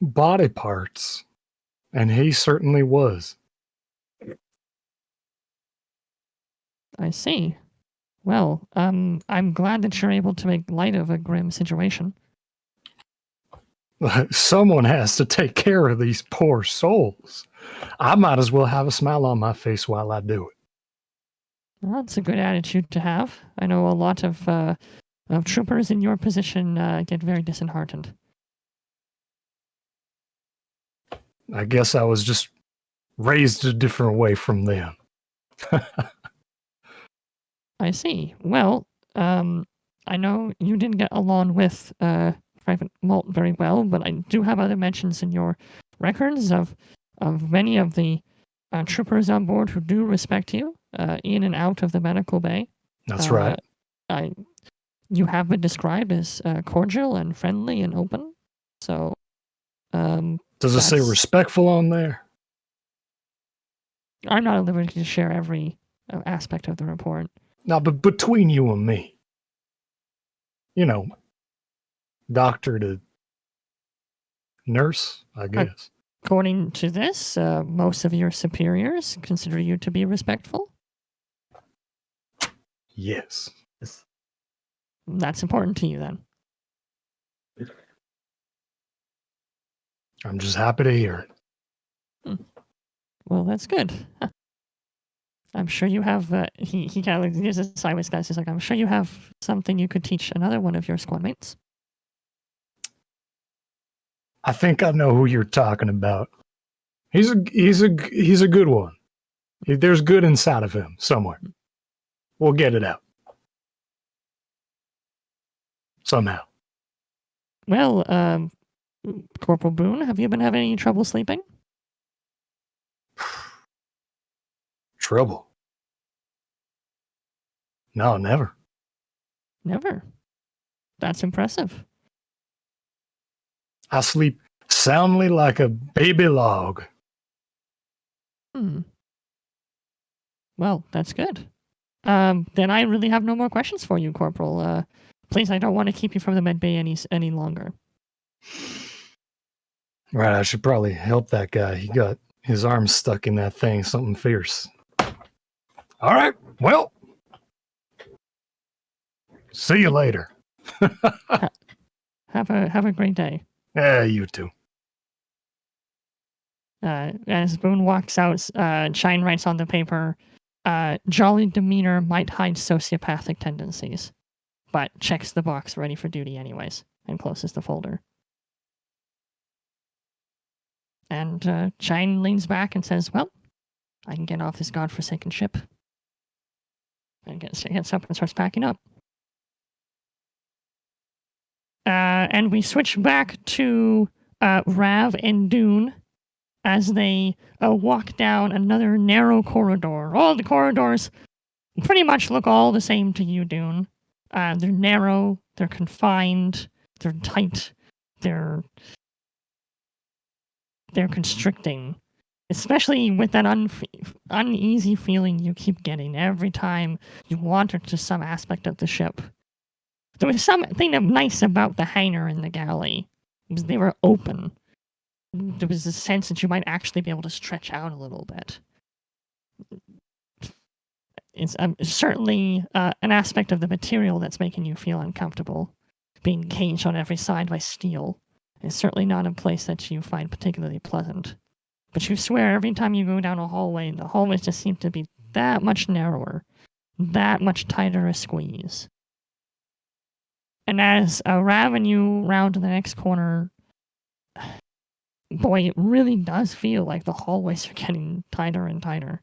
body parts. And he certainly was. I see. Well, I'm glad that you're able to make light of a grim situation. Someone has to take care of these poor souls. I might as well have a smile on my face while I do it. Well, that's a good attitude to have. I know a lot of troopers in your position get very disheartened. I guess I was just raised a different way from them. I see. Well, I know you didn't get along with Private Molt very well, but I do have other mentions in your records of many of the troopers on board who do respect you in and out of the medical bay. That's right. You have been described as cordial and friendly and open. So, does it say respectful on there? I'm not at liberty to share every aspect of the report. No, but between you and me, you know, doctor to nurse, I guess. According to this, most of your superiors consider you to be respectful. Yes. That's important to you, then. I'm just happy to hear it. Well, that's good. I'm sure you have. He kind of gives a sideways glance. He's like, I'm sure you have something you could teach another one of your squad mates. I think I know who you're talking about. He's a good one. There's good inside of him somewhere. We'll get it out somehow. Well, Corporal Boone, have you been having any trouble sleeping? Trouble? No, never. Never. That's impressive. I sleep soundly like a baby log. Well, that's good. Then I really have no more questions for you, Corporal. Please, I don't want to keep you from the med bay any longer. Right, I should probably help that guy. He got his arm stuck in that thing, something fierce. All right, well, see you later. Have a great day. Yeah, you too. As Boone walks out, Shine writes on the paper, jolly demeanor might hide sociopathic tendencies, but checks the box ready for duty anyways, and closes the folder. And Shine leans back and says, well, I can get off this godforsaken ship. And gets up and starts packing up. And we switch back to Rav and Dune as they walk down another narrow corridor. All the corridors pretty much look all the same to you, Dune. They're narrow, they're confined, they're tight, they're constricting. Especially with that uneasy feeling you keep getting every time you wander to some aspect of the ship. There was something nice about the hangar and the galley. They were open. There was a sense that you might actually be able to stretch out a little bit. It's certainly an aspect of the material that's making you feel uncomfortable. Being caged on every side by steel is certainly not a place that you find particularly pleasant. But you swear every time you go down a hallway, the hallways just seem to be that much narrower, that much tighter a squeeze. And as Rav and you round to the next corner, boy, it really does feel like the hallways are getting tighter and tighter.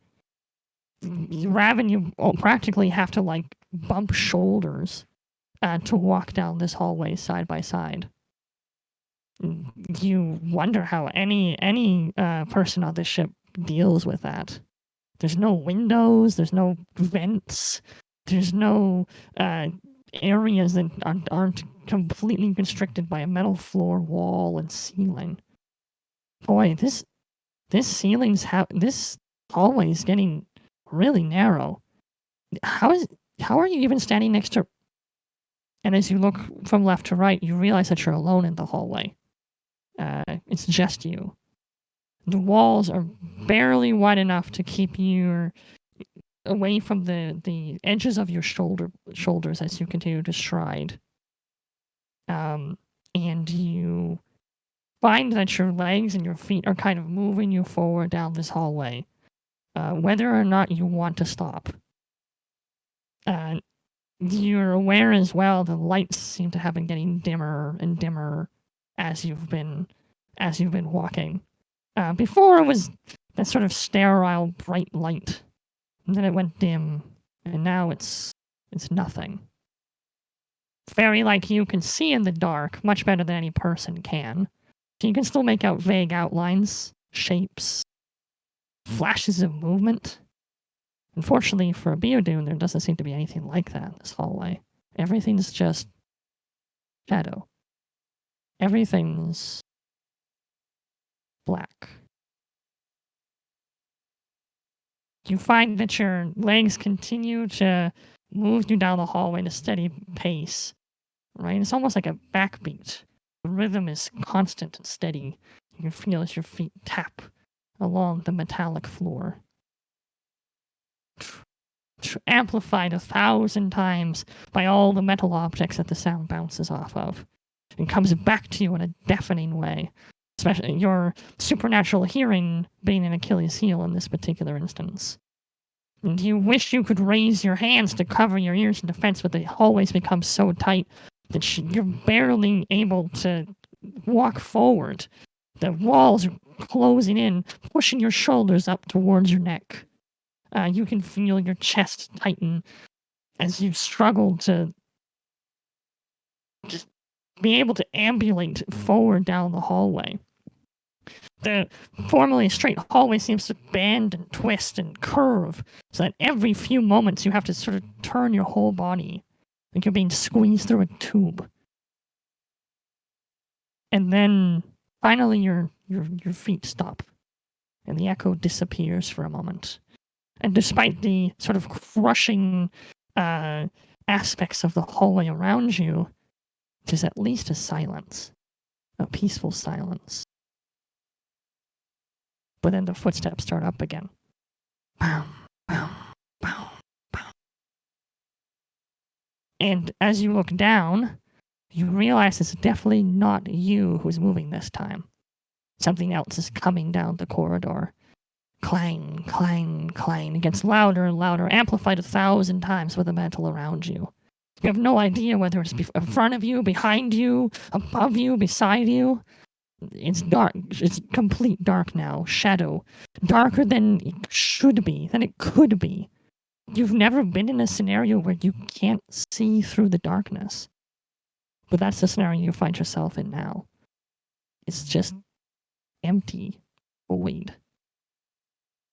Rav and you practically have to bump shoulders to walk down this hallway side by side. You wonder how any person on this ship deals with that. There's no windows, there's no vents, there's no areas that aren't completely constricted by a metal floor, wall, and ceiling. Boy, this hallway is getting really narrow. How are you even standing next to? And as you look from left to right, you realize that you're alone in the hallway. It's just you. The walls are barely wide enough to keep you away from the edges of your shoulders as you continue to stride. And you find that your legs and your feet are kind of moving you forward down this hallway, whether or not you want to stop. You're aware as well the lights seem to have been getting dimmer and dimmer as you've been walking. Before it was that sort of sterile bright light, and then it went dim, and now it's nothing. Fairy like you can see in the dark much better than any person can, so you can still make out vague outlines, shapes, flashes of movement. Unfortunately for Biodune, there doesn't seem to be anything like that in this hallway. Everything's just shadow. Everything's black. You find that your legs continue to move you down the hallway at a steady pace, right? It's almost like a backbeat. The rhythm is constant and steady. You can feel as your feet tap along the metallic floor. Amplified 1,000 times by all the metal objects that the sound bounces off of. And comes back to you in a deafening way. Especially your supernatural hearing being an Achilles heel in this particular instance. And you wish you could raise your hands to cover your ears in defense, but they always become so tight that you're barely able to walk forward. The walls are closing in, pushing your shoulders up towards your neck. You can feel your chest tighten as you struggle to just be able to ambulate forward down the hallway. The formerly straight hallway seems to bend and twist and curve, so that every few moments you have to sort of turn your whole body, like you're being squeezed through a tube. And then finally your feet stop, and the echo disappears for a moment. And despite the sort of crushing aspects of the hallway around you, there's at least a silence, a peaceful silence. But then the footsteps start up again. Bow, bow, bow, bow. And as you look down, You realize it's definitely not you who's moving this time. Something else is coming down the corridor. Clang, clang, clang. It gets louder and louder, amplified 1,000 times with the metal around you. You have no idea whether it's in front of you, behind you, above you, beside you. It's dark. It's complete dark now. Shadow. Darker than it should be, than it could be. You've never been in a scenario where you can't see through the darkness. But that's the scenario you find yourself in now. It's just empty void.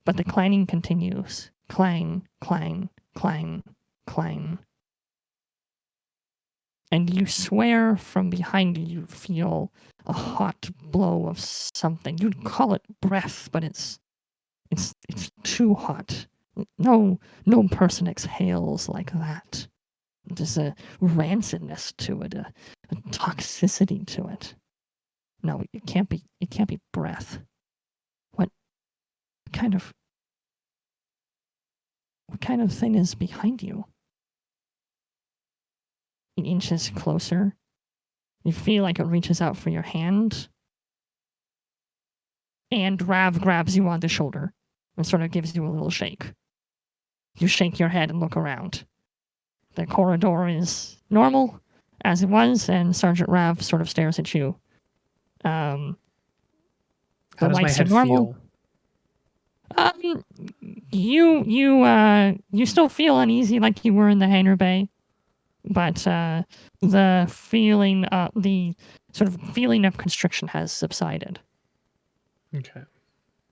But the clanging continues. Clang, clang, clang, clang. And you swear from behind you feel a hot blow of something. You'd call it breath, but it's too hot. No person exhales like that. There's a rancidness to it, a toxicity to it. No, it can't be breath. What kind of thing is behind you? It inches closer. You feel like it reaches out for your hand. And Rav grabs you on the shoulder and sort of gives you a little shake. You shake your head and look around. The corridor is normal, as it was, and Sergeant Rav sort of stares at you. How does my head normal. feel? You still feel uneasy like you were in the hangar bay, but the feeling, the sort of feeling of constriction has subsided. Okay.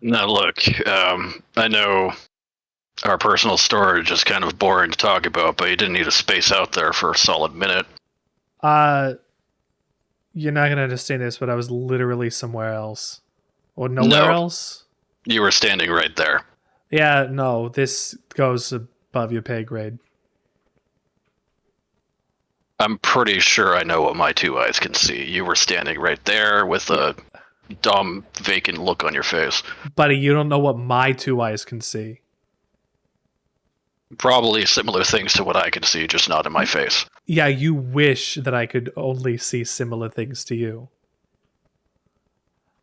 Now look, I know our personal storage is kind of boring to talk about, but you didn't need to space out there for a solid minute. You're not gonna understand this, but I was literally somewhere else. Or nowhere else? You were standing right there. Yeah, no, this goes above your pay grade. I'm pretty sure I know what my two eyes can see. You were standing right there with a dumb, vacant look on your face. Buddy, you don't know what my two eyes can see. Probably similar things to what I can see, just not in my face. Yeah, you wish that I could only see similar things to you.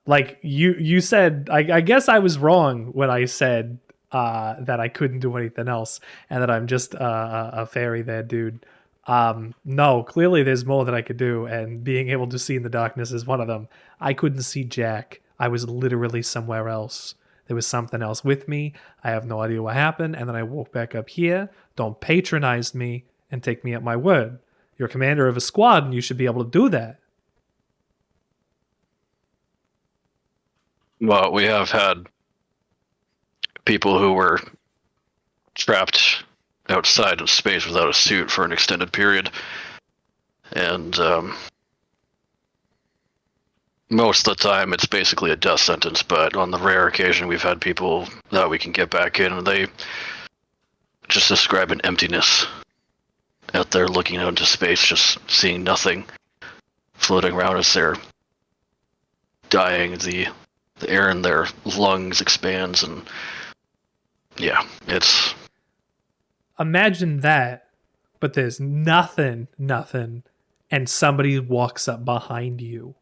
Like, you said, I guess I was wrong when I said that I couldn't do anything else and that I'm just a fairy there, dude. No, clearly there's more that I could do, and being able to see in the darkness is one of them. I couldn't see Jack. I was literally somewhere else. There was something else with me. I have no idea what happened, and then I woke back up here. Don't patronize me and take me at my word. You're commander of a squad, and you should be able to do that. Well, we have had people who were trapped outside in space without a suit for an extended period. And most of the time it's basically a death sentence, but on the rare occasion we've had people that we can get back in and they just describe an emptiness out there looking out into space, just seeing nothing floating around as they're dying. The air in their lungs expands, and yeah, it's... Imagine that, but there's nothing, and somebody walks up behind you.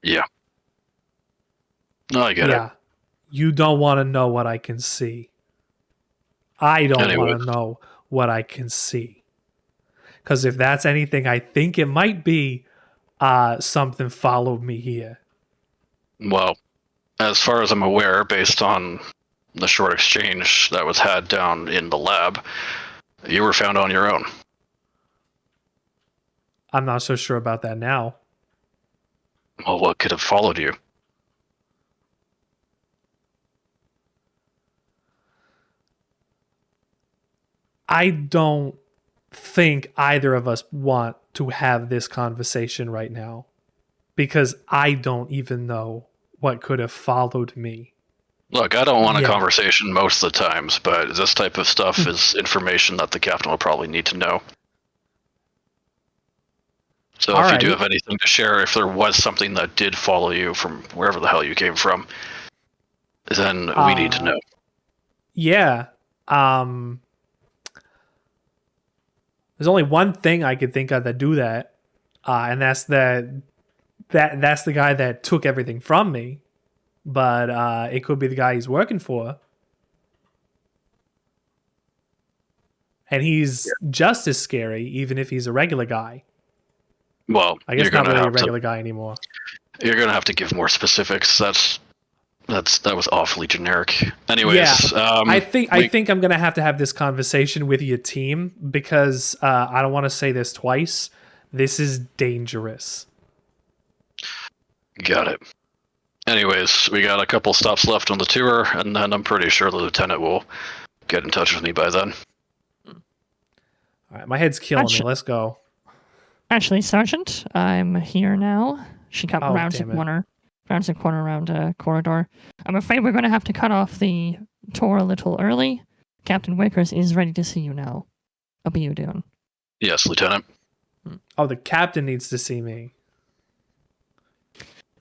Yeah. No, I get it. You don't want to know what I can see. I don't want to know what I can see. Because if that's anything, I think it might be something followed me here. Well, as far as I'm aware, based on the short exchange that was had down in the lab, you were found on your own. I'm not so sure about that now. Well, what could have followed you? I don't think either of us want to have this conversation right now, because I don't even know what could have followed me. Look, I don't want a conversation most of the times, but this type of stuff is information that the captain will probably need to know. So if you do have anything to share, if there was something that did follow you from wherever the hell you came from, then we need to know. Yeah. There's only one thing I could think of that do that, and that's that's the guy that took everything from me. But it could be the guy he's working for. And he's just as scary, even if he's a regular guy. Well, I guess not really a regular guy anymore. You're gonna have to give more specifics. That was awfully generic. Anyways, yeah, I think I'm gonna have to have this conversation with your team because I don't want to say this twice. This is dangerous. Got it. Anyways, we got a couple stops left on the tour, and then I'm pretty sure the lieutenant will get in touch with me by then. All right, my head's killing me. Let's go. Actually, Sergeant, I'm here now. She rounds the corner around a corridor. I'm afraid we're going to have to cut off the tour a little early. Captain Wickers is ready to see you now. What are you doing? Yes, Lieutenant. Oh, the captain needs to see me.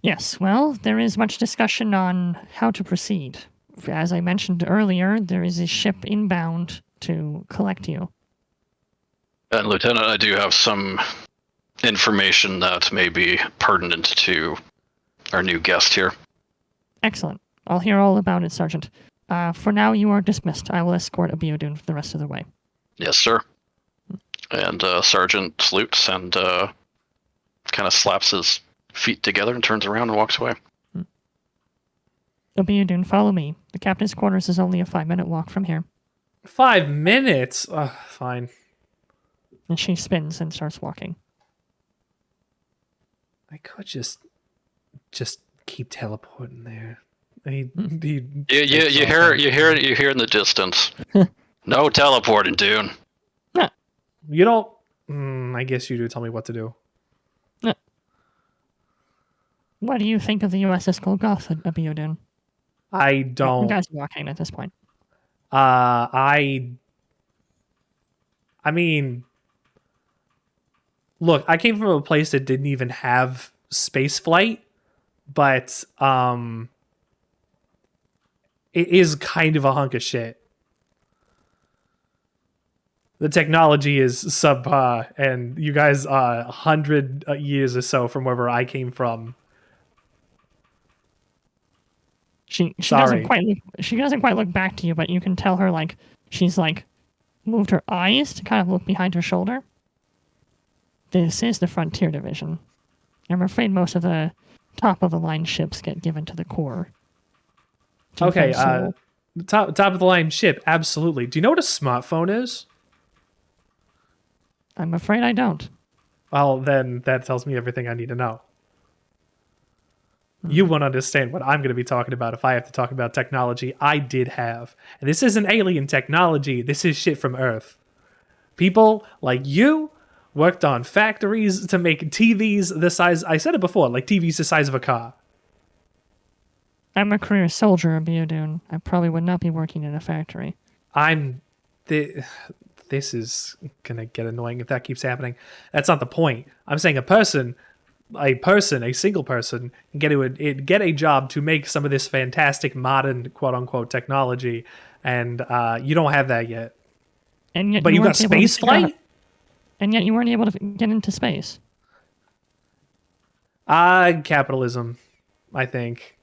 Yes, well, there is much discussion on how to proceed. As I mentioned earlier, there is a ship inbound to collect you. And Lieutenant, I do have some information that may be pertinent to our new guest here. Excellent. I'll hear all about it, Sergeant. For now, you are dismissed. I will escort Abiodun for the rest of the way. Yes, sir. And Sergeant salutes and kind of slaps his feet together and turns around and walks away. Abiodun, follow me. The captain's quarters is only a 5-minute walk from here. 5 minutes? Fine. And she spins and starts walking. I could just keep teleporting there. You hear in the distance. No teleporting, dude. You don't. I guess you do tell me what to do. What do you think of the USS Golgotha, Abiodun? I don't. You guys are walking at this point. I mean, look, I came from a place that didn't even have space flight, but it is kind of a hunk of shit. The technology is subpar, and you guys are 100 years or so from wherever I came from. She doesn't quite look back to you, but you can tell her she's moved her eyes to kind of look behind her shoulder. This is the Frontier Division. I'm afraid most of the top of the line ships get given to the Corps. Okay, top of the line ship, absolutely. Do you know what a smartphone is? I'm afraid I don't. Well, then that tells me everything I need to know. You won't understand what I'm going to be talking about if I have to talk about technology I did have. And this isn't alien technology. This is shit from Earth. People like you worked on factories to make TVs the size... I said it before, like TVs the size of a car. I'm a career soldier, Abiodun. I probably would not be working in a factory. This is going to get annoying if that keeps happening. That's not the point. I'm saying a single person, get a job to make some of this fantastic modern quote-unquote technology, and you don't have that yet. And yet but you got space flight? And yet you weren't able to get into space. Capitalism, I think.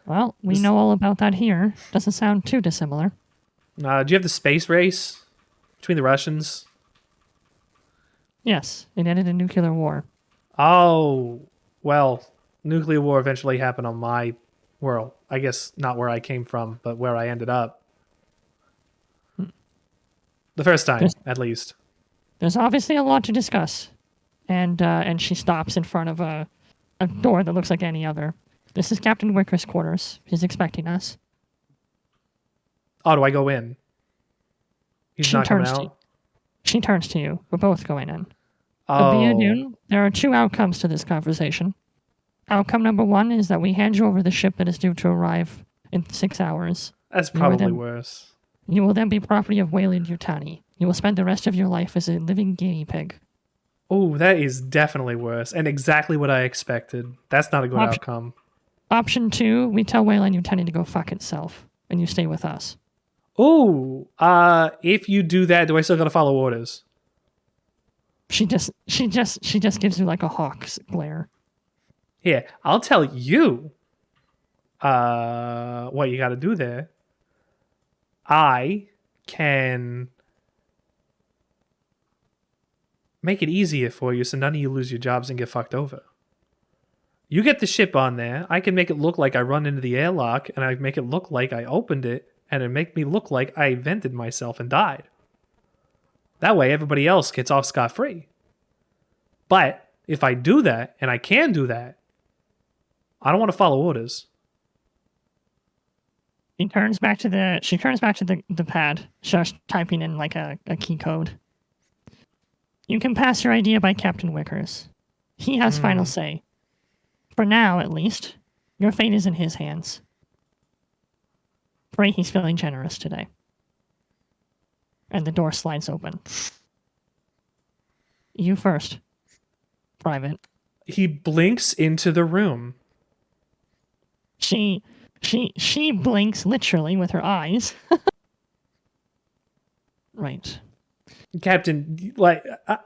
Well, we know all about that here. Doesn't sound too dissimilar. Do you have the space race between the Russians? Yes, it ended in nuclear war. Oh, well, nuclear war eventually happened on my world. I guess not where I came from, but where I ended up. The first time, at least. There's obviously a lot to discuss. And she stops in front of a door that looks like any other. This is Captain Wickers' quarters. He's expecting us. Oh, do I go in? He's not coming out? She turns to you. We're both going in. Oh. There are two outcomes to this conversation. Outcome number one is that we hand you over the ship that is due to arrive in 6 hours. That's probably worse. You will then be property of Wayland Yutani. You will spend the rest of your life as a living guinea pig. Oh, that is definitely worse, and exactly what I expected. That's not a good outcome. Option two, we tell Wayland Yutani to go fuck itself, and you stay with us. Oh, if you do that, do I still gotta follow orders? She just gives you like a hawk's glare. Here, I'll tell you what you gotta do there. I can make it easier for you so none of you lose your jobs and get fucked over. You get the ship on there. I can make it look like I run into the airlock, and I make it look like I opened it, and it make me look like I vented myself and died. That way, everybody else gets off scot-free. But if I do that, and I can do that, I don't want to follow orders. She turns back to the pad, starts typing in like a key code. You can pass your idea by Captain Wickers. He has final say. For now, at least, your fate is in his hands. Pray he's feeling generous today. And the door slides open. You first, Private. He blinks into the room. She blinks literally with her eyes. Right. Captain, like,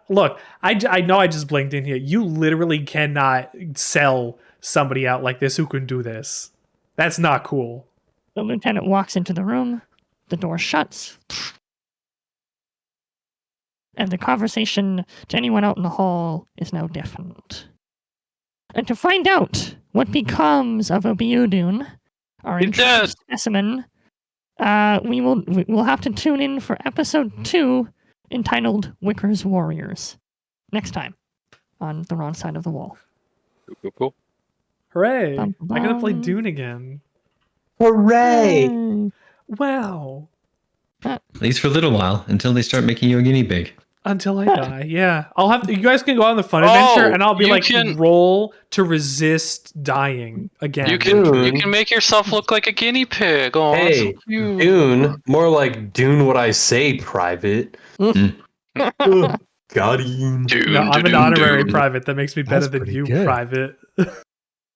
look, I know I just blinked in here. You literally cannot sell somebody out like this who can do this. That's not cool. The lieutenant walks into the room. The door shuts. And the conversation to anyone out in the hall is now different. And to find out what becomes of Obiudun, our intrusive specimen, we'll have to tune in for episode 2, entitled Wickers Warriors, next time on the wrong side of the wall. Cool. Hooray! Bum, I gotta play bum. Dune again. Hooray! Wow. At least for a little while, until they start making you a guinea pig. Until I die, yeah. I'll have to, you guys can go on the fun adventure, and I'll be like, roll to resist dying again. You can make yourself look like a guinea pig. Oh, Hey, so cute. Dune. More like Dune what I say, Private. Got him. Dune, No, I'm an Dune, honorary Dune. private. That makes me better That's than pretty you, good. private.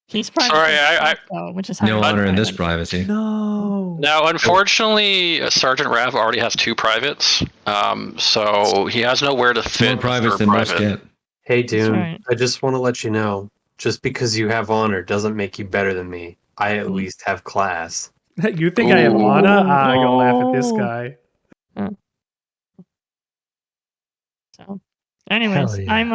He's private, Sorry, which is how No you honor in this private. privacy. No. Now, unfortunately, Sergeant Rav already has 2 privates, so he has nowhere to fit More privates a than most private. get. Hey, Dune. right. I just want to let you know, just because you have honor doesn't make you better than me. I at least have class. You think I have honor? I'm gonna laugh at this Oh. guy. So, anyways, Hell yeah. I'm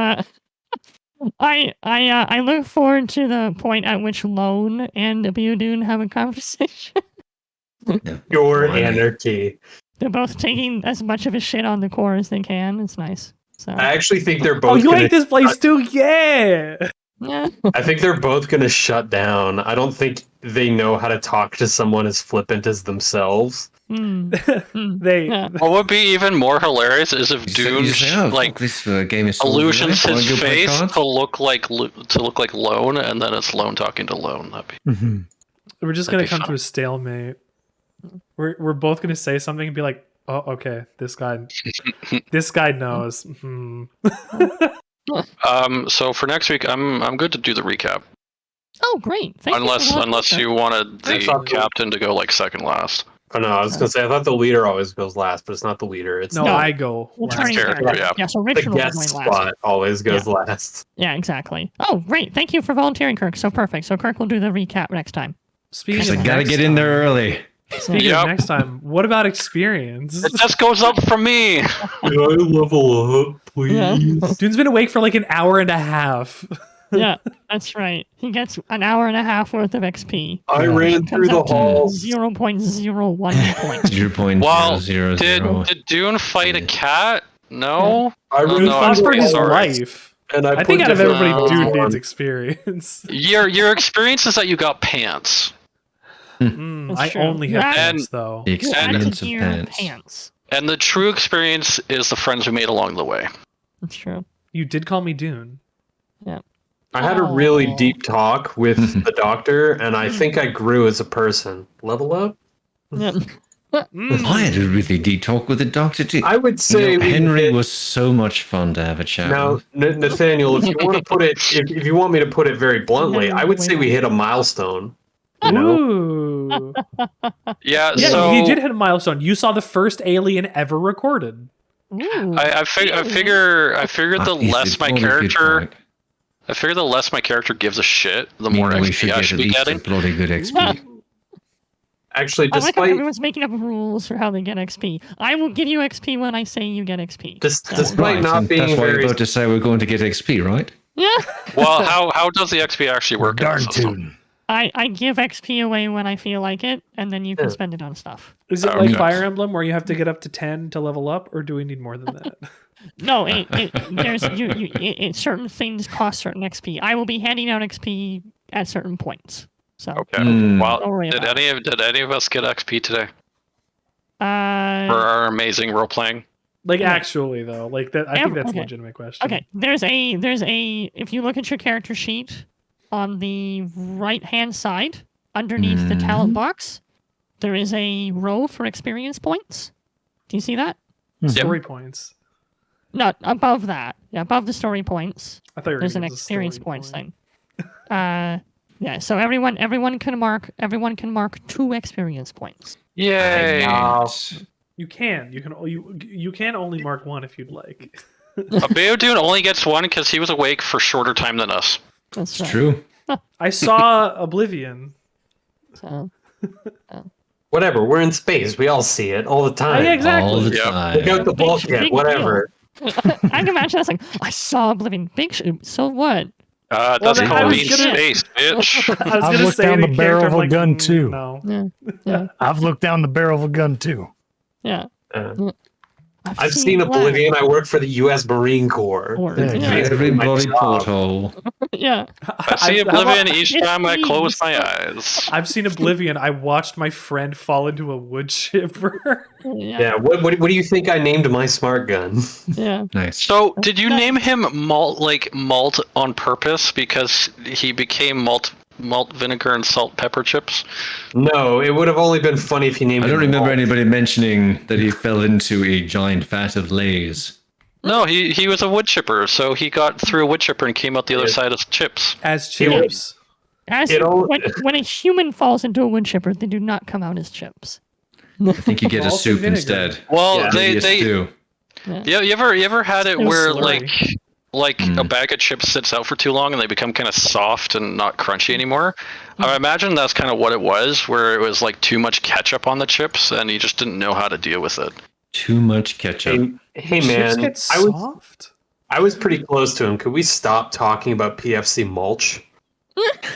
I look forward to the point at which Lone and Obiudun have a conversation. Yeah. Your Blimey. anarchy. They're both taking as much of a shit on the core as they can. It's nice. So I actually think they're Oh, both. you gonna, like this place too? Yeah. yeah. I think they're both going to shut down. I don't think they know how to talk to someone as flippant as themselves. They. Yeah. What would be even more hilarious is if Dune this game is illusions his face to look like Lone, and then it's Lone talking to Lone. That'd be Mhm. We're just That'd gonna be come fun. to a stalemate. We're both gonna say something and be like, "Oh, okay, this guy knows." So for next week, I'm good to do the recap, Oh, great. Thank you unless for that. you wanted That's the not cool. captain to go like second last. Oh no, I was going to say, I thought the leader always goes last, but it's not the leader. It's No, No. I go. We'll last. turn Fair, it back. yeah. Yeah, so the Richard will be guest going last. spot always goes last. Yeah, exactly. Oh, great. Thank you for volunteering, Kirk. So perfect. So Kirk will do the recap next time. Speaking So of gotta next get in there time- early. Speaking Yep. of next time, what about experience? It just goes up from me. Can I level up, please? Dude's been awake for like an hour and a half. Yeah, that's right. He gets an hour and a half worth of XP. I Yeah. ran Comes through the out to halls. 0.01 points. 0.000. Did Dune fight a cat? No. I Oh, ran Dude no, fought I'm for his sorry. life. and I think put out of different everybody, clothes Dude on. needs experience. Your experience is that you got pants, That's I true. only have That- pants though. The You add experience to of your pants. pants. and the true experience is the friends we made along the way. That's true. You did call me Dune. I had a really Aw. deep talk with the doctor, and I think I grew as a person. Level up? Yeah. I had a really deep talk with the doctor too. I would say You know, we Henry hit- was so much fun to have a chat Now, with. Nathaniel, if you want to put it, if you want me to put it very bluntly, Henry I would way say we back. hit a milestone. You know? Ooh. Yeah, Yeah, so he did hit a milestone. You saw the first alien ever recorded. Ooh. I figure the He's less a my bloody good character point. I figure the less my character gives a shit, the You more know we XP should I get should at be least a getting. bloody good XP. Actually, I like how despite everyone's making up rules for how they get XP. I will give you XP when I say you get XP. So- despite not and being that's why you're very about to say we're going to get XP, right? Yeah. Well, how does the XP actually work in Darn the system? tune. I give XP away when I feel like it, and then you can Yeah. spend it on stuff. Is it Okay. like Fire Emblem where you have to get up to 10 to level up, or do we need more than that? No, certain things cost certain XP. I will be handing out XP at certain points. So Okay. Hmm. Well, don't worry did about any of us get XP today it. for our amazing role playing? Like Yeah. actually though, like that. I think that's Okay. a legitimate question. Okay, there's a if you look at your character sheet on the right hand side underneath the talent box, there is a row for experience points. Do you see that? Story points. No, above that. Yeah, above the story points. I thought you were There's an gonna use a story experience points point. thing. Yeah, so everyone can mark 2 experience points. Yay! You can only mark 1 if you'd like. A Battalion only gets 1 because he was awake for shorter time than us. That's It's right. true. I saw Oblivion. So, whatever. We're in space. We all see it all the time. yeah, exactly. All the Yep. time. Look out the Big bulkhead. Whatever. I can imagine that's like, I saw Oblivion. So what? That's Well, then I called was being gonna- space, bitch. I was I've gonna looked say down the the barrel character, of I'm a like, gun, too. No. Yeah. I've looked down the barrel of a gun too. Yeah. I've seen Oblivion. I work for the US Marine Corps. Yeah, Every My bloody job. porthole. Yeah. I see Oblivion each Yes, time I close please. my eyes. I've seen Oblivion. I watched my friend fall into a wood chipper. Yeah. What do you think I named my smart gun? Yeah. Nice. So, did you name him Malt on purpose because he became malt vinegar and salt pepper chips? No, it would have only been funny if you named I it don't remember Malt. anybody mentioning that he fell into a giant vat of Lay's. No, he was a wood chipper, so he got through a wood chipper and came out the other side as chips. As chips. When a human falls into a wood chipper, they do not come out as chips. I think you get a Malt soup and vinegar. instead. Well, Yeah. they Maybe a stew. Yeah, you ever had it Still where slurry. like a bag of chips sits out for too long and they become kind of soft and not crunchy anymore? I imagine that's kind of what it was, where it was like too much ketchup on the chips and you just didn't know how to deal with it. Too much ketchup. Hey Chips man, get I was soft? I was pretty close to him. Could we stop talking about PFC mulch?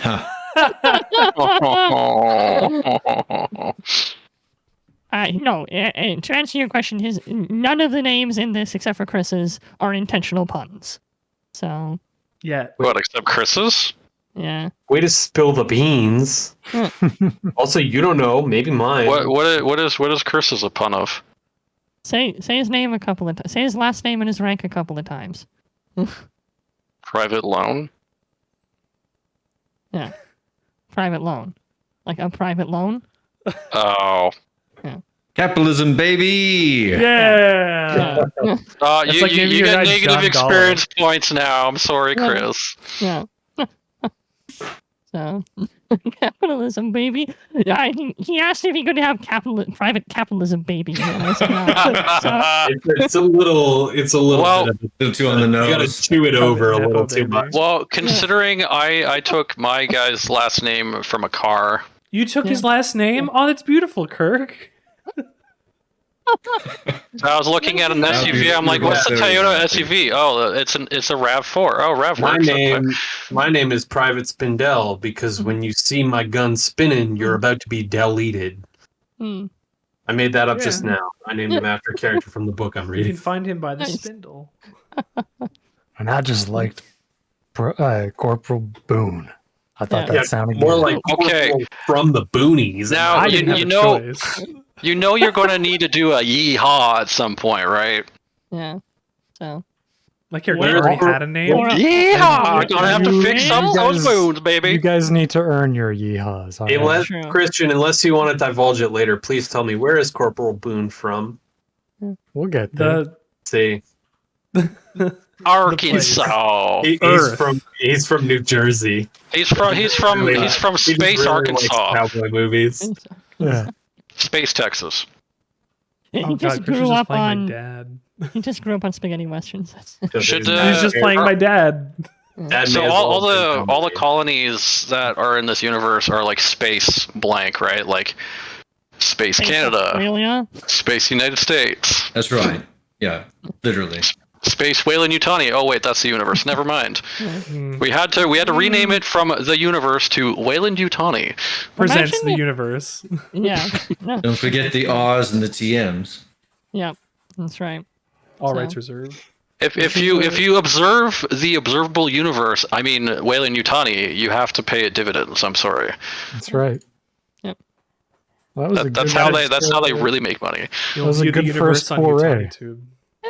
Ha. No, to answer your question, none of the names in this, except for Chris's, are intentional puns. So, Yeah. What, except Chris's? yeah. Way to spill the beans. Also, you don't know. Maybe mine. What is Chris's a pun of? Say his name a couple of times. Say his last name and his rank a couple of times. Private loan? Yeah. Private loan. Like a private loan? Oh. Capitalism, baby! Yeah. Yeah. You like maybe your got guy's negative John experience points now. I'm sorry, Yeah. Chris. Yeah. So, capitalism, baby. Yeah, he asked if he could have private capitalism, baby. And I said no. So, It's a little. Well, bit of A little too on the you gotta nose. chew it over a Nepo little too baby. much. Well, considering I took my guy's last name from a car. You took his last name? Oh, that's beautiful, Kirk. So I was looking at an SUV. I'm like, what's the Toyota SUV? Oh, it's a RAV4. Oh, RAV4. My name is Private Spindell because when you see my gun spinning, you're about to be deleted. hmm. I made that up Yeah. just now. I named him after a character from the book I'm You reading. can find him by the Nice. spindle. And I just liked Corporal Boone. I thought Yeah. that sounded More good. like Okay. Corporal from the boonies. Now, I you- didn't have you a know- choice. You know you're going to need to do a yeehaw at some point, right? Yeah. So, My character Where- already had a name. Or- Yeehaw! Gonna have to fix some of those guys- wounds, You baby. guys need to earn your yeehaws. all right? Unless, True. Christian, unless you want to divulge it later, please tell me, where is Corporal Boone from? We'll get there. The See, Arkansas. He's from New Jersey. He's from He Space, really Arkansas. likes cowboy movies. Yeah. Space, Texas. He Oh just god, Christian's grew just up playing on. my dad. He just grew up on spaghetti westerns. Should, He's just playing my dad. That So may as all well have been the Tommy. colonies that are in this universe are like space blank, right? Like Space Canada, Australia. Space United States, That's right. Yeah, literally. Space Weyland-Yutani. Oh wait, that's the universe. Never mind. Mm. We had to rename it from the universe to Weyland-Yutani. Presents Imagine the it- universe. Yeah. No. Don't forget the R's and the TMs. Yeah. That's right. All So- rights reserved. If you observe the observable universe, I mean Weyland-Yutani, you have to pay it dividends. I'm sorry. That's right. Yep. Well, that was a That's good how they really make money. You'll was a view the good universe first on foray. YouTube.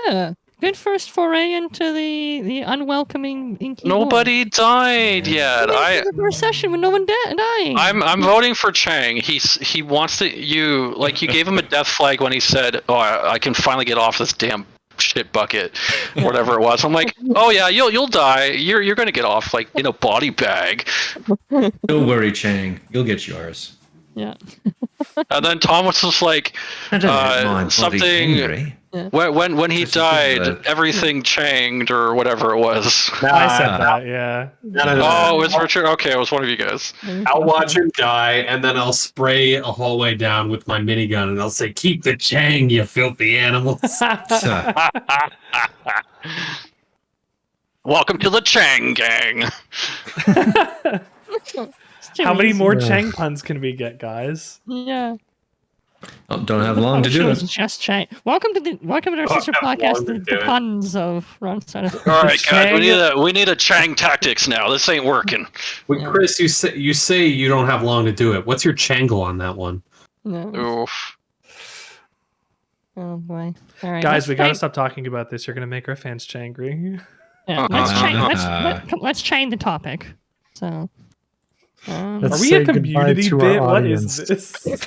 Yeah. Good first foray into the unwelcoming inky Nobody died yet. The recession when no one dying. I'm voting for Chang. He wants to you gave him a death flag when he said, "Oh, I can finally get off this damn shit bucket," whatever it was. I'm like, "Oh yeah, you'll die. You're gonna get off like in a body bag." Don't worry, Chang. You'll get yours. Yeah. And then Tom was just like, I don't have my body something. angry. When he Just something died, that- everything changed or whatever it was. I said that, yeah. Oh, it was Richard. Okay, it was one of you guys. I'll watch him die, and then I'll spray a hallway down with my minigun, and I'll say, "Keep the Chang, you filthy animals." Welcome to the Chang Gang. It's too How many easy. more Yeah. Chang puns can we get, guys? Yeah. Oh, don't have long to do It's it. just Chang. Welcome to our sister have long podcast, to the do it. puns of Ron Side. All right, guys, Chang- we need a Chang tactics now. This ain't working. Wait, Yeah. Chris, you say you don't have long to do it. What's your changle on that one? No. Oof. Oh boy. All right. Guys, let's we gotta change- stop talking about this. You're gonna make our fans changry. Yeah, let's change. Uh-uh. Let's change the topic. So. Let's Are we say a community goodbye to our bit? What audience. is this?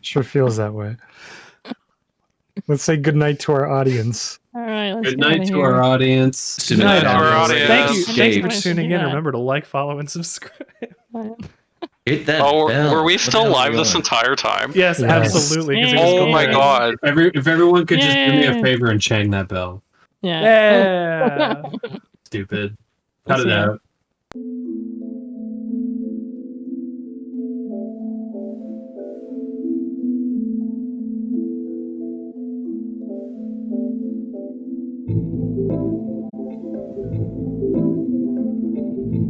Sure feels that way. Let's say goodnight to our audience. All right. Let's Good get outta night to here. our audience. Good night, our audience. Thank you. Escape. Thank you for Escape. tuning in. Yeah. Remember to like, follow, and subscribe. Hit that Oh, bell. were we What still the hell live are this we on? entire time? Yes, Yes. absolutely. 'cause it Yay. was Oh my going. god. If everyone could just do me a Yay. favor and chang that bell. Yeah. Yeah. Stupid. Cut it Yeah. out.